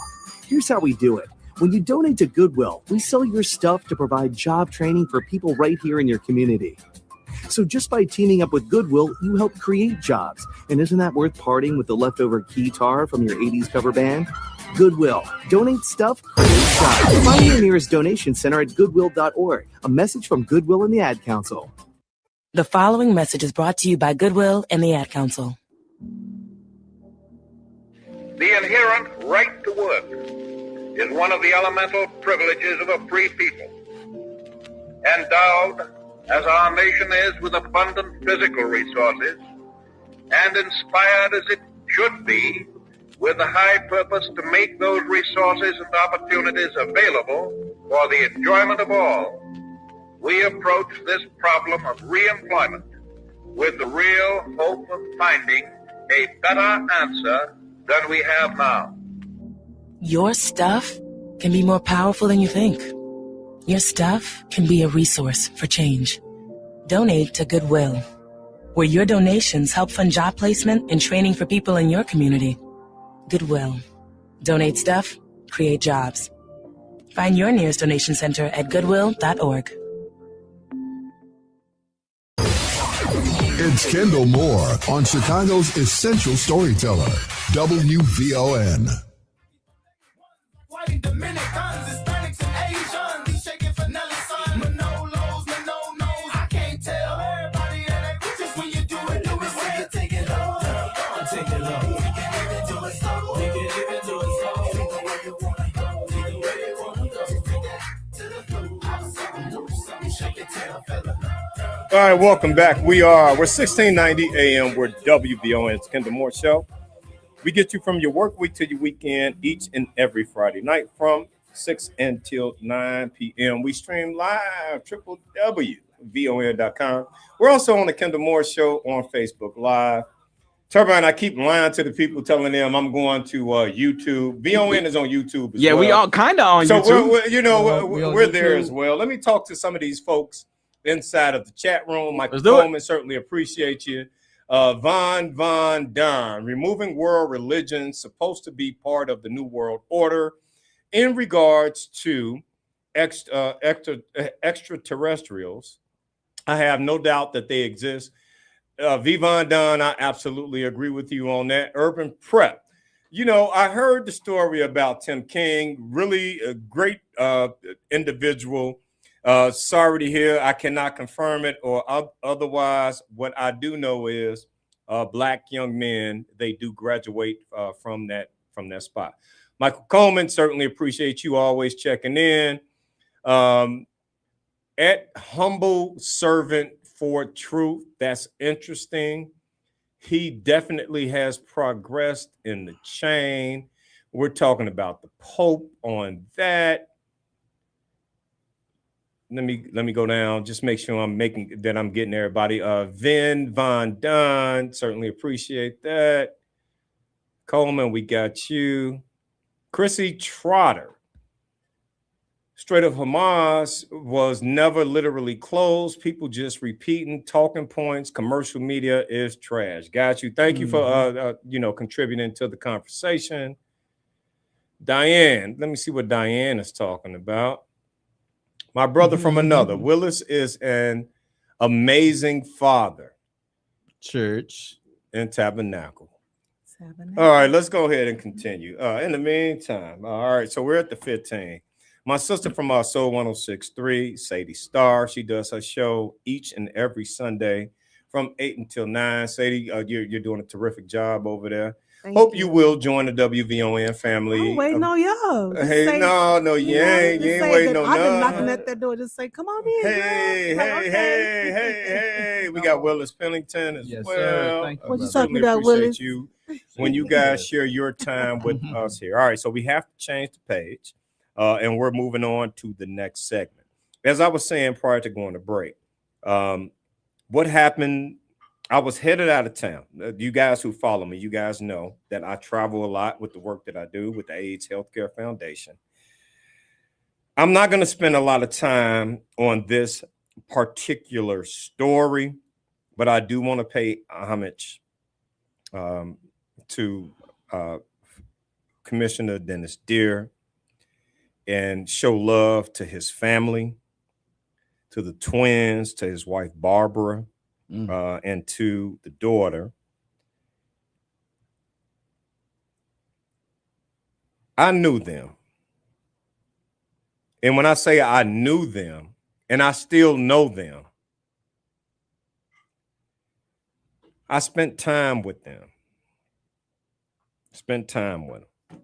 Here's how we do it. When you donate to Goodwill, we sell your stuff to provide job training for people right here in your community. So just by teaming up with Goodwill, you help create jobs. And isn't that worth parting with the leftover keytar from your 80s cover band? Goodwill. Donate stuff, create jobs. Find your nearest donation center at goodwill.org. A message from Goodwill and the Ad Council. The following message is brought to you by Goodwill and the Ad Council. The inherent right to work is one of the elemental privileges of a free people. Endowed, as our nation is, with abundant physical resources, and inspired as it should be with the high purpose to make those resources and opportunities available for the enjoyment of all, we approach this problem of reemployment with the real hope of finding a better answer than we have now. Your stuff can be more powerful than you think. Your stuff can be a resource for change. Donate to Goodwill, where your donations help fund job placement and training for people in your community. Goodwill. Donate stuff, create jobs. Find your nearest donation center at goodwill.org. It's Kendall Moore on Chicago's Essential Storyteller, WVON. All right, welcome back. We're 1690 AM. We're WVON. It's Kendall Moore Show. We get you from your work week to your weekend each and every Friday night from 6 until 9 p.m. We stream live, www.von.com. We're also on the Kendall Moore Show on Facebook Live. Turbine, I keep lying to the people, telling them I'm going to YouTube. VON is on YouTube as well. We all kind of on YouTube. So we're there as well. Let me talk to some of these folks inside of the chat room. Michael Coleman, certainly appreciate you. Von Don, removing world religions, supposed to be part of the New World Order in regards to extraterrestrials. I have no doubt that they exist. Vivon Don, I absolutely agree with you on that. Urban Prep. I heard the story about Tim King, really a great individual. Sorry to hear I cannot confirm it or otherwise. What I do know is black young men, they do graduate from that spot. Michael Coleman, certainly appreciate you always checking in. At Humble Servant for Truth, that's interesting. He definitely has progressed in the chain. We're talking about the Pope on that. Let me go down. Just make sure I'm getting everybody. Vin Von Dunn, certainly appreciate that. Coleman, we got you. Chrissy Trotter. Strait of Hamas was never literally closed. People just repeating talking points. Commercial media is trash. Got you. Thank you for contributing to the conversation. Diane, let me see what Diane is talking about. My brother from another. Willis is an amazing father. Church and tabernacle. All right, let's go ahead and continue. In the meantime, all right, so we're at the 15. My sister from Soul 106.3, Sadie Starr, she does her show each and every Sunday from 8 until 9. Sadie, you're doing a terrific job over there. Hope you will join the WVON family. I'm waiting on y'all. Hey, no, you ain't waiting on I've been none. knocking at that door. Just say, come on in. Hey. We got Willis Pennington as well. Sir. Thank you. What you Certainly talking about, appreciate Willis? you when you guys share your time with us here. All right, so we have to change the page, and we're moving on to the next segment. As I was saying prior to going to break, what happened? I was headed out of town. You guys who follow me, you guys know that I travel a lot with the work that I do with the AIDS Healthcare Foundation. I'm not going to spend a lot of time on this particular story, but I do want to pay homage to Commissioner Dennis Deere and show love to his family, to the twins, to his wife, Barbara, and to the daughter. I knew them. And when I say I knew them, and I still know them, I spent time with them. Spent time with them.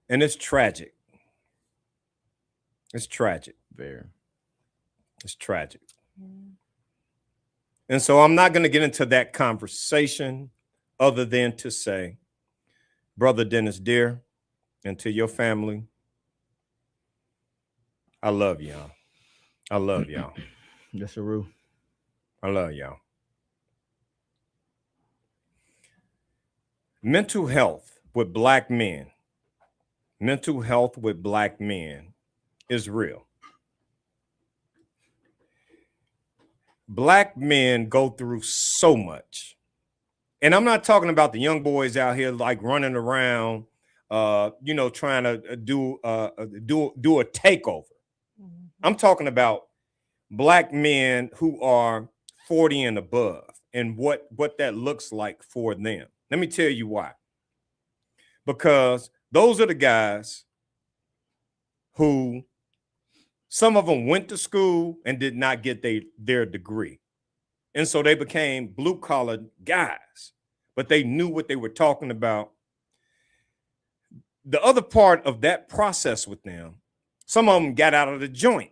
And it's tragic. It's tragic. Very. It's tragic. And so I'm not going to get into that conversation other than to say, Brother Dennis Dear, and to your family, I love y'all. I love y'all. Yes, sir. I love y'all. Mental health with black men. Mental health with black men is real. Black men go through so much. And I'm not talking about the young boys out here like running around, trying to do a takeover. Mm-hmm. I'm talking about black men who are 40 and above and what that looks like for them. Let me tell you why. Because those are the guys who some of them went to school and did not get their degree. And so they became blue-collar guys, but they knew what they were talking about. The other part of that process with them, some of them got out of the joint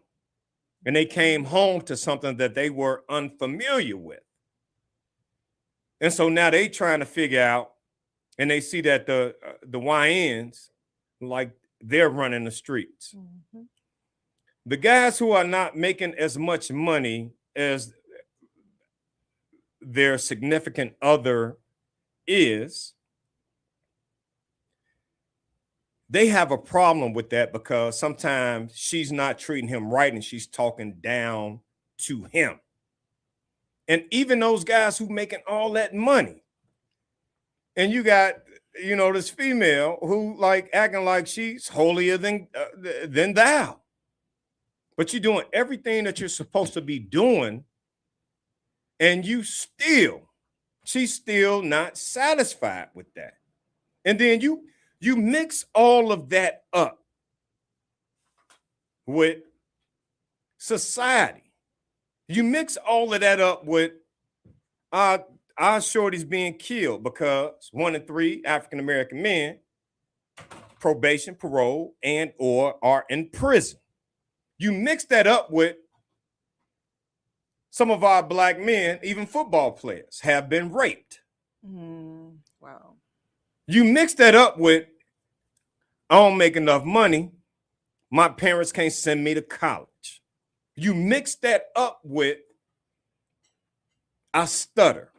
and they came home to something that they were unfamiliar with. And so now they trying to figure out, and they see that the YNs, like they're running the streets. Mm-hmm. The guys who are not making as much money as their significant other is, they have a problem with that because sometimes she's not treating him right and she's talking down to him. And even those guys who making all that money, and you got, this female who like acting like she's holier than thou, but you're doing everything that you're supposed to be doing, and she's still not satisfied with that. And then you mix all of that up with society. You mix all of that up with our shorties being killed because 1 in 3 African-American men, probation, parole, and or are in prison. You mix that up with some of our black men, even football players, have been raped. Wow. You mix that up with, I don't make enough money. My parents can't send me to college. You mix that up with, I stutter.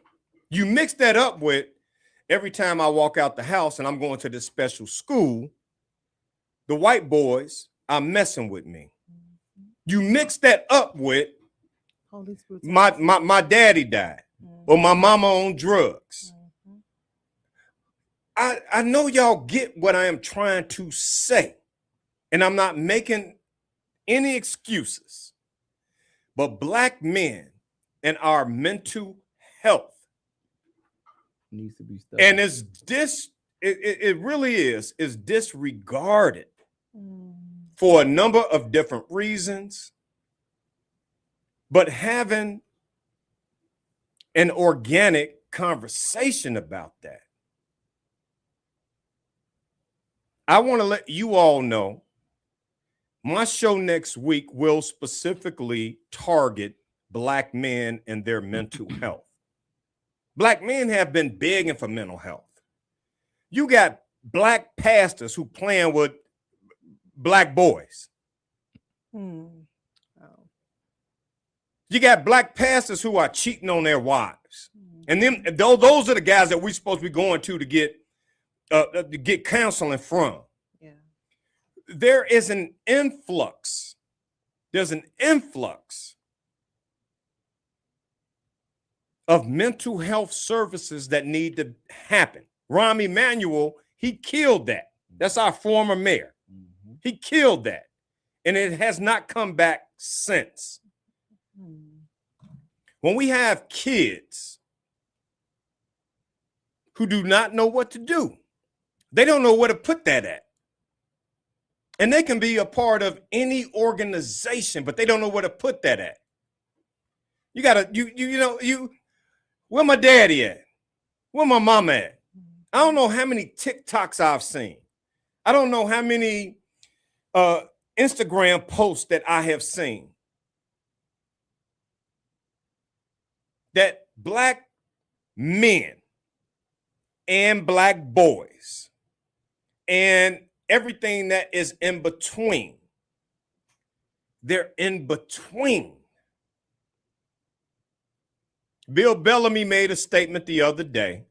You mix that up with, every time I walk out the house and I'm going to this special school, the white boys are messing with me. You mix that up with, my daddy died, or my mama on drugs. I know y'all get what I am trying to say, and I'm not making any excuses, but black men and our mental health needs to be studied. And it really is disregarded for a number of different reasons, but having an organic conversation about that. I want to let you all know my show next week will specifically target black men and their mental health. Black men have been begging for mental health. You got black pastors who playing with black boys. You got black pastors who are cheating on their wives. And then those are the guys that we're supposed to be going to get counseling from. Yeah. There is an influx. There's an influx of mental health services that need to happen. Rahm Emanuel, he killed that. That's our former mayor. Mm-hmm. He killed that. And it has not come back since. When we have kids who do not know what to do. They don't know where to put that at. And they can be a part of any organization, but they don't know where to put that at. You gotta, where my daddy at? Where my mama at? I don't know how many TikToks I've seen. I don't know how many Instagram posts that I have seen that Black men and Black boys and everything that is in between, they're in between. Bill Bellamy made a statement the other day,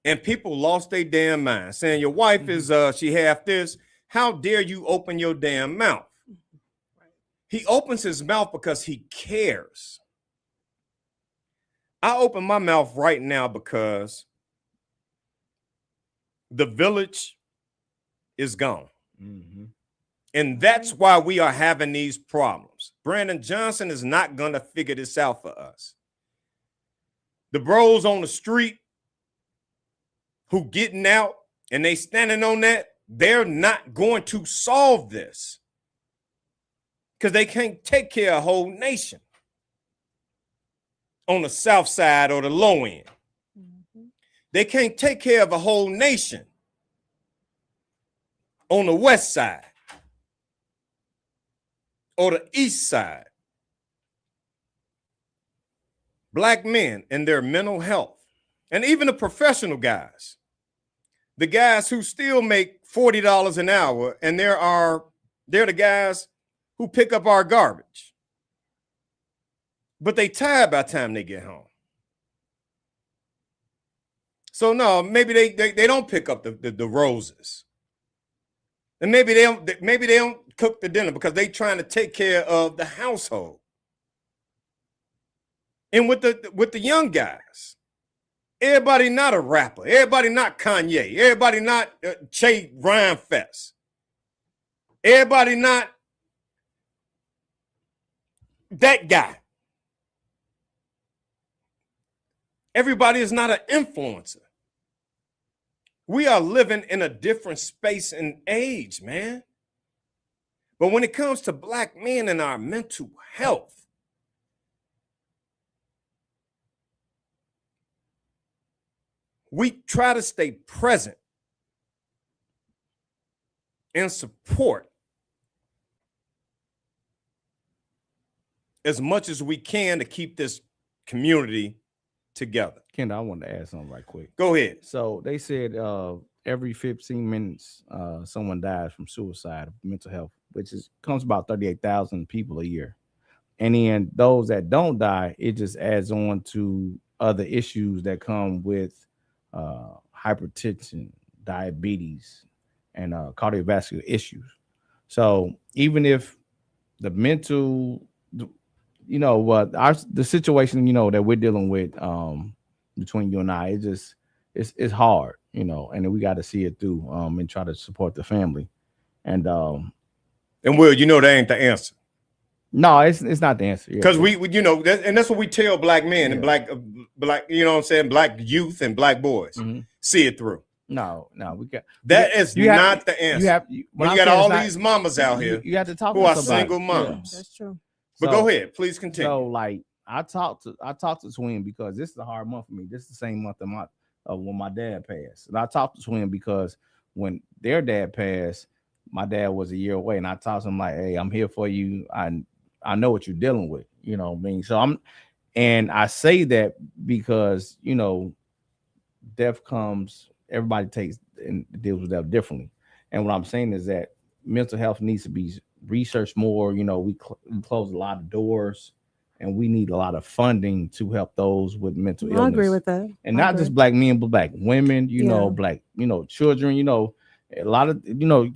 and people lost their damn mind, saying your wife is she half this. How dare you open your damn mouth? He opens his mouth because he cares. I open my mouth right now because the village is gone. And that's why we are having these problems. Brandon Johnson is not going to figure this out for us. The bros on the street who getting out and they standing on that, they're not going to solve this because they can't take care of a whole nation on the south side or the low end. They can't take care of a whole nation on the west side or the east side. Black men and their mental health, and even the professional guys, the guys who still make $40 an hour, and they're the guys who pick up our garbage, but they tired by the time they get home. So no, maybe they don't pick up the roses, and maybe they don't cook the dinner because they trying to take care of the household. And with the young guys, everybody not a rapper, everybody not Kanye, everybody not Che Rhymefest, everybody not that guy. Everybody is not an influencer. We are living in a different space and age, man. But when it comes to Black men and our mental health, we try to stay present and support as much as we can to keep this community together. Kendall, I wanted to add something right quick. Go ahead. So they said every 15 minutes someone dies from suicide, mental health, which comes about 38,000 people a year. And then those that don't die, it just adds on to other issues that come with hypertension, diabetes, and cardiovascular issues. So even if the mental, the situation, that we're dealing with between you and I, it's hard, and we got to see it through and try to support the family. And Will, that ain't the answer. No, it's not the answer. Because we and that's what we tell Black men and black, Black youth and Black boys. See it through. No, we got that is not the answer. You got all these mamas out here you have to talk who to are somebody. single moms. Yeah, that's true. But go ahead, please continue. So, like, I talked to Twin because this is a hard month for me. This is the same month when my dad passed, and I talked to Twin because when their dad passed, my dad was a year away, and I talked to him like, "Hey, I'm here for you. I know what you're dealing with, you know what I mean?" So I say that because, death comes, everybody takes and deals with that differently. And what I'm saying is that mental health needs to be researched more. We close a lot of doors, and we need a lot of funding to help those with mental illness. I agree with that. And not just Black men, but Black women, Black, children, a lot of,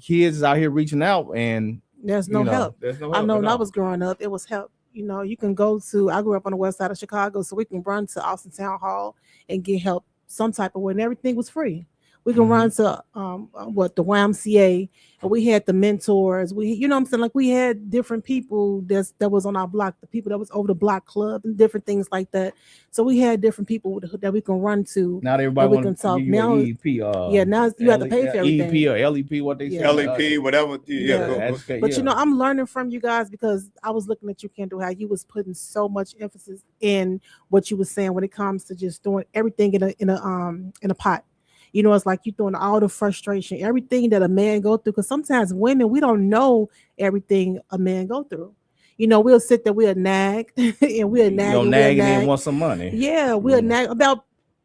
kids out here reaching out, and there's no help. There's no help. I know when I was growing up, it was help. You can go to, I grew up on the west side of Chicago, so we can run to Austin Town Hall and get help some type of way, and everything was free. We can run to the YMCA, and we had the mentors. We, you know what I'm saying? Like we had different people that was on our block, the people that was over the block club and different things like that. So we had different people that we can run to. Not everybody we want can to talk give you now. an EEP. Yeah, now you have to pay for everything. EEP or LEP, what they say. LEP, whatever. But you know, I'm learning from you guys because I was looking at you, Kendall, how you was putting so much emphasis in what you was saying when it comes to just doing everything in a pot. You know, it's like you throwing all the frustration, everything that a man go through. Because sometimes women, we don't know everything a man go through. You know, we'll sit there, we'll nag, and we'll nag, and nag and then want some money. Yeah, we'll nag about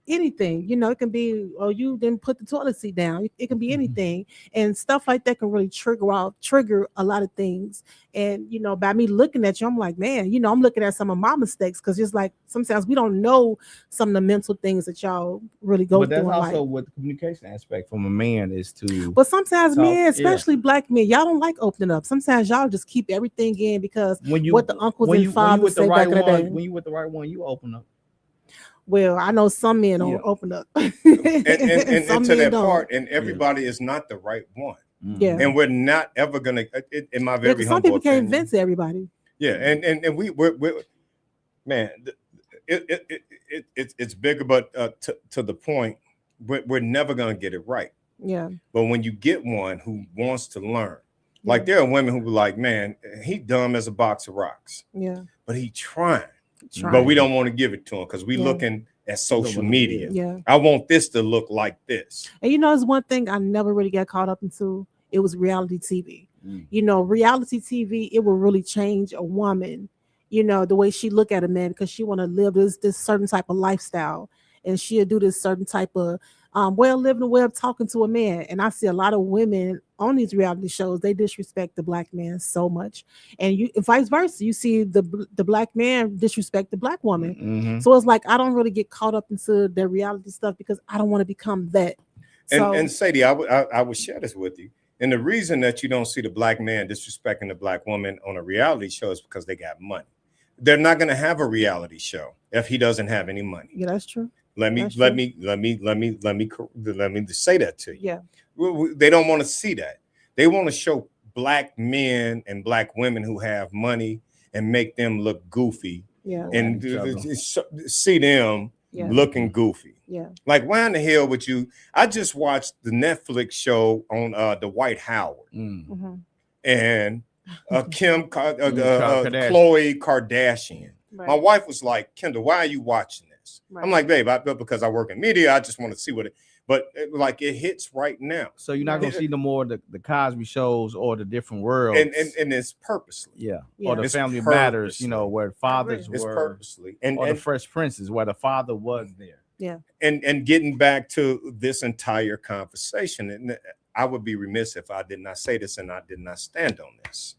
anything. You know, it can be, oh, you didn't put the toilet seat down. It can be anything, and stuff like that can really trigger a lot of things. And you know, by me looking at you, I'm like, man, you know, I'm looking at some of my mistakes because just like sometimes we don't know some of the mental things that y'all really go But through. that's in also life. what the communication aspect from a man is to. But sometimes talk, men, especially black men, y'all don't like opening up. Sometimes y'all just keep everything in because what the uncles and fathers say back in the day. When you with the right one, you open up. Well, I know some men don't open up. and Some to men that don't. part, and everybody is not the right one. Yeah. And we're not ever gonna. In my Yeah, very 'cause humble some people can't opinion. convince everybody. Yeah, and we're man, it's bigger, but to the point, we're never gonna get it right. Yeah. But when you get one who wants to learn, like there are women who be like, man, he dumb as a box of rocks, Yeah. but he trying. Trying. But we don't want to give it to him because we Yeah. looking at social media. Yeah. I want this to look like this. And you know, it's one thing I never really got caught up into. It was reality TV. Mm. You know, reality TV, it will really change a woman, you know, the way she look at a man because she want to live this certain type of lifestyle. And she'll do this certain type of way of living, way of talking to a man. And I see a lot of women on these reality shows, they disrespect the black man so much. And you vice versa. You see the black man disrespect the black woman. Mhm. So it's like I don't really get caught up into their reality stuff because I don't want to become that. So, And Sadie, I would share this with you. And the reason that you don't see the black man disrespecting the black woman on a reality show is because they got money. They're not going to have a reality show if he doesn't have any money. yeah, that's true. Let me That's let true. me let me let me let me let me say that to you. Yeah. They don't want to see that. They want to show black men and black women who have money and make them look goofy. Yeah. And see them Yeah. looking goofy. Yeah. Like, why in the hell would you? I just watched the Netflix show on Dwight Howard Mhm. and Kardashian. Khloe Kardashian. Right. My wife was like, Kendall, why are you watching this? Right. I'm like, babe, because I work in media, I just want to see what it. But it hits right now. So you're not gonna see no more the Cosby shows or the different worlds. And it's purposely. Yeah. Yeah. Or the It's Family Matters, you know, purposely. where fathers It's were, purposely. And or the Fresh Princes, where the father was there. Yeah. and getting back to this entire conversation, and I would be remiss if I did not say this and I did not stand on this.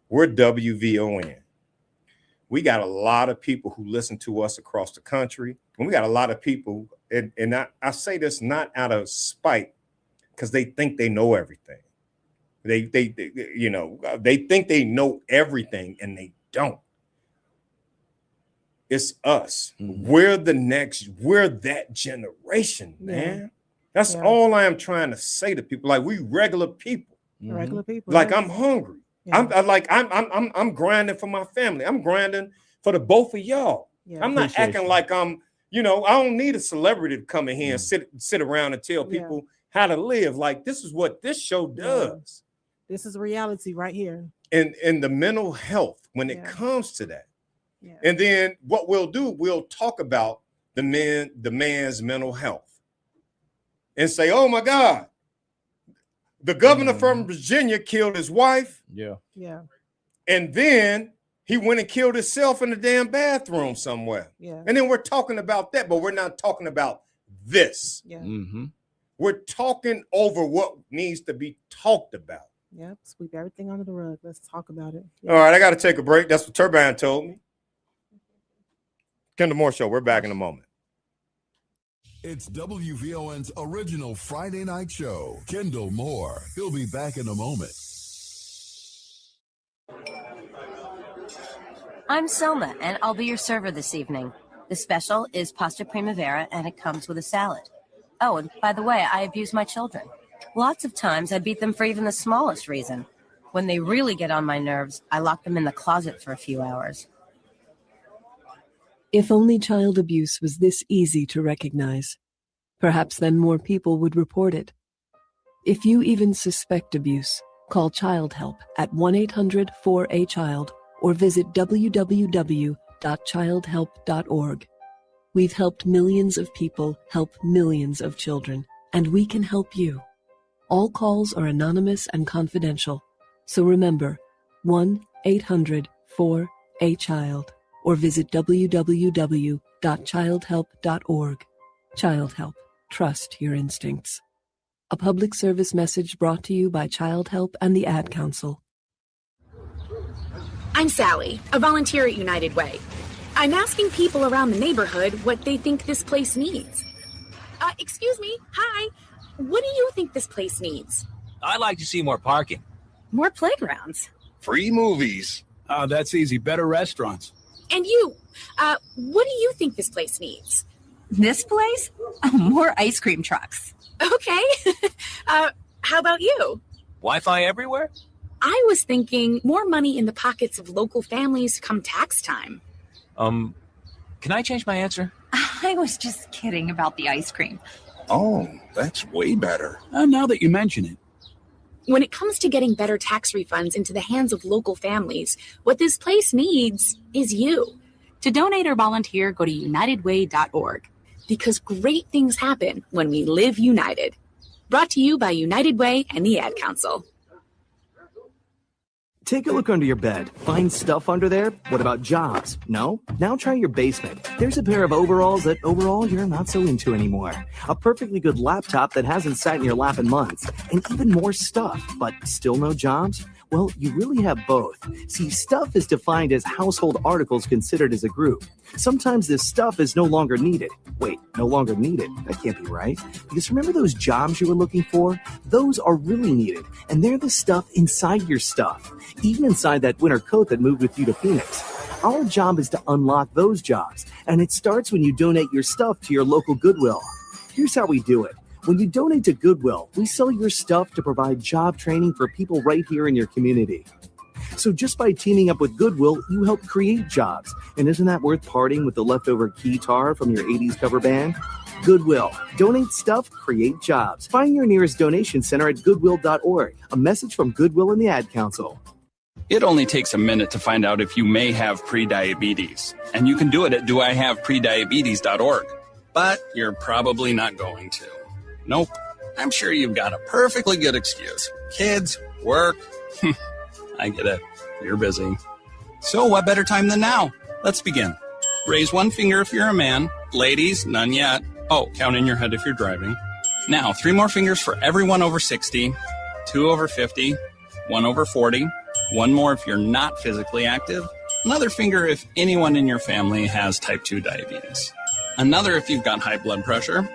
We're WVON. We got a lot of people who listen to us across the country, and we got a lot of people, and I say this not out of spite, because they think they know everything. They think they know everything, and they don't. It's us. We're that generation, man. That's all I am trying to say to people. Like, we regular people. Regular people. Like, yes. I'm hungry. Yeah. I'm grinding for my family. I'm grinding for the both of y'all. Yeah. I'm not Appreciate acting you. like I don't need a celebrity to come in here and sit around and tell Yeah. people how to live. Like, this is what this show does. This is reality right here. And the mental health when it Yeah. comes to that. Yeah. And then what we'll do, we'll talk about the man's mental health and say, oh my God, the governor from Virginia killed his wife. Yeah. Yeah. And then he went and killed himself in the damn bathroom somewhere. Yeah. And then we're talking about that, but we're not talking about this. Yeah. Mm-hmm. We're talking over what needs to be talked about. Yep. Sweep everything under the rug. Let's talk about it. All right, I got to take a break. That's what Turbine told me. Kendall Moore Show. We're back in a moment. It's WVON's original Friday night show. Kendall Moore. He'll be back in a moment. I'm Selma, and I'll be your server this evening. The special is pasta primavera, and it comes with a salad. Oh, and by the way, I abuse my children. Lots of times I beat them for even the smallest reason. When they really get on my nerves, I lock them in the closet for a few hours. If only child abuse was this easy to recognize, perhaps then more people would report it. If you even suspect abuse, call Child Help at 1-800-4A-CHILD or visit www.childhelp.org. We've helped millions of people help millions of children, and we can help you. All calls are anonymous and confidential, so remember 1-800-4A-CHILD or visit www.childhelp.org. Child Help. Trust your instincts. A public service message brought to you by Child Help and the Ad Council. I'm Sally, a volunteer at United Way. I'm asking people around the neighborhood what they think this place needs. Excuse me, hi. What do you think this place needs? I'd like to see more parking. More playgrounds. Free movies. That's easy. Better restaurants. And you, what do you think this place needs? This place? More ice cream trucks. Okay. How about you? Wi-Fi everywhere? I was thinking more money in the pockets of local families come tax time. Can I change my answer? I was just kidding about the ice cream. Oh, that's way better. Now that you mention it. When it comes to getting better tax refunds into the hands of local families, what this place needs is you. To donate or volunteer, go to unitedway.org. Because great things happen when we live united. Brought to you by United Way and the Ad Council. Take a look under your bed. Find stuff under there? What about jobs? No? Now try your basement. There's a pair of overalls that overall you're not so into anymore. A perfectly good laptop that hasn't sat in your lap in months. And even more stuff, but still no jobs? Well, you really have both. See, stuff is defined as household articles considered as a group. Sometimes this stuff is no longer needed. Wait, no longer needed? That can't be right. Because remember those jobs you were looking for? Those are really needed, and they're the stuff inside your stuff. Even inside that winter coat that moved with you to Phoenix. Our job is to unlock those jobs, and it starts when you donate your stuff to your local Goodwill. Here's how we do it. When you donate to Goodwill, we sell your stuff to provide job training for people right here in your community. So just by teaming up with Goodwill, you help create jobs. And isn't that worth parting with the leftover guitar from your 80s cover band? Goodwill. Donate stuff, create jobs. Find your nearest donation center at goodwill.org. A message from Goodwill and the Ad Council. It only takes a minute to find out if you may have prediabetes. And you can do it at doihaveprediabetes.org. But you're probably not going to. Nope. I'm sure you've got a perfectly good excuse. Kids, work. I get it. You're busy. So what better time than now? Let's begin. Raise one finger if you're a man. Ladies, none yet. Oh, count in your head if you're driving. Now, 3 more fingers for everyone over 60, 2 over 50, 1 over 40, 1 more if you're not physically active, another finger if anyone in your family has type 2 diabetes, another if you've got high blood pressure.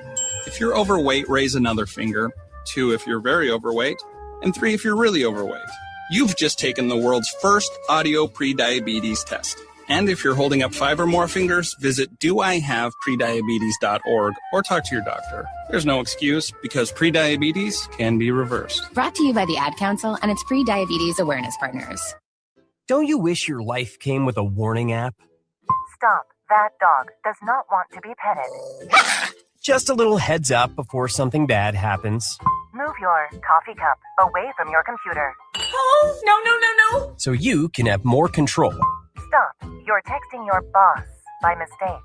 If you're overweight, raise another finger, 2 if you're very overweight, and 3 if you're really overweight. You've just taken the world's first audio prediabetes test. And if you're holding up 5 or more fingers, visit doihaveprediabetes.org or talk to your doctor. There's no excuse because prediabetes can be reversed. Brought to you by the Ad Council and its pre-diabetes awareness partners. Don't you wish your life came with a warning app? Stop. That dog does not want to be petted. Just a little heads up before something bad happens. Move your coffee cup away from your computer. Oh, no. So you can have more control. Stop. You're texting your boss by mistake.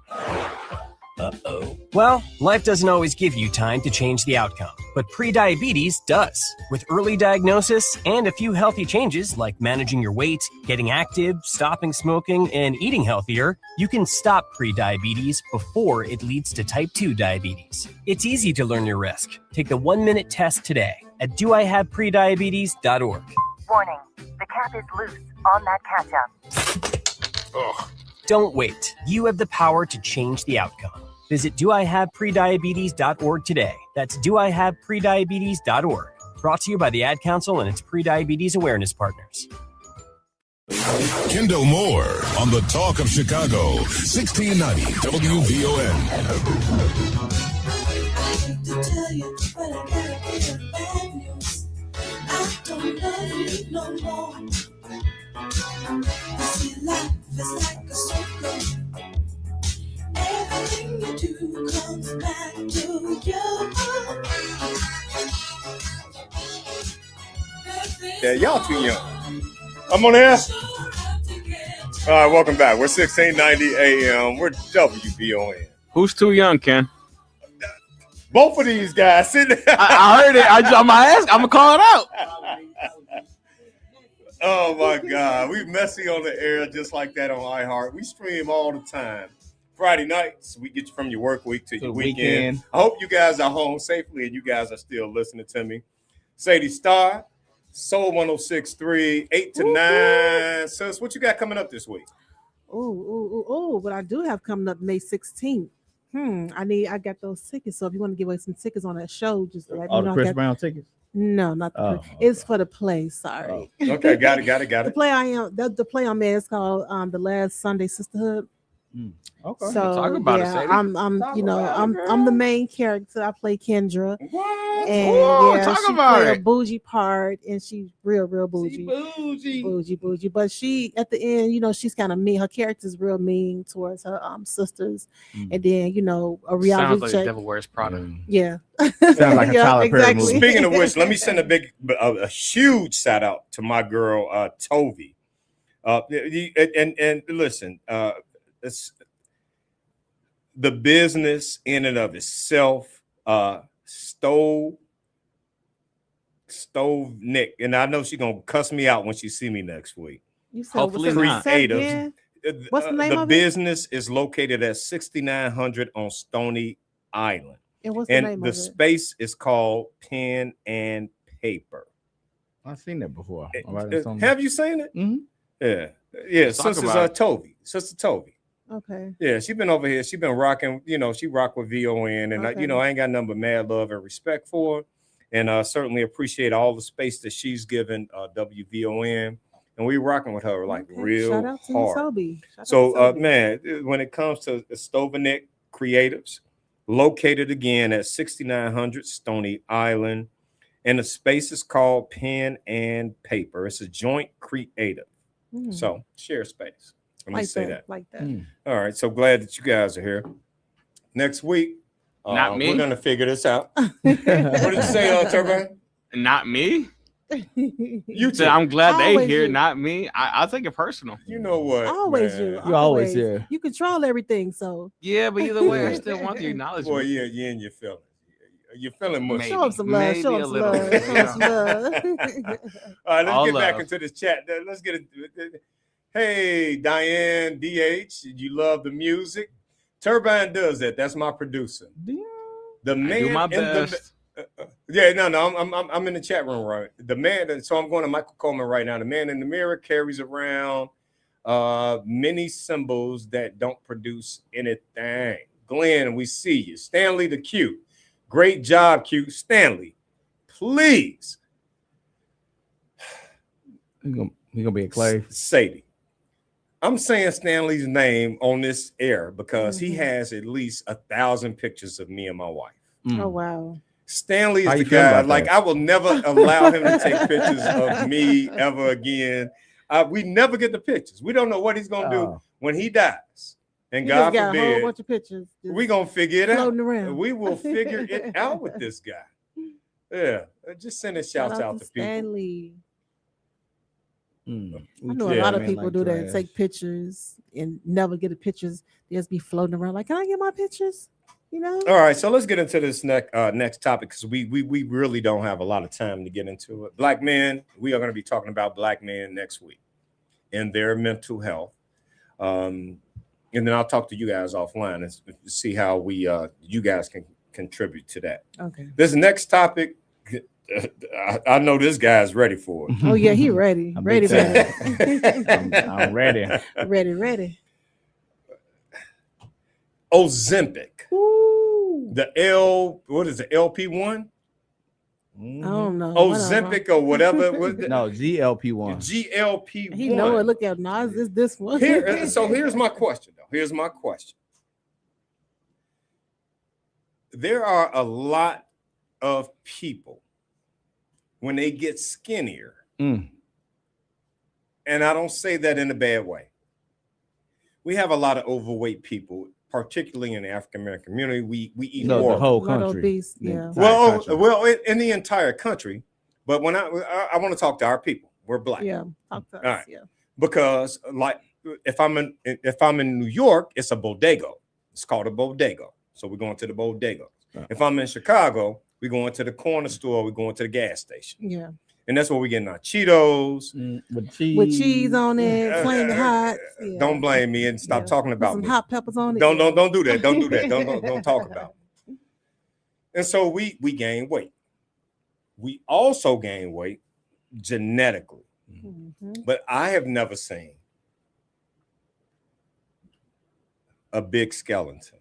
Uh-oh. Well, life doesn't always give you time to change the outcome, but prediabetes does. With early diagnosis and a few healthy changes like managing your weight, getting active, stopping smoking, and eating healthier, you can stop prediabetes before it leads to type 2 diabetes. It's easy to learn your risk. Take the 1-minute test today at doihaveprediabetes.org. Warning. The cap is loose on that catch-up. Ugh. Don't wait. You have the power to change the outcome. Visit doihaveprediabetes.org today. That's doihaveprediabetes.org. Brought to you by the Ad Council and its pre-diabetes awareness partners. Kendall Moore on the Talk of Chicago, 1690 WVON. tell you, but I gotta give you bad news. I don't love you no more. You see, life is like a circle. Everything you do comes back to you. Yeah, y'all too young. I'm on air. All right, welcome back. We're 1690 AM. We're WVON. Who's too young, Ken? Both of these guys sitting there. I heard it. I'm gonna call it out. Oh my God, we messy on the air just like that on iHeart. We stream all the time. Friday nights, we get you from your work week to your weekend. I hope you guys are home safely and you guys are still listening to me. Sadie Starr, Soul 106.3, 8 to 9. Sis, what you got coming up this week? What I do have coming up May 16th. I got those tickets. So if you want to give away some tickets on that show, just let me know. Chris Brown tickets? No, not the play. It's for the play. Sorry. Okay, got it. The play the play I'm in is called The Last Sunday Sisterhood. Okay. So talk about it, Sadie. I'm the main character. I play Kendra. What? And talk she about play it. a bougie part, and she's real bougie. Bougie. But she at the end, she's kind of mean. Her character's real mean towards her sisters, and then a reality Sounds like check. Devil Wears Prada. Yeah. Sounds like a Tyler Perry movie. Speaking of which, let me send a huge shout out to my girl Tovi. And listen, it's the business in and of itself. Stove Nick, and I know she's gonna cuss me out when she see me next week. Hopefully not. Creative. What's the name the of it? business is located at 6900 on Stony Island. And what's the name of it? Space is called Pen and Paper. I've seen that before. Have you seen it? Mm-hmm. Yeah. Sister Tovi. Sister Tovi. Okay. Yeah, she's been over here. She's been rocking. She rock with VON, and Okay. I ain't got nothing but mad love and respect for her, and certainly appreciate all the space that she's given WVON, and we rocking with her like real Shout out to hard. Toby. So, man, when it comes to Stovanik Creatives, located again at 6900 Stony Island, and the space is called Pen and Paper. It's a joint creative, so share space. Let me say that. Like that. All right. So glad that you guys are here. Next week, Not me. We're going to figure this out. What did you say, Turbine? Not me. You said I'm glad they Always here, you. not me. I'll take it personal. You know what? Always man? you. You always here. You control everything. So Yeah, but either way, I still want the acknowledgement. Boy, yeah, you're in your feelings. You're feeling mushy. show him some love. Maybe Show a him some little. love. Show him some love. All right, let's All get back love. into this chat. Let's get it. Hey, Diane, DH, you love the music. Turbine does that. That's my producer. The man. I do my in best. I'm in the chat room, right? The man. So I'm going to Michael Coleman right now. The man in the mirror carries around many symbols that don't produce anything. Glenn, we see you. Stanley the Cute. Great job, Cute. Stanley, please. He's gonna be a Clay. Sadie. I'm saying Stanley's name on this air because he has at least 1,000 pictures of me and my wife. Oh wow. Stanley How is you the feel guy. about Like that? I will never allow him to take pictures of me ever again. We never get the pictures. We don't know what he's gonna do when he dies. And You God just got a whole forbid, bunch of pictures. we're gonna figure it out. floating around. We will figure it out with this guy. Yeah, just sending shouts out to people. Stanley. Mm. I know a lot of people do that. Take pictures and never get the pictures. They just be floating around like, can I get my pictures? All right, so let's get into this next topic because we really don't have a lot of time to get into it. Black men, we are going to be talking about black men next week and their mental health. And then I'll talk to you guys offline and see how we you guys can contribute to that. Okay. This next topic, I know this guy's ready for it. Oh yeah, he ready. Ready, ready. I'm ready. Ready. Ozempic. What is it? LP1? I don't know. Ozempic or whatever. No, GLP-1. GLP-1. He know it. Look at Nas. Is this one? So here's my question, though. Here's my question. There are a lot of people when they get skinnier, Mm. and I don't say that in a bad way. We have a lot of overweight people, particularly in the African American community. We eat No, more. the whole A lot of country. obese, The yeah. entire Well, country. in the entire country. But when I want to talk to our people, we're black. Yeah, talk to us. All right. Yeah. Because like if I'm in New York, it's a bodega. It's called a bodega. So we're going to the bodega. If I'm in Chicago, we're going to the corner store. We're going to the gas station. Yeah. And that's where we're getting our Cheetos with cheese. With cheese on it, flaming hot. Yeah. Don't blame me and stop talking Put about some me. hot peppers on it. Don't do that. Don't do that. Don't talk about it. And so we gain weight. We also gain weight genetically. Mm-hmm. But I have never seen a big skeleton.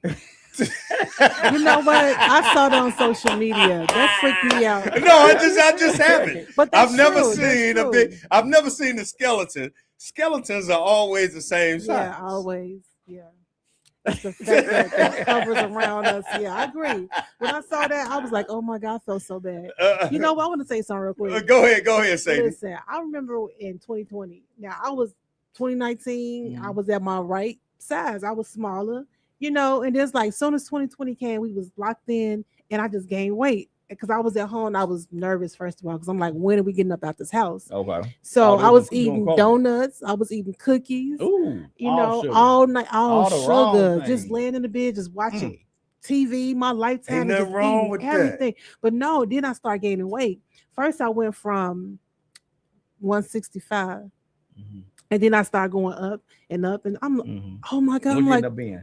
You know what? I saw that on social media. That freaked me out. No, I just haven't. But I've that's never true. That's seen a true. big. I've never seen a skeleton. Skeletons are always the same size. Yeah, always. Yeah. It's the fact that covers around us. Yeah, I agree. When I saw that, I was like, oh my God, I felt so bad. You know what? I want to say something real quick. Go ahead, Sadie. Listen, I remember in 2020. Now, I was 2019, I was at my right size. I was smaller, you know, and it's like, soon as 2020 came, we was locked in and I just gained weight. Because I was at home, I was nervous, first of all, because I'm like, when are we getting up out this house? Okay. So Oh, I was you doing eating coke. donuts. I was eating cookies. Ooh, you all know, sugar. all night, all All the wrong sugar. Just things. laying in the bed, just watching TV, my lifetime. Ain't and nothing just wrong eating with that. everything. But no, then I started gaining weight. First, I went from 165, and then I started going up, and I'm, oh my God, What I'm you like, end up being?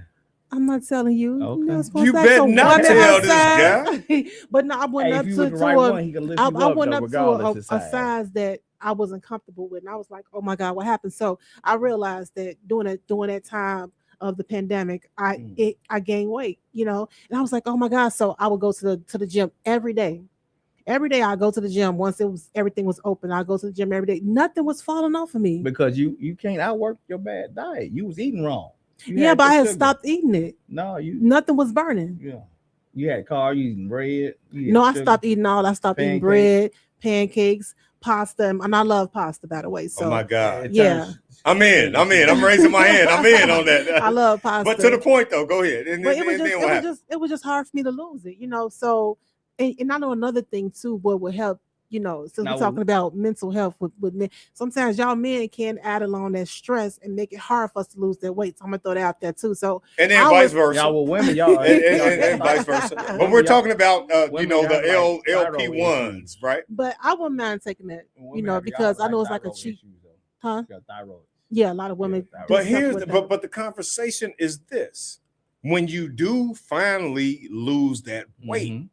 I'm not telling you. Okay. You're not supposed You to ask better a not woman tell her this size. But no, I went Hey, up if you to, with the right one, he can lift you I up, went though, up regardless to of a size. size that I wasn't comfortable with, and I was like, oh my God, what happened? So I realized that during that time of the pandemic, I gained weight, you know, and I was like, oh my God. So I would go to the gym every day. Every day I go to the gym. Once everything was open, I go to the gym every day. Nothing was falling off of me. Because you can't outwork your bad diet. You was eating wrong. You Yeah, had but the I had sugar. stopped eating it. No, you Nothing was burning. yeah. You had carbs, you eating bread. You No, had I sugar. stopped eating all. I stopped eating Pancakes. bread, pancakes, pasta, and I love pasta, by the way. So Oh my God. yeah. I'm in. I'm raising my hand. I'm in on that. I love pasta. But to the point though, go ahead. And But then it was just hard for me to lose it, you know. So and I know another thing too, what would help, you know, since Now, we're talking about mental health with men, sometimes y'all men can add along that stress and make it hard for us to lose that weight. So I'm gonna throw that out there too. So and then vice versa. Y'all with women, y'all and vice versa. But we're talking about you know, the LP1s, right? But I wouldn't mind taking that, you know, because I know it's like a cheat. Huh? You got thyroid. Yeah, a lot of women. do But stuff here's with the, that. but the conversation is this: when you do finally lose that weight,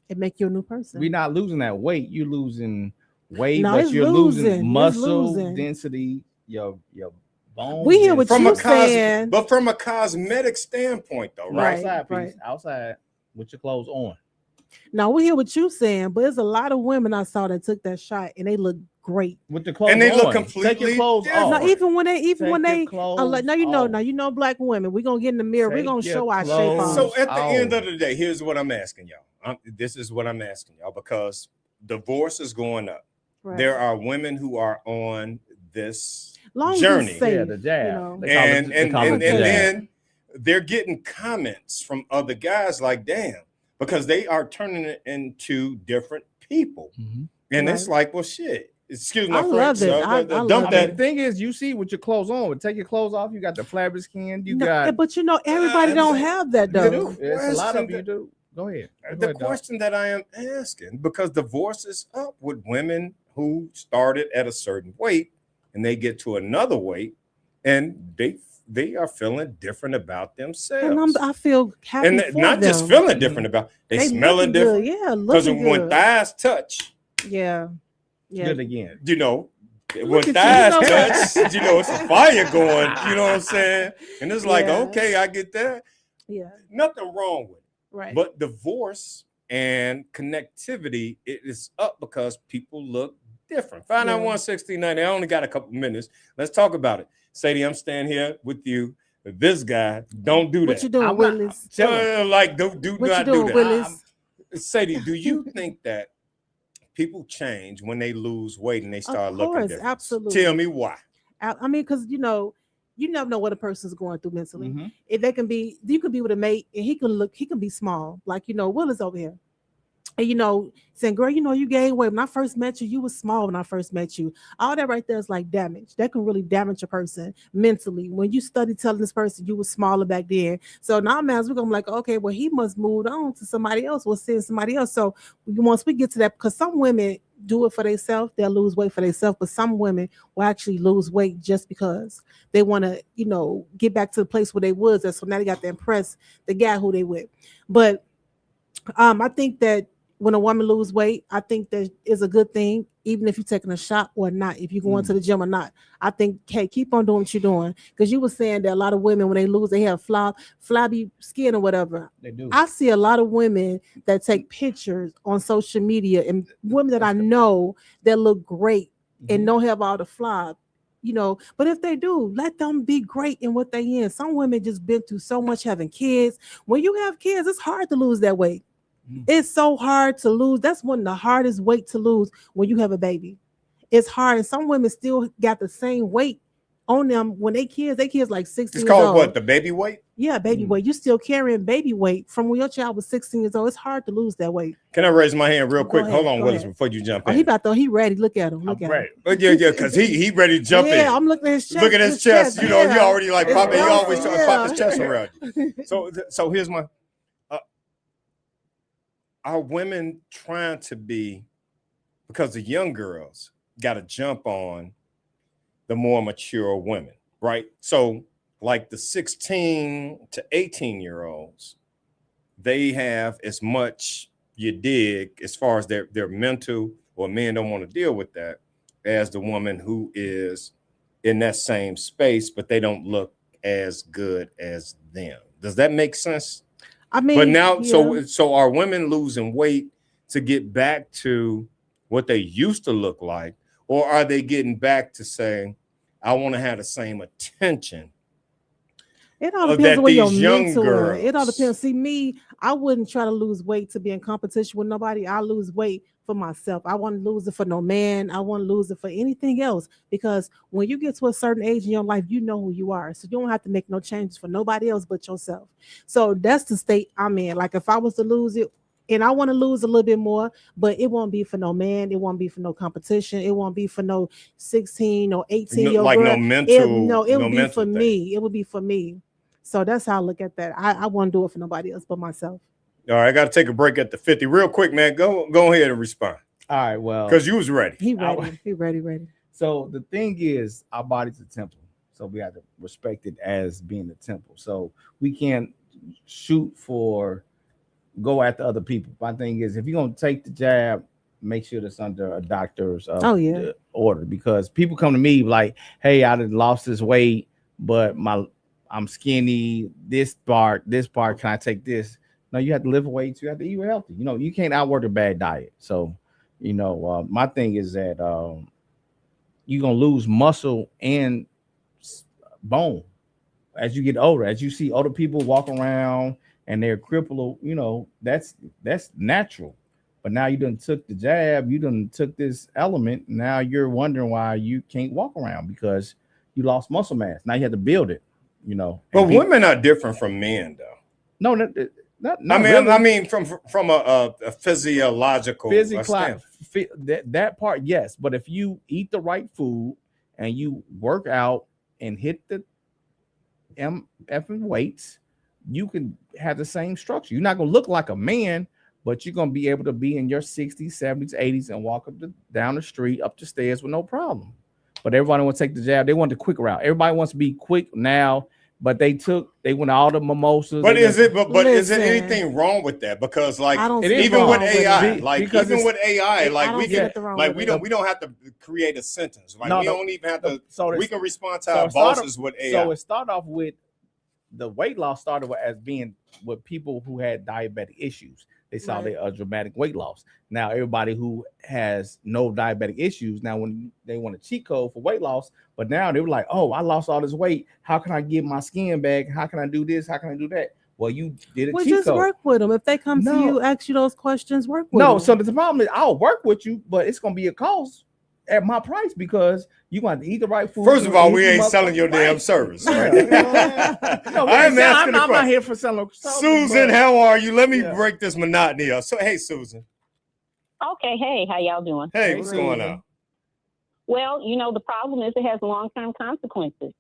it make you a new person. We're not losing that weight. You're losing weight, No, but it's you're losing. losing It's muscle losing. density, your bone. We hear what from you a saying. but from a cosmetic standpoint, though, right? outside piece, right. outside with your clothes on. Now we hear what you saying, but there's a lot of women I saw that took that shot and they look great. With the clothes And they on. look Take completely your clothes different. off. No, even when Take they your clothes like, now you know black women, we're gonna get in the mirror, we're Take gonna your show our shape clothes off. So at the off. end of the day, here's what I'm asking y'all. This is what I'm asking y'all because divorce is going up. Right. There are women who are on this Long as journey, it's safe, Yeah, the jab. you know. They call it- and they call it and the jab. then they're getting comments from other guys like, "Damn," because they are turning it into different people, and it's like, well, shit. Excuse my I French. love it. I dump love I that. mean, the thing is, you see with your clothes on, but take your clothes off, you got the flabby skin. You No, got but you know, everybody don't have that you though. do. It's a lot of question you do. Go ahead. Go The ahead, dog. question that I am asking, because divorce is up with women who started at a certain weight and they get to another weight and they are feeling different about themselves. And I feel happy And for not just them. feeling different about, they smelling looking good. different. Yeah, Because looking when good. thighs touch, Yeah. Good again. you know, when Look at you. thighs You know what? touch, you know, it's a fire going, you know what I'm saying? And it's like, Yeah. okay, I get that. Yeah. Nothing wrong with it. Right. But divorce and connectivity, it is up because people look different. 591-1690. I only got a couple minutes. Let's talk about it. Sadie, I'm standing here with you. This guy, don't do that. What you doing, I'm not- Willis? Like, do What not you doing, do that. Willis? Sadie, do you think that people change when they lose weight and they start looking different? Absolutely. Tell me why. I mean, because you never know what a person's going through mentally. Mm-hmm. If they can be, you could be with a mate and he can be small, like Will is over here. And saying, girl, you gained weight. When I first met you, you was small when I first met you. All that right there is like damage. That can really damage a person mentally. When you study telling this person you was smaller back then. So now, man, we're gonna be like, okay, well, he must move on to somebody else. We'll send somebody else. So once we get to that, because some women do it for themselves, they'll lose weight for themselves, but some women will actually lose weight just because they want to, get back to the place where they was at. So now they got to impress the guy who they with. But I think that when a woman lose weight, I think that is a good thing, even if you're taking a shot or not, if you're going to the gym or not. I think, hey, keep on doing what you're doing. Because you were saying that a lot of women, when they lose, they have flabby skin or whatever. They do. I see a lot of women that take pictures on social media, and women that I know that look great and don't have all the flab. But if they do, let them be great in what they in. Some women just been through so much having kids. When you have kids, it's hard to lose that weight. It's so hard to lose. That's one of the hardest weight to lose when you have a baby. It's hard. And some women still got the same weight on them when they kids like 16 It's years called old. what? The baby weight? Yeah, baby weight. You still carrying baby weight from when your child was 16 years old. It's hard to lose that weight. Can I raise my hand real quick? ahead, Hold on, go Willis, ahead. before you jump Oh, in. he ready. Look at him. Look at him. But yeah, because he ready to jump in. Yeah, I'm looking at his chest. Look at his chest. You already like pop. He always Yeah. pop his chest around you. So here's my. Are women trying to be, because the young girls got to jump on the more mature women, right? So like the 16 to 18-year-olds, they have as much you dig as far as their mental, or men don't want to deal with that, as the woman who is in that same space, but they don't look as good as them. Does that make sense? I mean, But now, yeah. so are women losing weight to get back to what they used to look like, or are they getting back to saying, I want to have the same attention? It all depends on what your mental girls. is. It all depends. See, me, I wouldn't try to lose weight to be in competition with nobody. I lose weight for myself. I want to lose it for no man. I want to lose it for anything else. Because when you get to a certain age in your life, you know who you are. So you don't have to make no changes for nobody else but yourself. So that's the state I'm in. Like if I was to lose it, and I want to lose a little bit more, but it won't be for no man. It won't be for no competition. It won't be for no 16 or 18-year-old Like girl. no mental. It would be mental for thing. me. It would be for me. So that's how I look at that. I won't do it for nobody else but myself. All right, I got to take a break at the 50. Real quick, man. Go ahead and respond. All right, well, Because you was ready. He ready. He ready. So the thing is, our body's a temple, so we have to respect it as being a temple. So we can't go after other people. My thing is, if you're gonna take the jab, make sure that's under a doctor's order, because people come to me like, hey, I done lost this weight, but I'm skinny. This part, can I take this? No, you have to lift weights. You have to eat healthy. You can't outwork a bad diet. So, my thing is that you're gonna lose muscle and bone as you get older. As you see older people walk around and they're crippled, that's natural. But now you done took the jab, you done took this element. Now you're wondering why you can't walk around, because you lost muscle mass. Now you have to build it. But women are different from men, though. No, not I mean, from a physiological standpoint. That part, yes. But if you eat the right food and you work out and hit the effing weights, you can have the same structure. You're not gonna look like a man, but you're gonna be able to be in your 60s, 70s, 80s and walk down the street, up the stairs with no problem. But everybody wants to take the jab. They want the quick route. Everybody wants to be quick now, but they went all the mimosas. But is there anything wrong with that? Because even with AI, we don't have to create a sentence. We don't even have to. We can respond to our bosses with AI. So it started off with the weight loss started as being with people who had diabetic issues. They saw a dramatic weight loss. Now everybody who has no diabetic issues, now when they want a cheat code for weight loss, but now they were like, oh, I lost all this weight. How can I get my skin back? How can I do this? How can I do that? Well, you did a Well, cheat just code. work with them. If they come to No. you, ask you those questions, work with No, them. so the problem is I'll work with you, but it's gonna be a cost at my price because you want to eat the right food. First of all, we ain't Right. selling your damn service. Yeah, Right? you know what I'm saying? No, we I'm ain't selling- asking the I'm not question. here for selling. Susan, but- how are you? Let me Yeah. break this monotony up. So, hey, Susan. Okay, hey, how y'all doing? Hey, what's going on? Well, you know, the problem is it has long-term consequences.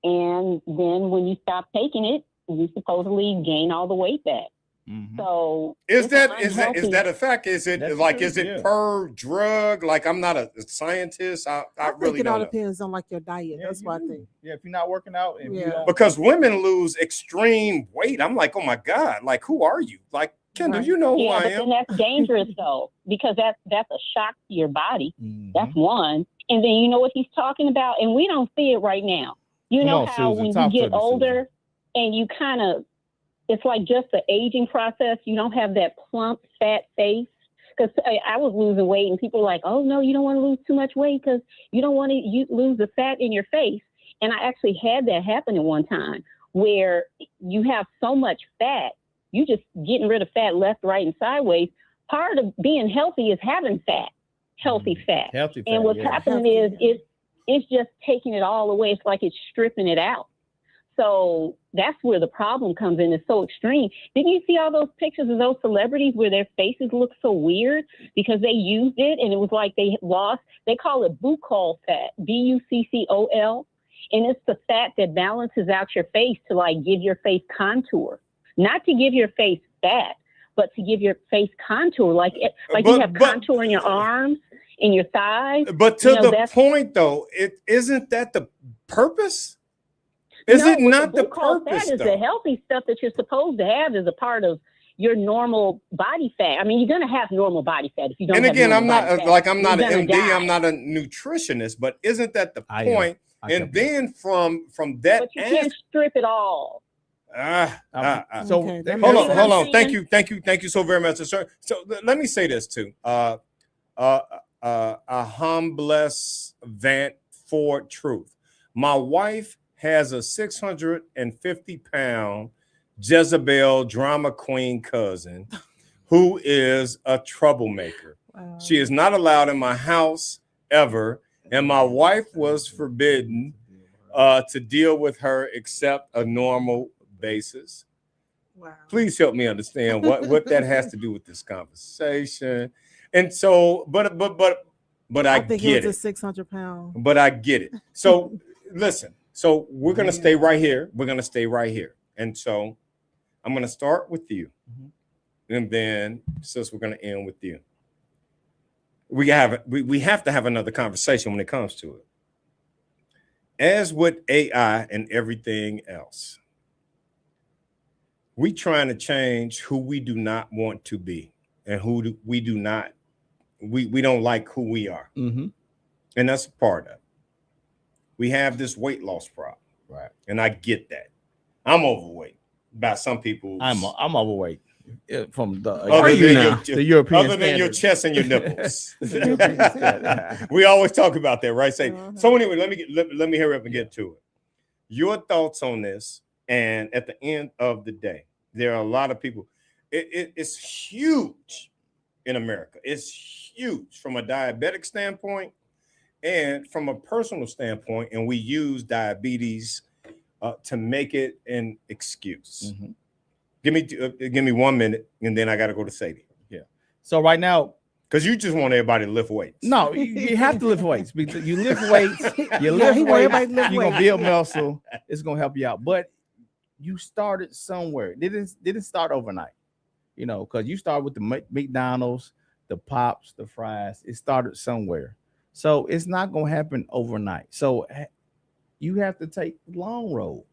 And then when you stop taking it, you supposedly gain all the weight back. So Is it's an that is unhealthy- that a fact? Is it That's like true, is it yeah. per drug? Like I'm not a scientist. I I think really it all don't know. depends on like your diet. That's what I think. Yeah, if you're not working out, if you Yeah. don't, Because women lose extreme weight. I'm like, oh my God, like who are you? Like Kendall, Right. you know who Yeah, I but am. then that's dangerous though, because that's a shock to your body. Mm-hmm. That's one. And then you know what he's talking about, and we don't see it right now. You Come know on, how Susan, when talk you to get me, older and you kind of, it's like just the aging process. You don't have that plump, fat face. Because I was losing weight, and people were like, "Oh no, you don't want to lose too much weight because you don't want to lose the fat in your face." And I actually had that happen at one time, where you have so much fat, you just getting rid of fat left, right, and sideways. Part of being healthy is having fat, healthy fat. Healthy fat, And what's yeah. happening is it's just taking it all away. It's like it's stripping it out. So that's where the problem comes in. It's so extreme. Didn't you see all those pictures of those celebrities where their faces look so weird because they used it and it was like they lost, they call it buccal fat, Buccol. And it's the fat that balances out your face to like give your face contour, not to give your face fat, but to give your face contour. Like you have contour in your arms, in your thighs. But to You know, the that's- point though, it isn't that the purpose? Is No, it what not the buccal purpose fat is though? the healthy stuff that you're supposed to have as a part of your normal body fat. I mean, you're going to have normal body fat if you don't. And have again, I'm normal not body fat. like I'm not You're an gonna MD, die. I'm not a nutritionist, but isn't that the I am. point? I And then from that But you can't strip it all. So Okay, that hold makes on, hold on. sense. Thank you so very much, sir. So let me say this too. A humbless Vant Ford truth. My wife has a 650-pound Jezebel drama queen cousin who is a troublemaker. She is not allowed in my house ever, and my wife was forbidden to deal with her except a normal basis. Wow. Please help me understand what that has to do with this conversation. And so, but I think get it was it. a 600-pound. But I get it. So listen. So we're gonna stay right here. We're gonna stay right here. And so I'm gonna start with you, and then since we're gonna end with you, we have to have another conversation when it comes to it. As with AI and everything else, we trying to change who we do not want to be and who we do not. We don't like who we are, Mm-hmm. and that's a part of it. We have this weight loss problem, right? And I get that. I'm overweight. By some people, I'm overweight from the the European other than your standards. chest and your nipples. We always talk about that, right? Say so. Anyway, let me hurry up and get to it. Your thoughts on this, and at the end of the day, there are a lot of people. It's huge in America. It's huge from a diabetic standpoint. And from a personal standpoint, and we use diabetes to make it an excuse. Mm-hmm. Give me 1 minute, and then I got to go to Sadie. Yeah. So right now, because you just want everybody to lift weights. No, you have to lift weights because you lift weights. You lift he want weights. everybody to lift You're gonna weights. build muscle. It's gonna help you out. But you started somewhere. Didn't start overnight. You know, because you started with the McDonald's, the pops, the fries. It started somewhere. So it's not going to happen overnight. So you have to take the long road,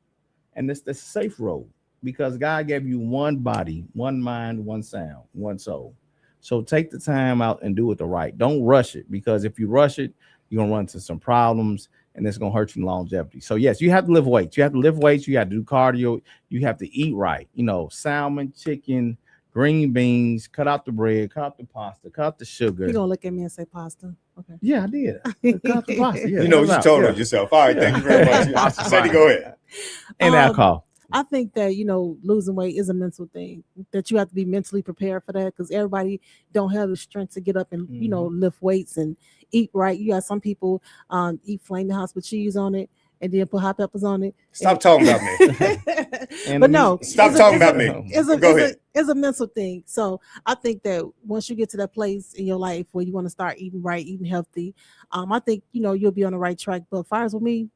and it's the safe road because God gave you one body, one mind, one sound, one soul. So take the time out and do it the right. Don't rush it because if you rush it, you're going to run into some problems and it's going to hurt you in longevity. So yes, you have to lift weights. You have to lift weights. You have to do cardio. You have to eat right. You know, salmon, chicken, green beans, cut out the bread, cut out the pasta, cut out the sugar. You're going to look at me and say pasta. Okay. Yeah, I did. Cut out the pasta. Yeah, you know, you told on yourself. All right, thank you very much. Sadie, go ahead. And alcohol. I think that losing weight is a mental thing. That you have to be mentally prepared for that because everybody don't have the strength to get up and lift weights and eat right. You got some people eat flaming house with cheese on it and then put hot peppers on it. Stop talking about me. But no, stop talking about me. Go ahead. It's a mental thing. So I think that once you get to that place in your life where you want to start eating right, eating healthy, I think you'll be on the right track. But as far as with me,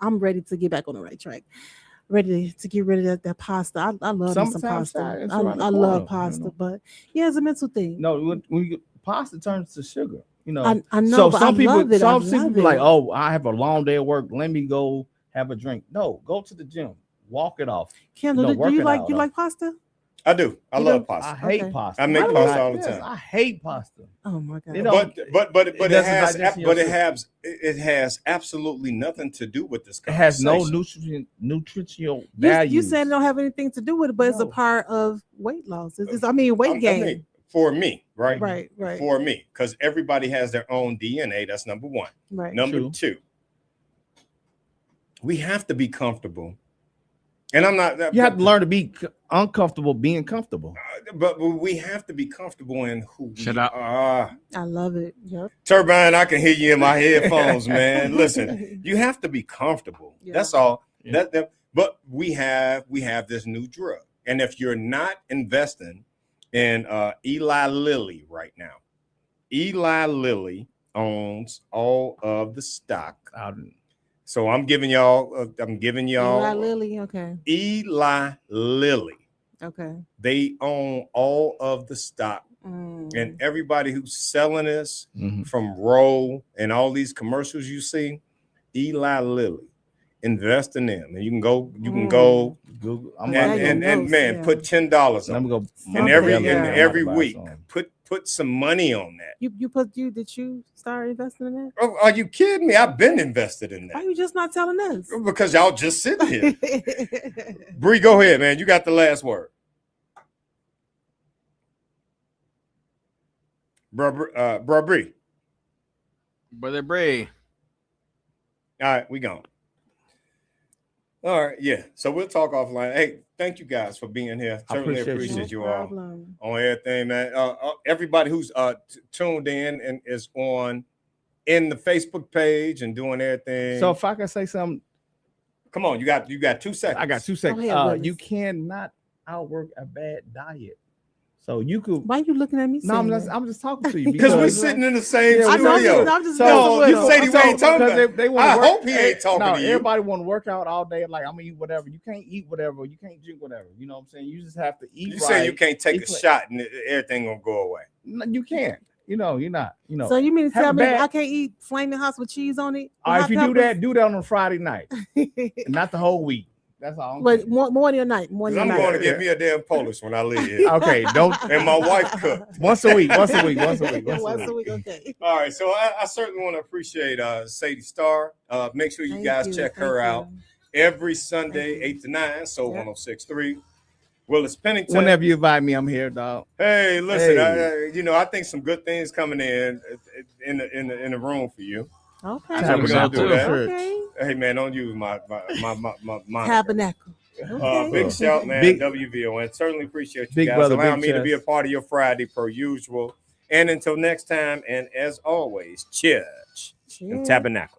I'm ready to get back on the right track. Ready to get rid of that pasta. I love me some pasta. I love pasta, but yeah, it's a mental thing. No, when pasta turns to sugar. I know, so but some I people, love it. some I people love be like, it. "Oh, I have a long day at work. Let me go have a drink." No, go to the gym, walk it off. Kendall, do you like pasta? I do. I love I pasta. hate pasta. I make pasta all the time. I hate pasta. Oh my god! But it has absolutely nothing to do with this It has no nutritional value. You said it don't have anything to do with it, but it's a part of weight loss. Weight gain. For me, right? Right. For me, because everybody has their own DNA. That's number one. Right. Number two, we have to be comfortable. And I'm not. You have to learn to be uncomfortable being comfortable. But we have to be comfortable in who we are. I love it. Yep. Turbine, I can hear you in my headphones, man. Listen, you have to be comfortable. Yeah. That's all. Yeah. But we have this new drug, and if you're not investing in Eli Lilly right now, Eli Lilly owns all of the stock. So I'm giving y'all. Eli Lilly, okay. Eli Lilly. Okay. They own all of the stock. And everybody who's selling this from Roe and all these commercials you see, Eli Lilly, invest in them. And you can go Google, put $10 on. And every week, put some money on that. Did you start investing in that? Oh, are you kidding me? I've been invested in that. Why are you just not telling us? Because y'all just sitting here. Bree, go ahead, man. You got the last word. Bro, Bree. Brother Bree. All right, we gone. All right, yeah. So we'll talk offline. Hey, thank you guys for being here. Certainly appreciate you all on everything, man. Everybody who's tuned in and is in the Facebook page and doing everything. So if I can say something, come on, you got 2 seconds. I got 2 seconds. Ahead, you cannot outwork a bad diet. So you could. Why are you looking at me? No, I'm just talking to you because we're sitting in the same studio. I'm just you said he ain't talking about. I hope he ain't talking to you. Everybody want to work out all day. Like I'm gonna eat whatever. You can't eat whatever. You can't drink whatever. You know what I'm saying? You just have to eat. You say you can't take a shot and everything gonna go away. No, you can't. You're not. So you mean to tell me I can't eat flaming house with cheese on it? All right, if you do that on a Friday night, not the whole week. That's all. But morning or night? I'm going to get me a damn Polish when I leave here. Okay, don't. And my wife cooked once a week. Once a week. Okay. All right, so I certainly want to appreciate Sadie Starr. Make sure you guys check her out every Sunday, 8 to 9. So 106.3. Willis Pennington. Whenever you invite me, I'm here, dog. Hey, listen, I think some good things coming in the room for you. Okay. So we're gonna do that. Okay. Hey man, don't use my tabernacle. Big shout, man. WVON. Certainly appreciate you guys allowing me to be a part of your Friday per usual. And until next time, and as always, cheers. And tabernacle.